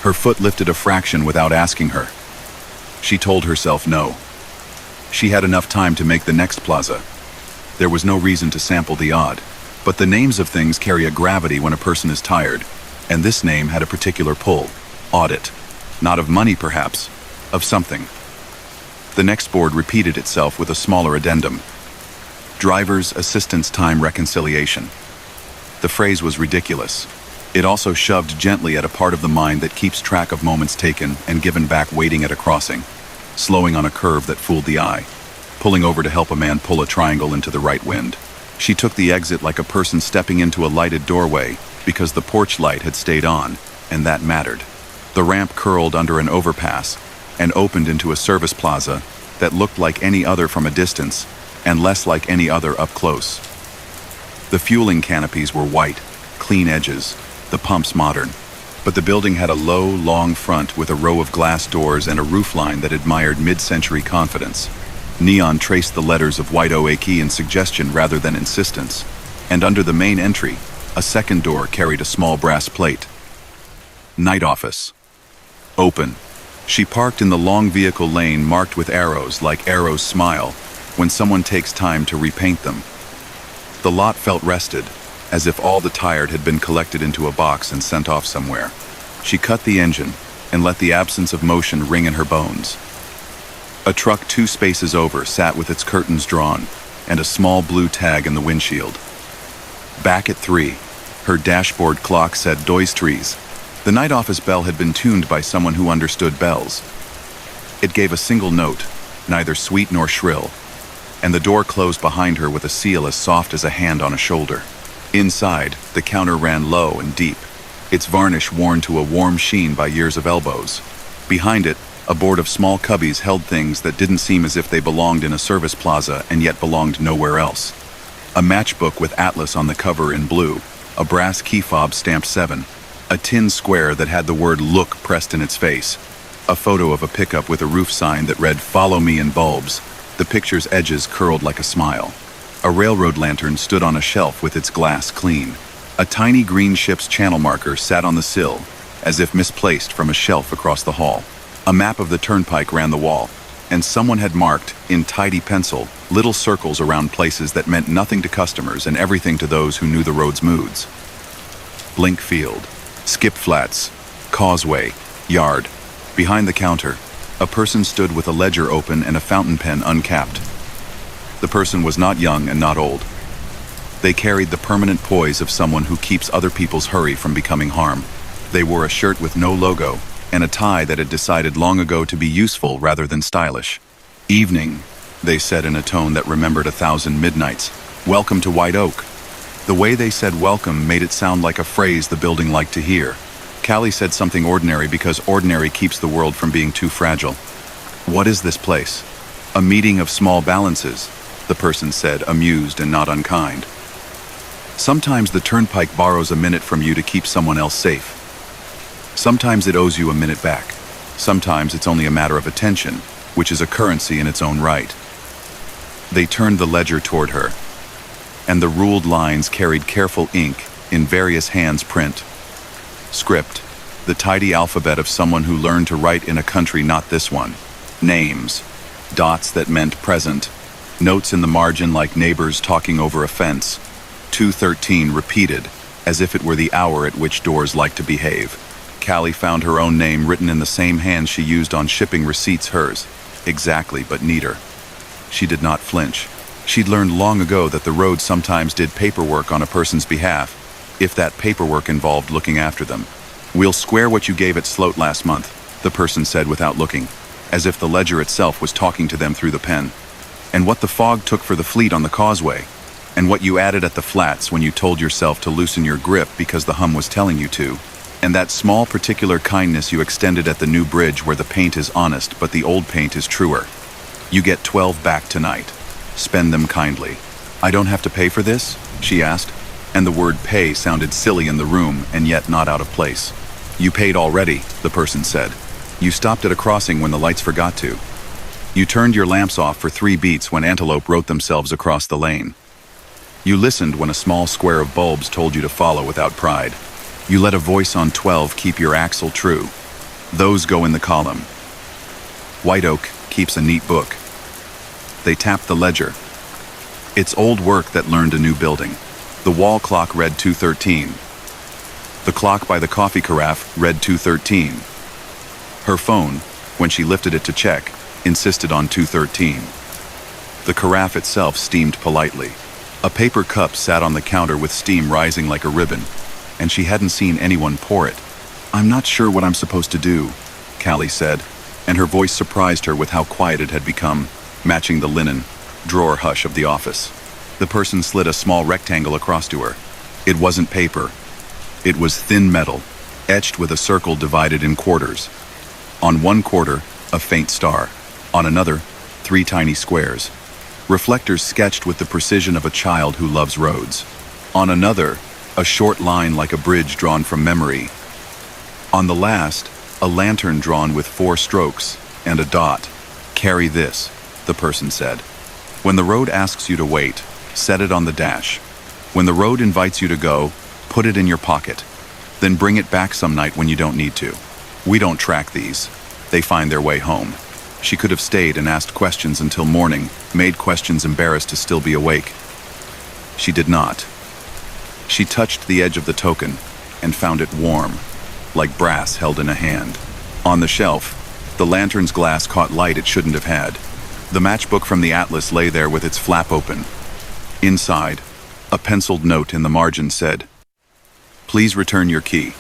Her foot lifted a fraction without asking her. She told herself no. She had enough time to make the next plaza. There was no reason to sample the odd, but the names of things carry a gravity when a person is tired, and this name had a particular pull. Audit. Not of money, perhaps, of something. The next board repeated itself with a smaller addendum. Driver's assistance time reconciliation. The phrase was ridiculous. It also shoved gently at a part of the mind that keeps track of moments taken and given back waiting at a crossing, slowing on a curve that fooled the eye, pulling over to help a man pull a triangle into the right wind. She took the exit like a person stepping into a lighted doorway because the porch light had stayed on, and that mattered. The ramp curled under an overpass and opened into a service plaza that looked like any other from a distance and less like any other up close. The fueling canopies were white, clean edges, the pumps modern, but the building had a low, long front with a row of glass doors and a roofline that admired mid-century confidence. Neon traced the letters of white OAK in suggestion rather than insistence, and under the main entry, a second door carried a small brass plate. Night office. Open. She parked in the long vehicle lane marked with arrows like arrows smile when someone takes time to repaint them. The lot felt rested, as if all the tired had been collected into a box and sent off somewhere. She cut the engine and let the absence of motion ring in her bones. A truck 2 spaces over sat with its curtains drawn and a small blue tag in the windshield. Back at 3, her dashboard clock said Doistries. The night office bell had been tuned by someone who understood bells. It gave a single note, neither sweet nor shrill, and the door closed behind her with a seal as soft as a hand on a shoulder. Inside, the counter ran low and deep, its varnish worn to a warm sheen by years of elbows. Behind it, a board of small cubbies held things that didn't seem as if they belonged in a service plaza and yet belonged nowhere else. A matchbook with Atlas on the cover in blue, a brass key fob stamped 7, a tin square that had the word "Look" pressed in its face, a photo of a pickup with a roof sign that read "Follow me" in bulbs, the picture's edges curled like a smile. A railroad lantern stood on a shelf with its glass clean. A tiny green ship's channel marker sat on the sill, as if misplaced from a shelf across the hall. A map of the turnpike ran the wall, and someone had marked, in tidy pencil, little circles around places that meant nothing to customers and everything to those who knew the road's moods. Blink Field, Skip Flats, Causeway, Yard. Behind the counter, a person stood with a ledger open and a fountain pen uncapped. The person was not young and not old. They carried the permanent poise of someone who keeps other people's hurry from becoming harm. They wore a shirt with no logo and a tie that had decided long ago to be useful rather than stylish. "Evening," they said in a tone that remembered 1,000 midnights. "Welcome to White Oak." The way they said welcome made it sound like a phrase the building liked to hear. Callie said something ordinary because ordinary keeps the world from being too fragile. "What is this place?" "A meeting of small balances," the person said, amused and not unkind. Sometimes the turnpike borrows a minute from you to keep someone else safe. Sometimes it owes you a minute back. Sometimes it's only a matter of attention, which is a currency in its own right. They turned the ledger toward her, and the ruled lines carried careful ink in various hands print. Script, the tidy alphabet of someone who learned to write in a country not this one. Names, dots that meant present, notes in the margin like neighbors talking over a fence. 2:13 repeated, as if it were the hour at which doors like to behave. Callie found her own name written in the same hand she used on shipping receipts, hers. Exactly, but neater. She did not flinch. She'd learned long ago that the road sometimes did paperwork on a person's behalf, if that paperwork involved looking after them. "We'll square what you gave at Sloat last month," the person said without looking, as if the ledger itself was talking to them through the pen. "And what the fog took for the fleet on the causeway, and what you added at the flats when you told yourself to loosen your grip because the hum was telling you to, and that small particular kindness you extended at the new bridge where the paint is honest but the old paint is truer. You get 12 back tonight. Spend them kindly." "I don't have to pay for this?" she asked, and the word pay sounded silly in the room and yet not out of place. "You paid already," the person said. "You stopped at a crossing when the lights forgot to. You turned your lamps off for 3 beats when antelope wrote themselves across the lane. You listened when a small square of bulbs told you to follow without pride. You let a voice on 12 keep your axle true. Those go in the column. White Oak keeps a neat book. They tapped the ledger. It's old work that learned a new building. The wall clock read 2:13. The clock by the coffee carafe read 2:13. Her phone, when she lifted it to check, insisted on 2:13. The carafe itself steamed politely. A paper cup sat on the counter with steam rising like a ribbon, and she hadn't seen anyone pour it. "I'm not sure what I'm supposed to do," Callie said, and her voice surprised her with how quiet it had become, matching the linen, drawer hush of the office. The person slid a small rectangle across to her. It wasn't paper. It was thin metal, etched with a circle divided in quarters. On one quarter, a faint star. On another, 3 tiny squares. Reflectors sketched with the precision of a child who loves roads. On another, a short line like a bridge drawn from memory. On the last, a lantern drawn with 4 strokes and a dot. "Carry this," the person said. "When the road asks you to wait, set it on the dash. When the road invites you to go, put it in your pocket. Then bring it back some night when you don't need to. We don't track these. They find their way home." She could have stayed and asked questions until morning, made questions embarrassed to still be awake. She did not. She touched the edge of the token and found it warm, like brass held in a hand. On the shelf, the lantern's glass caught light it shouldn't have had. The matchbook from the atlas lay there with its flap open. Inside, a penciled note in the margin said, "Please return your key.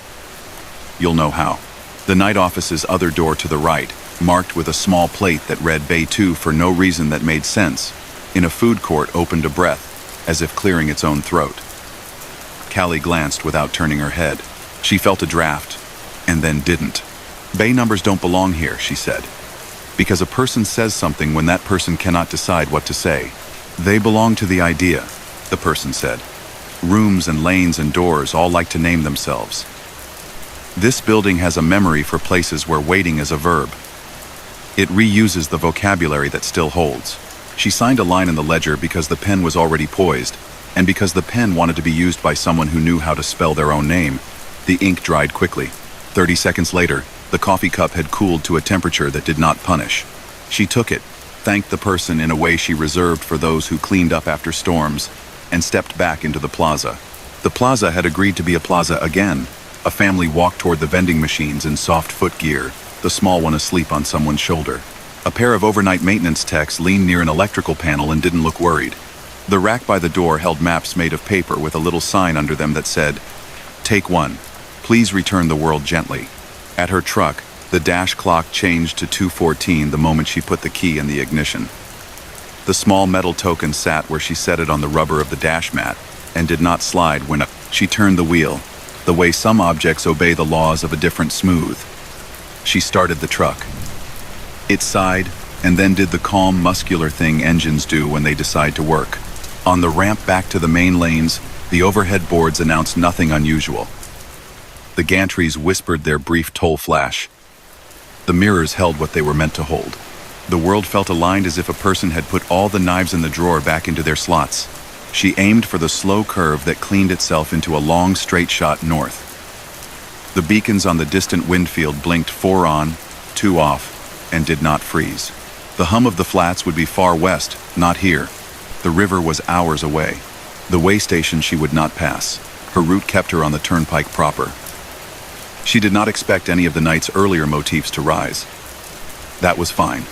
You'll know how." The night office's other door to the right, marked with a small plate that read Bay 2 for no reason that made sense, in a food court opened a breath, as if clearing its own throat. Callie glanced without turning her head. She felt a draft, and then didn't. "Bay numbers don't belong here," she said. "Because a person says something when that person cannot decide what to say. They belong to the idea," the person said. "Rooms and lanes and doors all like to name themselves. This building has a memory for places where waiting is a verb. It reuses the vocabulary that still holds." She signed a line in the ledger because the pen was already poised, and because the pen wanted to be used by someone who knew how to spell their own name. The ink dried quickly. 30 seconds later, the coffee cup had cooled to a temperature that did not punish. She took it, thanked the person in a way she reserved for those who cleaned up after storms, and stepped back into the plaza. The plaza had agreed to be a plaza again. A family walked toward the vending machines in soft foot gear, the small one asleep on someone's shoulder. A pair of overnight maintenance techs leaned near an electrical panel and didn't look worried. The rack by the door held maps made of paper with a little sign under them that said, "Take 1. Please return the world gently." At her truck, the dash clock changed to 2:14 the moment she put the key in the ignition. The small metal token sat where she set it on the rubber of the dash mat and did not slide when she turned the wheel, the way some objects obey the laws of a different smooth. She started the truck. It sighed, and then did the calm, muscular thing engines do when they decide to work. On the ramp back to the main lanes, the overhead boards announced nothing unusual. The gantries whispered their brief toll flash. The mirrors held what they were meant to hold. The world felt aligned as if a person had put all the knives in the drawer back into their slots. She aimed for the slow curve that cleaned itself into a long, straight shot north. The beacons on the distant windfield blinked 4 on, 2 off, and did not freeze. The hum of the flats would be far west, not here. The river was hours away. The way station she would not pass. Her route kept her on the turnpike proper. She did not expect any of the night's earlier motifs to rise. That was fine.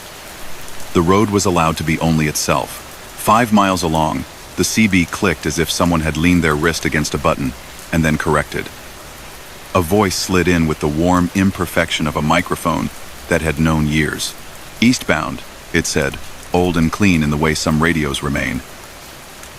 The road was allowed to be only itself. 5 miles along, the CB clicked as if someone had leaned their wrist against a button, and then corrected. A voice slid in with the warm imperfection of a microphone that had known years. "Eastbound," it said, old and clean in the way some radios remain.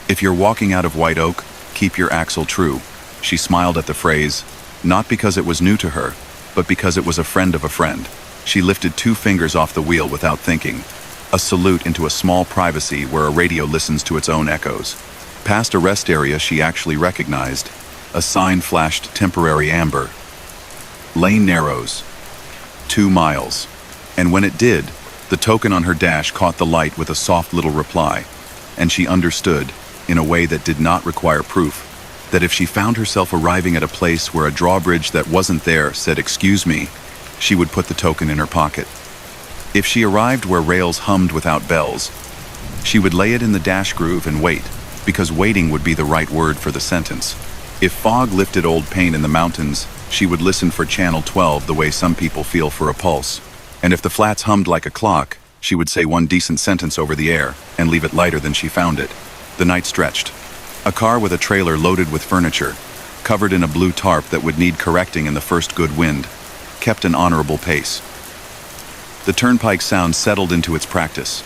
"If you're walking out of White Oak, keep your axle true." She smiled at the phrase, not because it was new to her, but because it was a friend of a friend. She lifted 2 fingers off the wheel without thinking, a salute into a small privacy where a radio listens to its own echoes. Past a rest area she actually recognized, a sign flashed temporary amber. "Lane narrows. 2 miles. And when it did, the token on her dash caught the light with a soft little reply, and she understood, in a way that did not require proof, that if she found herself arriving at a place where a drawbridge that wasn't there said "excuse me," she would put the token in her pocket. If she arrived where rails hummed without bells, she would lay it in the dash groove and wait, because waiting would be the right word for the sentence. If fog lifted old pain in the mountains, she would listen for channel 12 the way some people feel for a pulse. And if the flats hummed like a clock, she would say one decent sentence over the air and leave it lighter than she found it. The night stretched. A car with a trailer loaded with furniture, covered in a blue tarp that would need correcting in the first good wind, kept an honorable pace. The turnpike sound settled into its practice.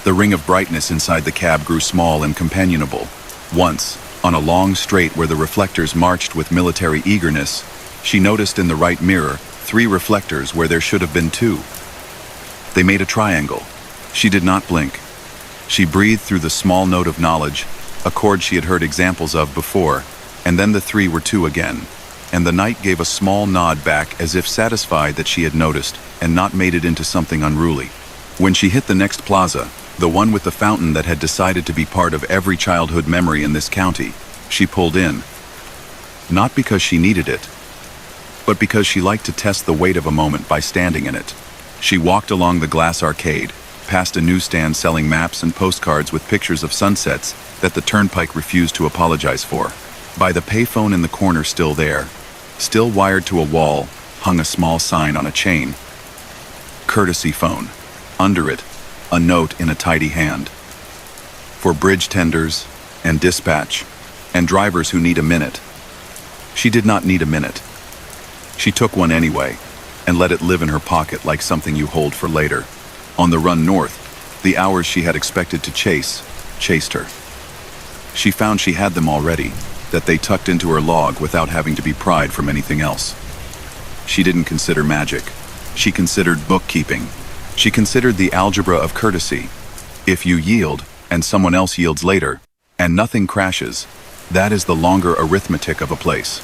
The ring of brightness inside the cab grew small and companionable. Once, on a long straight where the reflectors marched with military eagerness, she noticed in the right mirror 3 reflectors where there should have been 2. They made a triangle. She did not blink. She breathed through the small note of knowledge, a chord she had heard examples of before, and then the 3 were 2 again. And the night gave a small nod back as if satisfied that she had noticed and not made it into something unruly. When she hit the next plaza, the one with the fountain that had decided to be part of every childhood memory in this county, she pulled in. Not because she needed it, but because she liked to test the weight of a moment by standing in it. She walked along the glass arcade, past a newsstand selling maps and postcards with pictures of sunsets that the turnpike refused to apologize for. By the payphone in the corner still there, still wired to a wall, hung a small sign on a chain. Courtesy phone. Under it, a note in a tidy hand. For bridge tenders, and dispatch, and drivers who need a minute. She did not need a minute. She took one anyway, and let it live in her pocket like something you hold for later. On the run north, the hours she had expected to chased her. She found she had them already, that they tucked into her log without having to be pried from anything else. She didn't consider magic. She considered bookkeeping. She considered the algebra of courtesy. If you yield, and someone else yields later, and nothing crashes, that is the longer arithmetic of a place.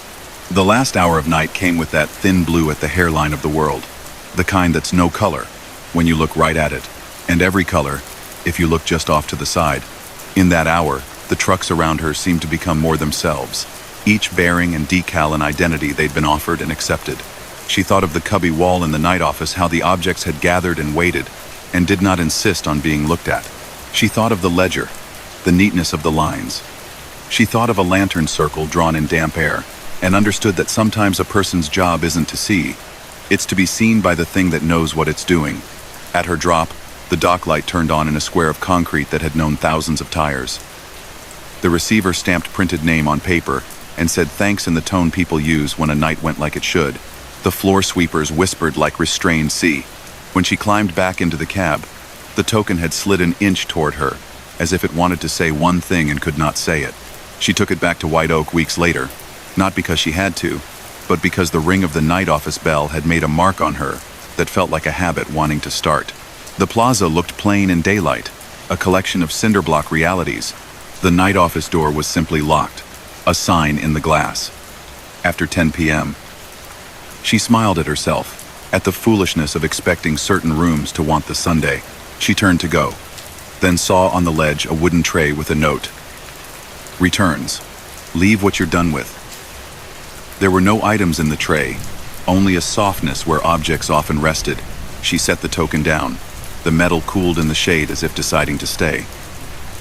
The last hour of night came with that thin blue at the hairline of the world, the kind that's no color when you look right at it, and every color if you look just off to the side. In that hour, the trucks around her seemed to become more themselves, each bearing and decal an identity they'd been offered and accepted. She thought of the cubby wall in the night office, how the objects had gathered and waited, and did not insist on being looked at. She thought of the ledger, the neatness of the lines. She thought of a lantern circle drawn in damp air, and understood that sometimes a person's job isn't to see, it's to be seen by the thing that knows what it's doing. At her drop, the dock light turned on in a square of concrete that had known thousands of tires. The receiver stamped printed name on paper and said thanks in the tone people use when a night went like it should. The floor sweepers whispered like restrained sea. When she climbed back into the cab, the token had slid an inch toward her, as if it wanted to say one thing and could not say it. She took it back to White Oak weeks later, not because she had to, but because the ring of the night office bell had made a mark on her that felt like a habit wanting to start. The plaza looked plain in daylight, a collection of cinderblock realities. The night office door was simply locked, a sign in the glass. After 10 p.m., she smiled at herself, at the foolishness of expecting certain rooms to want the Sunday. She turned to go, then saw on the ledge a wooden tray with a note. Returns. Leave what you're done with. There were no items in the tray, only a softness where objects often rested. She set the token down. The metal cooled in the shade as if deciding to stay.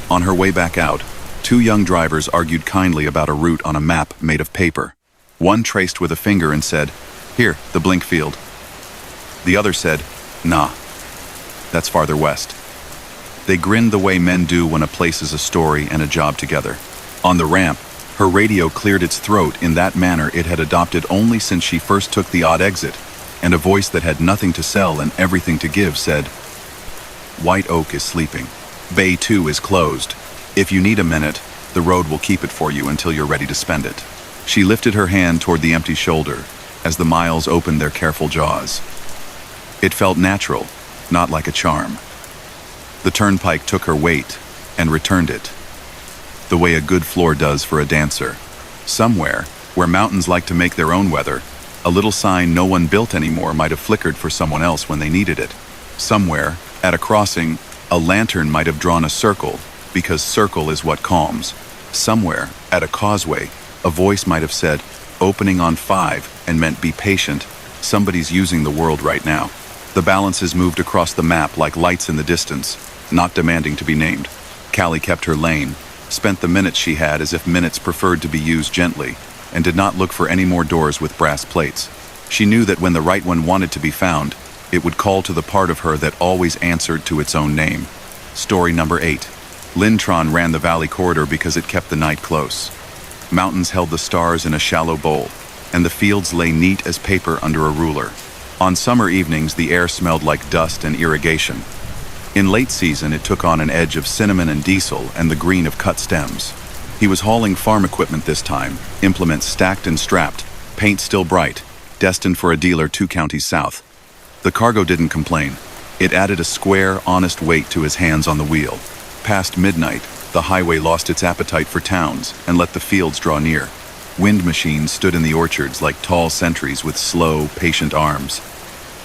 On her way back out, 2 young drivers argued kindly about a route on a map made of paper. One traced with a finger and said, "Here, the blink field." The other said, "Nah, that's farther west." They grinned the way men do when a place is a story and a job together. On the ramp, her radio cleared its throat in that manner it had adopted only since she first took the odd exit, and a voice that had nothing to sell and everything to give said, "White Oak is sleeping. Bay 2 is closed. If you need a minute, the road will keep it for you until you're ready to spend it." She lifted her hand toward the empty shoulder as the miles opened their careful jaws. It felt natural, not like a charm. The turnpike took her weight and returned it, the way a good floor does for a dancer. Somewhere, where mountains like to make their own weather, a little sign no one built anymore might have flickered for someone else when they needed it. Somewhere, at a crossing, a lantern might have drawn a circle, because circle is what calms. Somewhere, at a causeway, a voice might have said, "Opening on 5," and meant be patient, Somebody's using the world right now. The balances moved across the map like lights in the distance, not demanding to be named. Callie kept her lane, spent the minutes she had as if minutes preferred to be used gently, and did not look for any more doors with brass plates. She knew that when the right one wanted to be found, it would call to the part of her that always answered to its own name. Story number 8. Lintron ran the valley corridor because it kept the night close. Mountains held the stars in a shallow bowl, and the fields lay neat as paper under a ruler. On summer evenings, the air smelled like dust and irrigation. In late season, it took on an edge of cinnamon and diesel and the green of cut stems. He was hauling farm equipment this time, implements stacked and strapped, paint still bright, destined for a dealer 2 counties south. The cargo didn't complain. It added a square, honest weight to his hands on the wheel. Past midnight, the highway lost its appetite for towns and let the fields draw near. Wind machines stood in the orchards like tall sentries with slow, patient arms.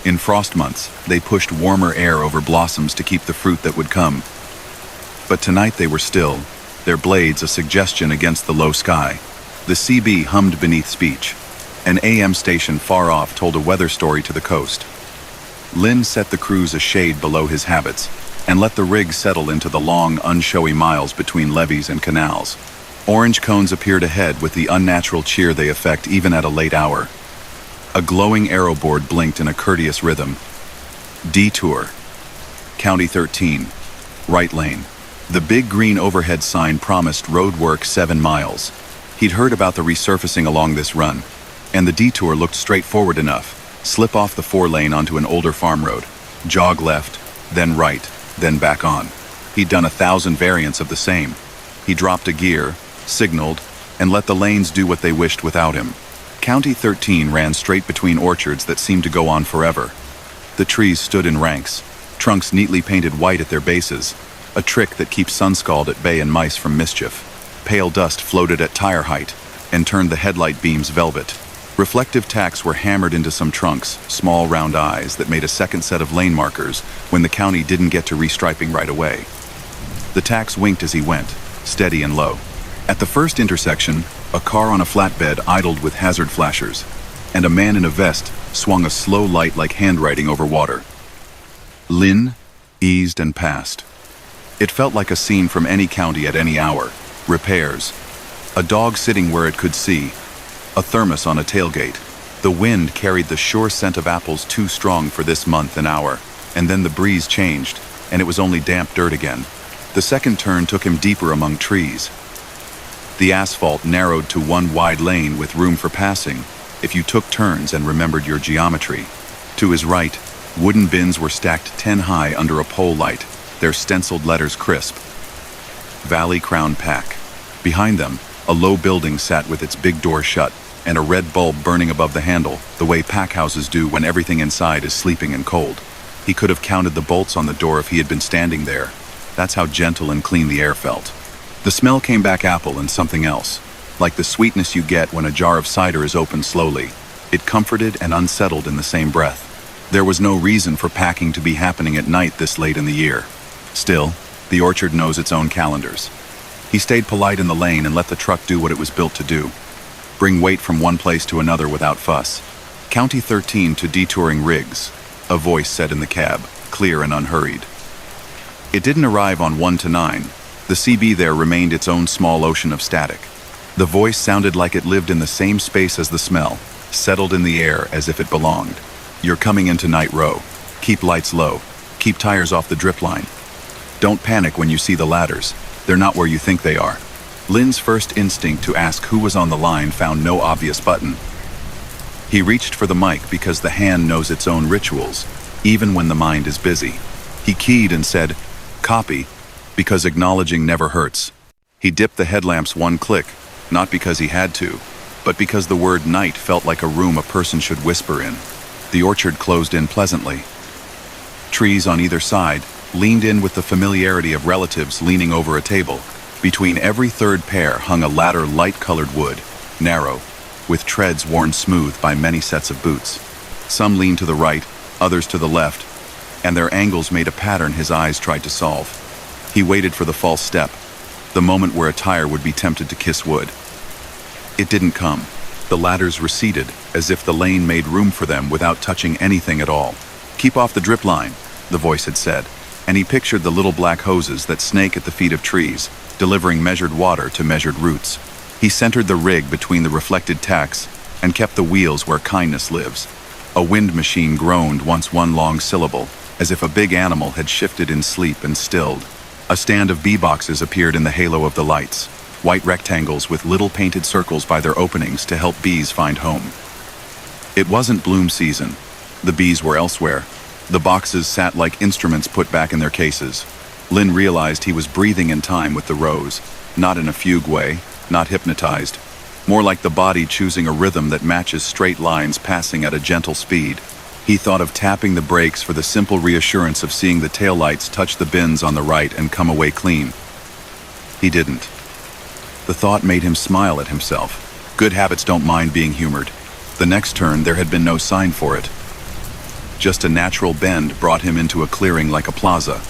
In frost months, they pushed warmer air over blossoms to keep the fruit that would come. But tonight they were still, their blades a suggestion against the low sky. The CB hummed beneath speech. An AM station far off told a weather story to the coast. Lynn set the cruise a shade below his habits and let the rig settle into the long, unshowy miles between levees and canals. Orange cones appeared ahead with the unnatural cheer they affect even at a late hour. A glowing arrow board blinked in a courteous rhythm. Detour. County 13. Right lane. The big green overhead sign promised road work 7 miles. He'd heard about the resurfacing along this run, and the detour looked straightforward enough. Slip off the 4-lane onto an older farm road. Jog left, then right, then back on. He'd done 1,000 variants of the same. He dropped a gear, signaled, and let the lanes do what they wished without him. County 13 ran straight between orchards that seemed to go on forever. The trees stood in ranks, trunks neatly painted white at their bases, a trick that keeps sunscald at bay and mice from mischief. Pale dust floated at tire height and turned the headlight beams velvet. Reflective tacks were hammered into some trunks, small round eyes that made a second set of lane markers when the county didn't get to restriping right away. The tacks winked as he went, steady and low. At the first intersection, a car on a flatbed idled with hazard flashers, and a man in a vest swung a slow light like handwriting over water. Lynn eased and passed. It felt like a scene from any county at any hour. Repairs. A dog sitting where it could see. A thermos on a tailgate. The wind carried the sure scent of apples too strong for this month and hour, and then the breeze changed, and it was only damp dirt again. The second turn took him deeper among trees. The asphalt narrowed to one wide lane with room for passing, if you took turns and remembered your geometry. To his right, wooden bins were stacked 10 high under a pole light, their stenciled letters crisp. Valley Crown Pack. Behind them, a low building sat with its big door shut, and a red bulb burning above the handle, the way pack houses do when everything inside is sleeping and cold. He could have counted the bolts on the door if he had been standing there. That's how gentle and clean the air felt. The smell came back apple and something else, like the sweetness you get when a jar of cider is opened slowly. It comforted and unsettled in the same breath. There was no reason for packing to be happening at night this late in the year. Still, the orchard knows its own calendars. He stayed polite in the lane and let the truck do what it was built to do. Bring weight from one place to another without fuss. County 13 to detouring rigs, a voice said in the cab, clear and unhurried. It didn't arrive on 1 to 9. The CB there remained its own small ocean of static. The voice sounded like it lived in the same space as the smell, settled in the air as if it belonged. You're coming into night row. Keep lights low. Keep tires off the drip line. Don't panic when you see the ladders. They're not where you think they are. Lynn's first instinct to ask who was on the line found no obvious button. He reached for the mic because the hand knows its own rituals, even when the mind is busy. He keyed and said, "Copy," because acknowledging never hurts. He dipped the headlamps one click, not because he had to, but because the word night felt like a room a person should whisper in. The orchard closed in pleasantly. Trees on either side leaned in with the familiarity of relatives leaning over a table. Between every third pair hung a ladder light-colored wood, narrow, with treads worn smooth by many sets of boots. Some leaned to the right, others to the left, and their angles made a pattern his eyes tried to solve. He waited for the false step, the moment where a tire would be tempted to kiss wood. It didn't come. The ladders receded, as if the lane made room for them without touching anything at all. "Keep off the drip line," the voice had said, and he pictured the little black hoses that snake at the feet of trees, delivering measured water to measured roots. He centered the rig between the reflected tacks and kept the wheels where kindness lives. A wind machine groaned once one long syllable, as if a big animal had shifted in sleep and stilled. A stand of bee boxes appeared in the halo of the lights, white rectangles with little painted circles by their openings to help bees find home. It wasn't bloom season. The bees were elsewhere. The boxes sat like instruments put back in their cases. Lynn realized he was breathing in time with the rose, not in a fugue way, not hypnotized, more like the body choosing a rhythm that matches straight lines passing at a gentle speed. He thought of tapping the brakes for the simple reassurance of seeing the taillights touch the bins on the right and come away clean. He didn't. The thought made him smile at himself. Good habits don't mind being humored. The next turn, there had been no sign for it. Just a natural bend brought him into a clearing like a plaza.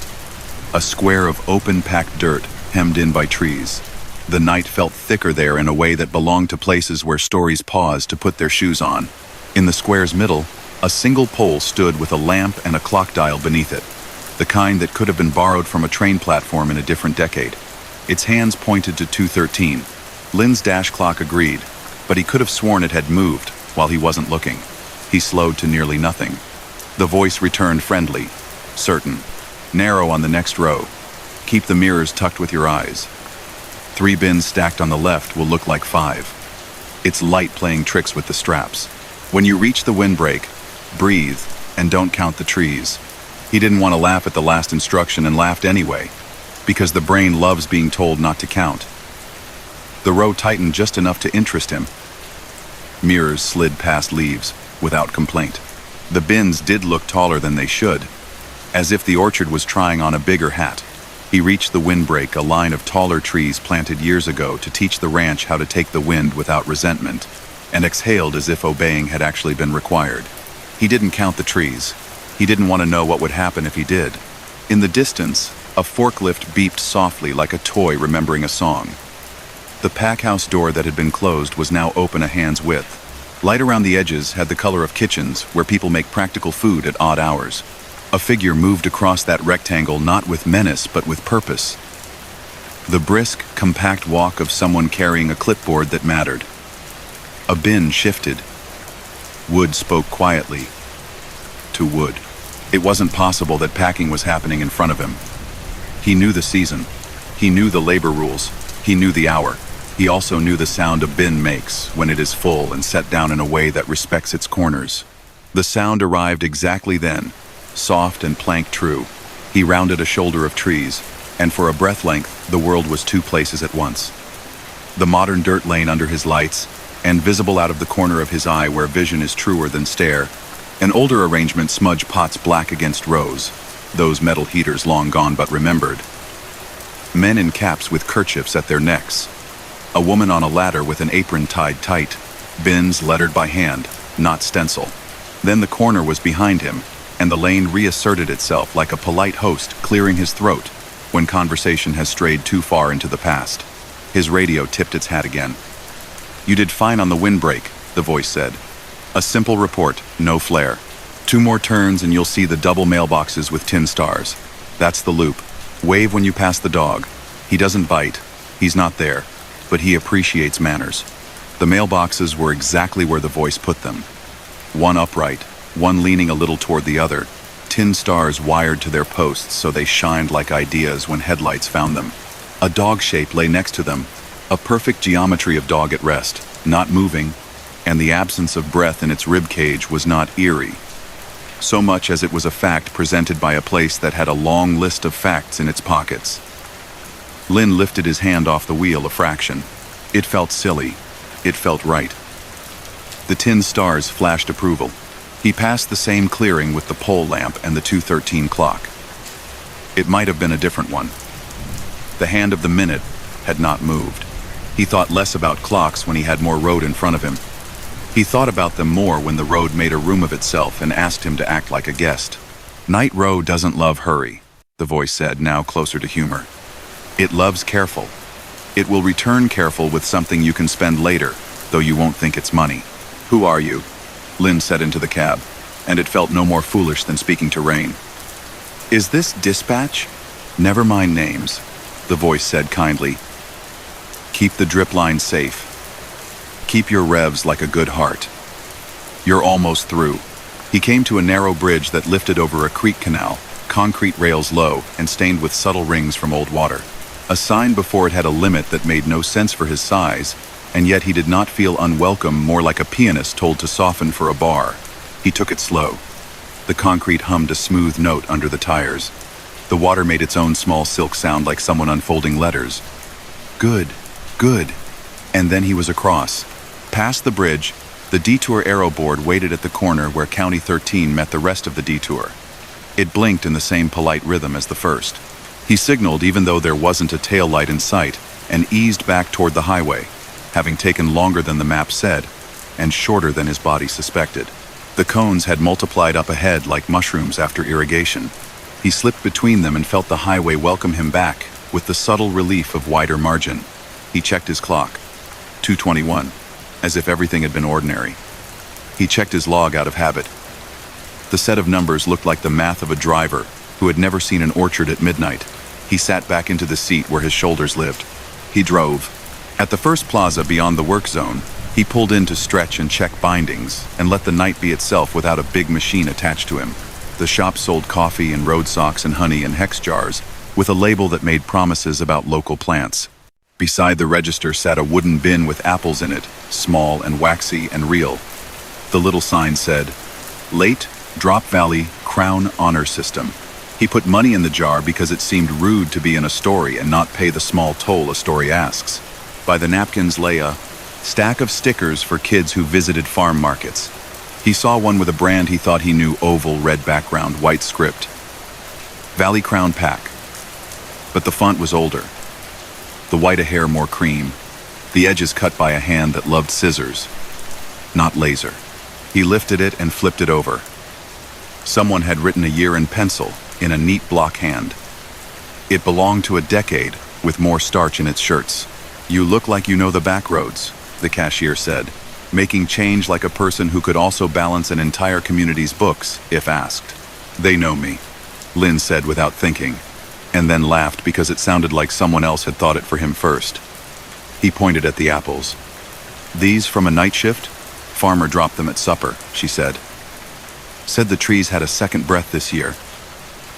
A square of open, packed dirt, hemmed in by trees. The night felt thicker there in a way that belonged to places where stories paused to put their shoes on. In the square's middle, a single pole stood with a lamp and a clock dial beneath it, the kind that could have been borrowed from a train platform in a different decade. Its hands pointed to 2:13. Lynn's dash clock agreed, but he could have sworn it had moved while he wasn't looking. He slowed to nearly nothing. The voice returned friendly, certain. "Narrow on the next row. Keep the mirrors tucked with your eyes. 3 bins stacked on the left will look like 5. It's light playing tricks with the straps. When you reach the windbreak, breathe and don't count the trees." He didn't want to laugh at the last instruction and laughed anyway, because the brain loves being told not to count. The row tightened just enough to interest him. Mirrors slid past leaves, without complaint. The bins did look taller than they should, as if the orchard was trying on a bigger hat. He reached the windbreak, a line of taller trees planted years ago to teach the ranch how to take the wind without resentment, and exhaled as if obeying had actually been required. He didn't count the trees. He didn't want to know what would happen if he did. In the distance, a forklift beeped softly like a toy remembering a song. The packhouse door that had been closed was now open a hand's width. Light around the edges had the color of kitchens where people make practical food at odd hours. A figure moved across that rectangle not with menace but with purpose. The brisk, compact walk of someone carrying a clipboard that mattered. A bin shifted. Wood spoke quietly. To wood. It wasn't possible that packing was happening in front of him. He knew the season. He knew the labor rules. He knew the hour. He also knew the sound a bin makes when it is full and set down in a way that respects its corners. The sound arrived exactly then, soft and plank true. He rounded a shoulder of trees, and for a breath length, the world was 2 places at once. The modern dirt lane under his lights, and visible out of the corner of his eye where vision is truer than stare, an older arrangement smudged pots black against rows, those metal heaters long gone but remembered. Men in caps with kerchiefs at their necks. A woman on a ladder with an apron tied tight. Bins lettered by hand, not stencil. Then the corner was behind him, and the lane reasserted itself like a polite host clearing his throat when conversation has strayed too far into the past. His radio tipped its hat again. "You did fine on the windbreak," the voice said. "A simple report, no flair. 2 more turns and you'll see the double mailboxes with tin stars. That's the loop. Wave when you pass the dog. He doesn't bite. He's not there. But he appreciates manners." The mailboxes were exactly where the voice put them. One upright, one leaning a little toward the other. Tin stars wired to their posts so they shined like ideas when headlights found them. A dog shape lay next to them, a perfect geometry of dog at rest, not moving, and the absence of breath in its rib cage was not eerie, so much as it was a fact presented by a place that had a long list of facts in its pockets. Lynn lifted his hand off the wheel a fraction. It felt silly. It felt right. The tin stars flashed approval. He passed the same clearing with the pole lamp and the 2:13 clock. It might have been a different one. The hand of the minute had not moved. He thought less about clocks when he had more road in front of him. He thought about them more when the road made a room of itself and asked him to act like a guest. "Night row doesn't love hurry," the voice said, now closer to humor. "It loves careful. It will return careful with something you can spend later, though you won't think it's money. "Who are you?" Lynn said into the cab, and it felt no more foolish than speaking to rain. "Is this dispatch?" "Never mind names," the voice said kindly. "Keep the drip line safe. Keep your revs like a good heart. You're almost through." He came to a narrow bridge that lifted over a creek canal, concrete rails low and stained with subtle rings from old water. A sign before it had a limit that made no sense for his size, and yet he did not feel unwelcome, more like a pianist told to soften for a bar. He took it slow. The concrete hummed a smooth note under the tires. The water made its own small silk sound like someone unfolding letters. Good, good. And then he was across. Past the bridge, the detour arrow board waited at the corner where County 13 met the rest of the detour. It blinked in the same polite rhythm as the first. He signaled even though there wasn't a tail light in sight and eased back toward the highway, having taken longer than the map said and shorter than his body suspected. The cones had multiplied up ahead like mushrooms after irrigation. He slipped between them and felt the highway welcome him back with the subtle relief of wider margin. He checked his clock. 2:21, as if everything had been ordinary. He checked his log out of habit. The set of numbers looked like the math of a driver who had never seen an orchard at midnight. He sat back into the seat where his shoulders lived. He drove. At the first plaza beyond the work zone, he pulled in to stretch and check bindings and let the night be itself without a big machine attached to him. The shop sold coffee and road socks and honey in hex jars with a label that made promises about local plants. Beside the register sat a wooden bin with apples in it, small and waxy and real. The little sign said, "Late Drop Valley Crown Honor System." He put money in the jar because it seemed rude to be in a story and not pay the small toll a story asks. By the napkins lay a stack of stickers for kids who visited farm markets. He saw one with a brand he thought he knew, oval, red background, white script. Valley Crown Pack. But the font was older. The white a hair more cream. The edges cut by a hand that loved scissors, not laser. He lifted it and flipped it over. Someone had written a year in pencil, in a neat block hand. It belonged to a decade, with more starch in its shirts. "You look like you know the back roads," the cashier said, making change like a person who could also balance an entire community's books, if asked. "They know me," Lynn said without thinking, and then laughed because it sounded like someone else had thought it for him first. He pointed at the apples. "These from a night shift? Farmer dropped them at supper," she said. "Said the trees had a second breath this year.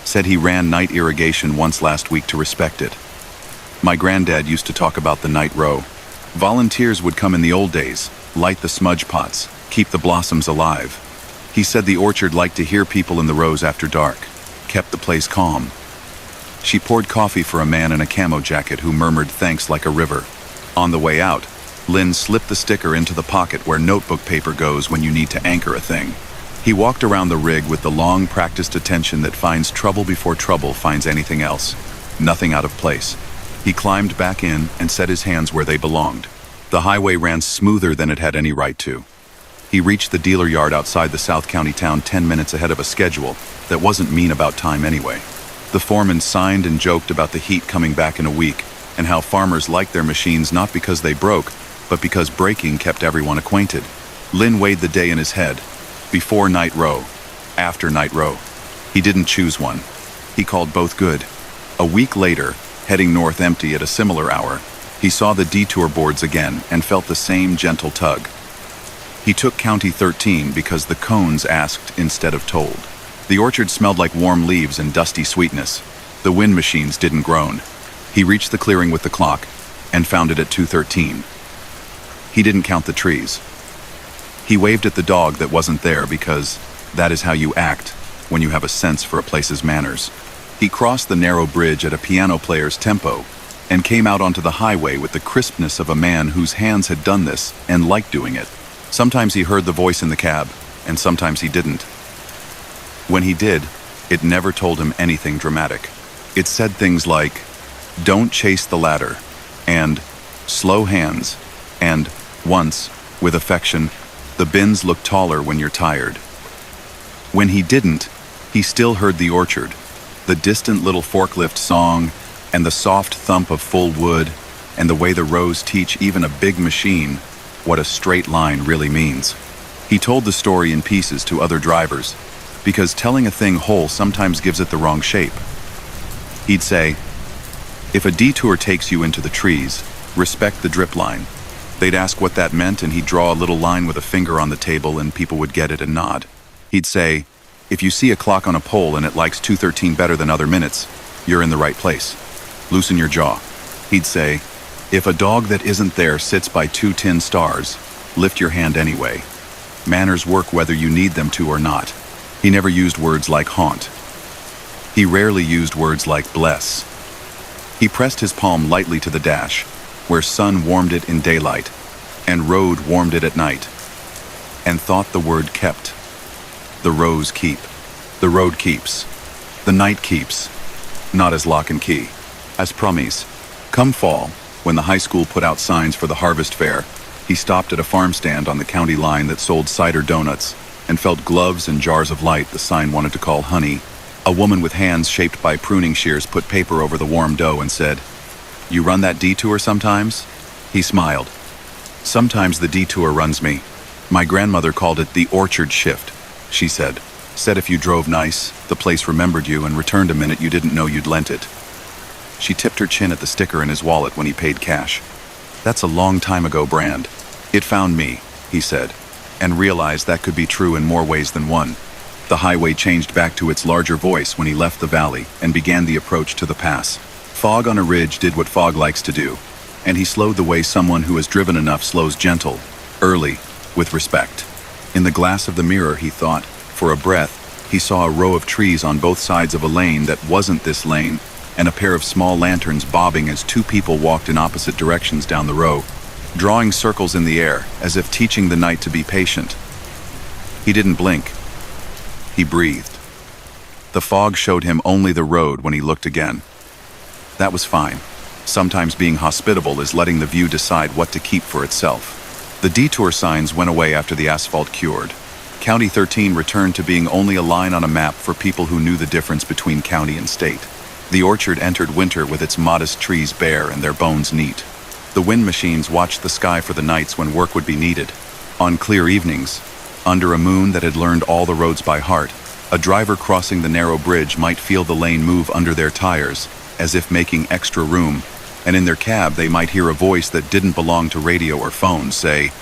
Said he ran night irrigation once last week to respect it. My granddad used to talk about the night row. Volunteers would come in the old days, light the smudge pots, keep the blossoms alive. He said the orchard liked to hear people in the rows after dark, kept the place calm." She poured coffee for a man in a camo jacket who murmured thanks like a river. On the way out, Lynn slipped the sticker into the pocket where notebook paper goes when you need to anchor a thing. He walked around the rig with the long practiced attention that finds trouble before trouble finds anything else. Nothing out of place. He climbed back in and set his hands where they belonged. The highway ran smoother than it had any right to. He reached the dealer yard outside the South County town 10 minutes ahead of a schedule that wasn't mean about time anyway. The foreman signed and joked about the heat coming back in a week and how farmers liked their machines not because they broke, but because braking kept everyone acquainted. Lynn weighed the day in his head. Before night row, after night row. He didn't choose one. He called both good. A week later, heading north empty at a similar hour, he saw the detour boards again and felt the same gentle tug. He took County 13 because the cones asked instead of told. The orchard smelled like warm leaves and dusty sweetness. The wind machines didn't groan. He reached the clearing with the clock and found it at 2:13. He didn't count the trees. He waved at the dog that wasn't there because that is how you act when you have a sense for a place's manners. He crossed the narrow bridge at a piano player's tempo and came out onto the highway with the crispness of a man whose hands had done this and liked doing it. Sometimes he heard the voice in the cab, and sometimes he didn't. When he did, it never told him anything dramatic. It said things like, "Don't chase the ladder," and "Slow hands," and once, with affection, "The bins look taller when you're tired." When he didn't, he still heard the orchard, the distant little forklift song, and the soft thump of full wood, and the way the rows teach even a big machine what a straight line really means. He told the story in pieces to other drivers, because telling a thing whole sometimes gives it the wrong shape. He'd say, "If a detour takes you into the trees, respect the drip line." They'd ask what that meant, and he'd draw a little line with a finger on the table, and people would get it and nod. He'd say, "If you see a clock on a pole and it likes 2:13 better than other minutes, you're in the right place. Loosen your jaw." He'd say, "If a dog that isn't there sits by 2 tin stars, lift your hand anyway. Manners work whether you need them to or not." He never used words like haunt. He rarely used words like bless. He pressed his palm lightly to the dash, where sun warmed it in daylight, and road warmed it at night, and thought the word kept. The rows keep. The road keeps. The night keeps. Not as lock and key. As promise. Come fall, when the high school put out signs for the harvest fair, he stopped at a farm stand on the county line that sold cider donuts, and felt gloves and jars of light the sign wanted to call honey. A woman with hands shaped by pruning shears put paper over the warm dough and said, "You run that detour sometimes?" He smiled. "Sometimes the detour runs me. My grandmother called it the orchard shift," she said. "Said if you drove nice, the place remembered you and returned a minute you didn't know you'd lent it." She tipped her chin at the sticker in his wallet when he paid cash. "That's a long time ago, Brand. It found me," he said, and realized that could be true in more ways than one. The highway changed back to its larger voice when he left the valley and began the approach to the pass. Fog on a ridge did what fog likes to do, and he slowed the way someone who has driven enough slows, gentle, early, with respect. In the glass of the mirror, he thought, for a breath, he saw a row of trees on both sides of a lane that wasn't this lane, and a pair of small lanterns bobbing as two people walked in opposite directions down the row, drawing circles in the air as if teaching the night to be patient. He didn't blink. He breathed. The fog showed him only the road when he looked again. That was fine. Sometimes being hospitable is letting the view decide what to keep for itself. The detour signs went away after the asphalt cured. County 13 returned to being only a line on a map for people who knew the difference between county and state. The orchard entered winter with its modest trees bare and their bones neat. The wind machines watched the sky for the nights when work would be needed. On clear evenings, under a moon that had learned all the roads by heart, a driver crossing the narrow bridge might feel the lane move under their tires, as if making extra room, and in their cab they might hear a voice that didn't belong to radio or phone say,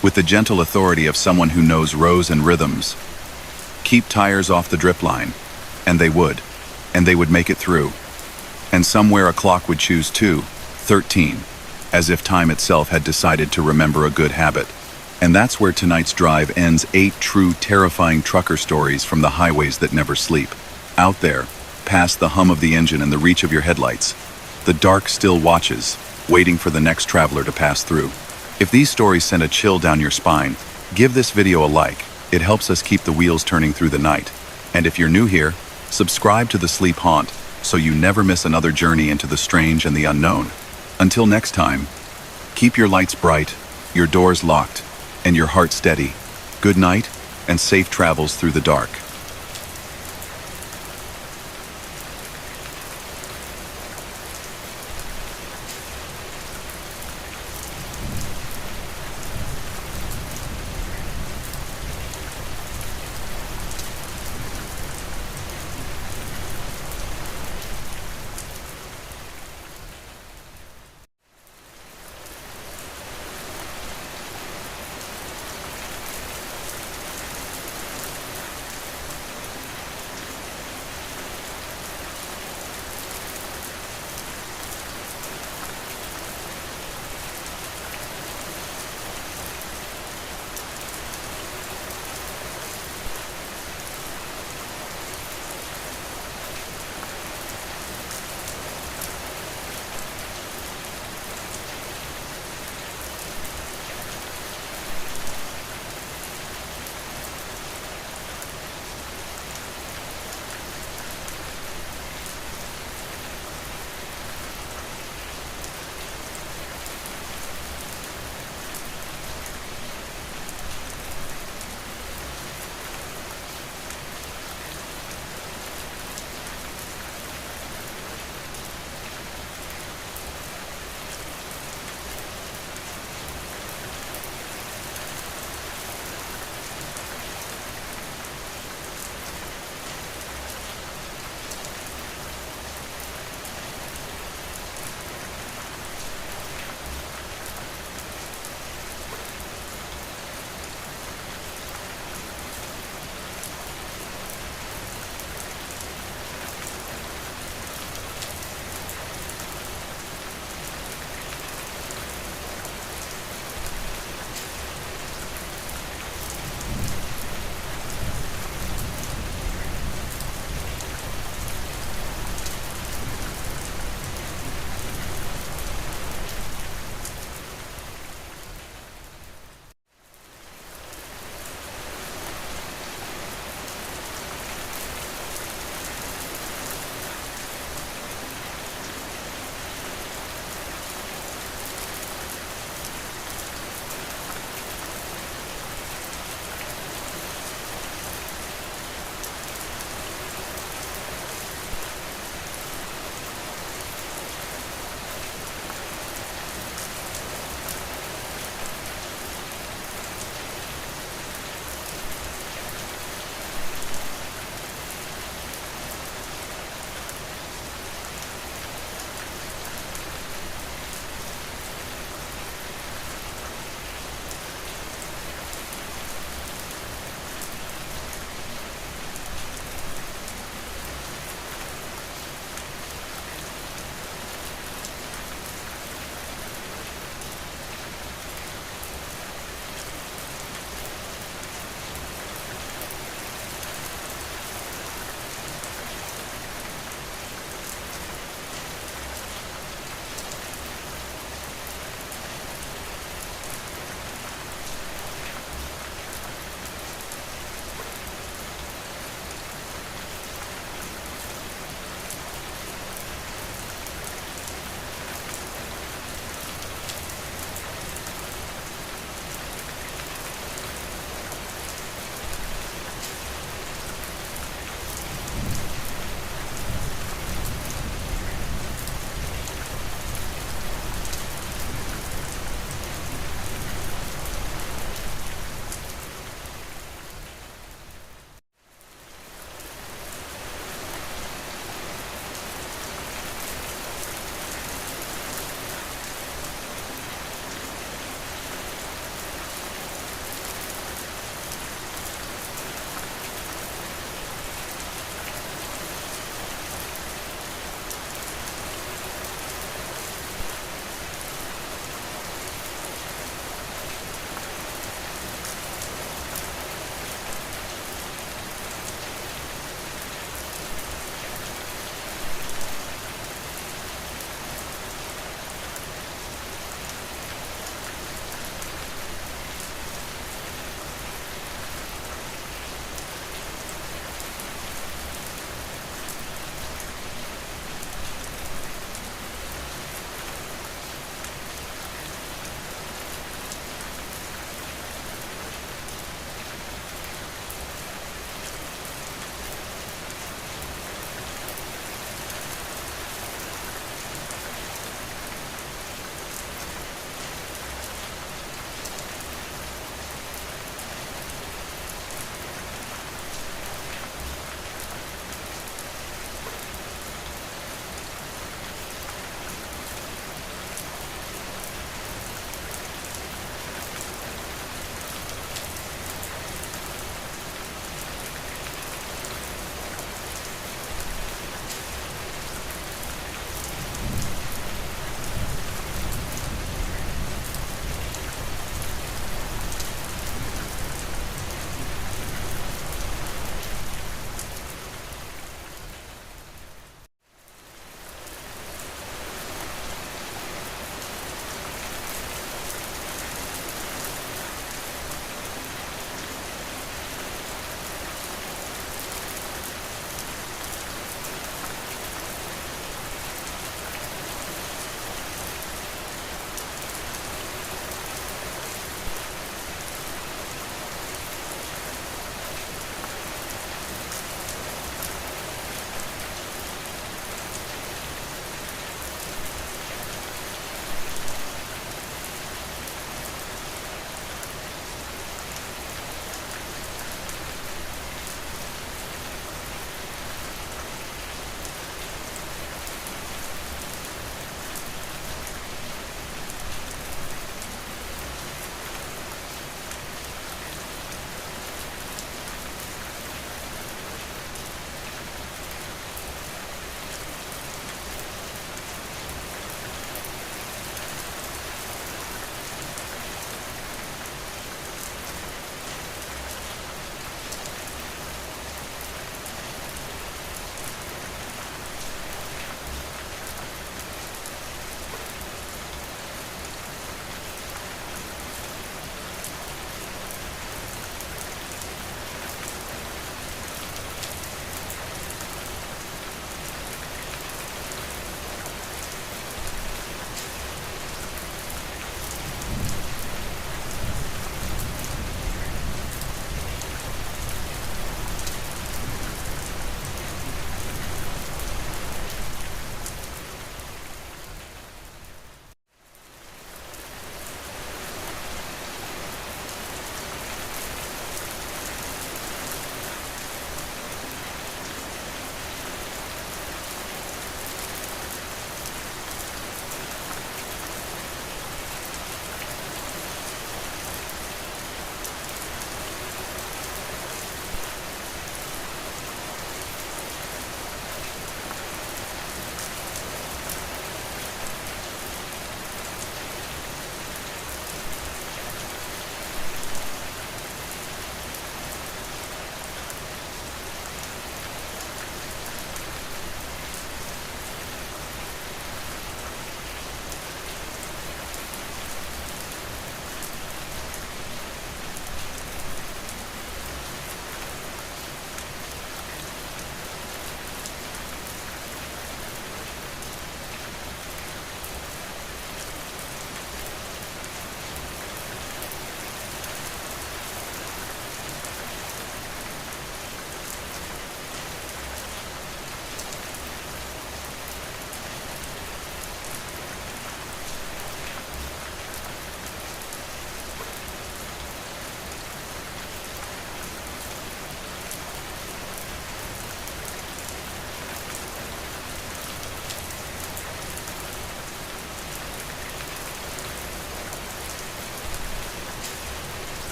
with the gentle authority of someone who knows rows and rhythms, "Keep tires off the drip line." And they would make it through. And somewhere a clock would choose 2:13, as if time itself had decided to remember a good habit. And that's where tonight's drive ends. 8 true, terrifying trucker stories from the highways that never sleep. Out there, past the hum of the engine and the reach of your headlights, the dark still watches, waiting for the next traveler to pass through. If these stories send a chill down your spine, give this video a like. It helps us keep the wheels turning through the night. And if you're new here, subscribe to The Sleep Haunt so you never miss another journey into the strange and the unknown. Until next time, keep your lights bright, your doors locked, and your heart steady. Good night, and safe travels through the dark.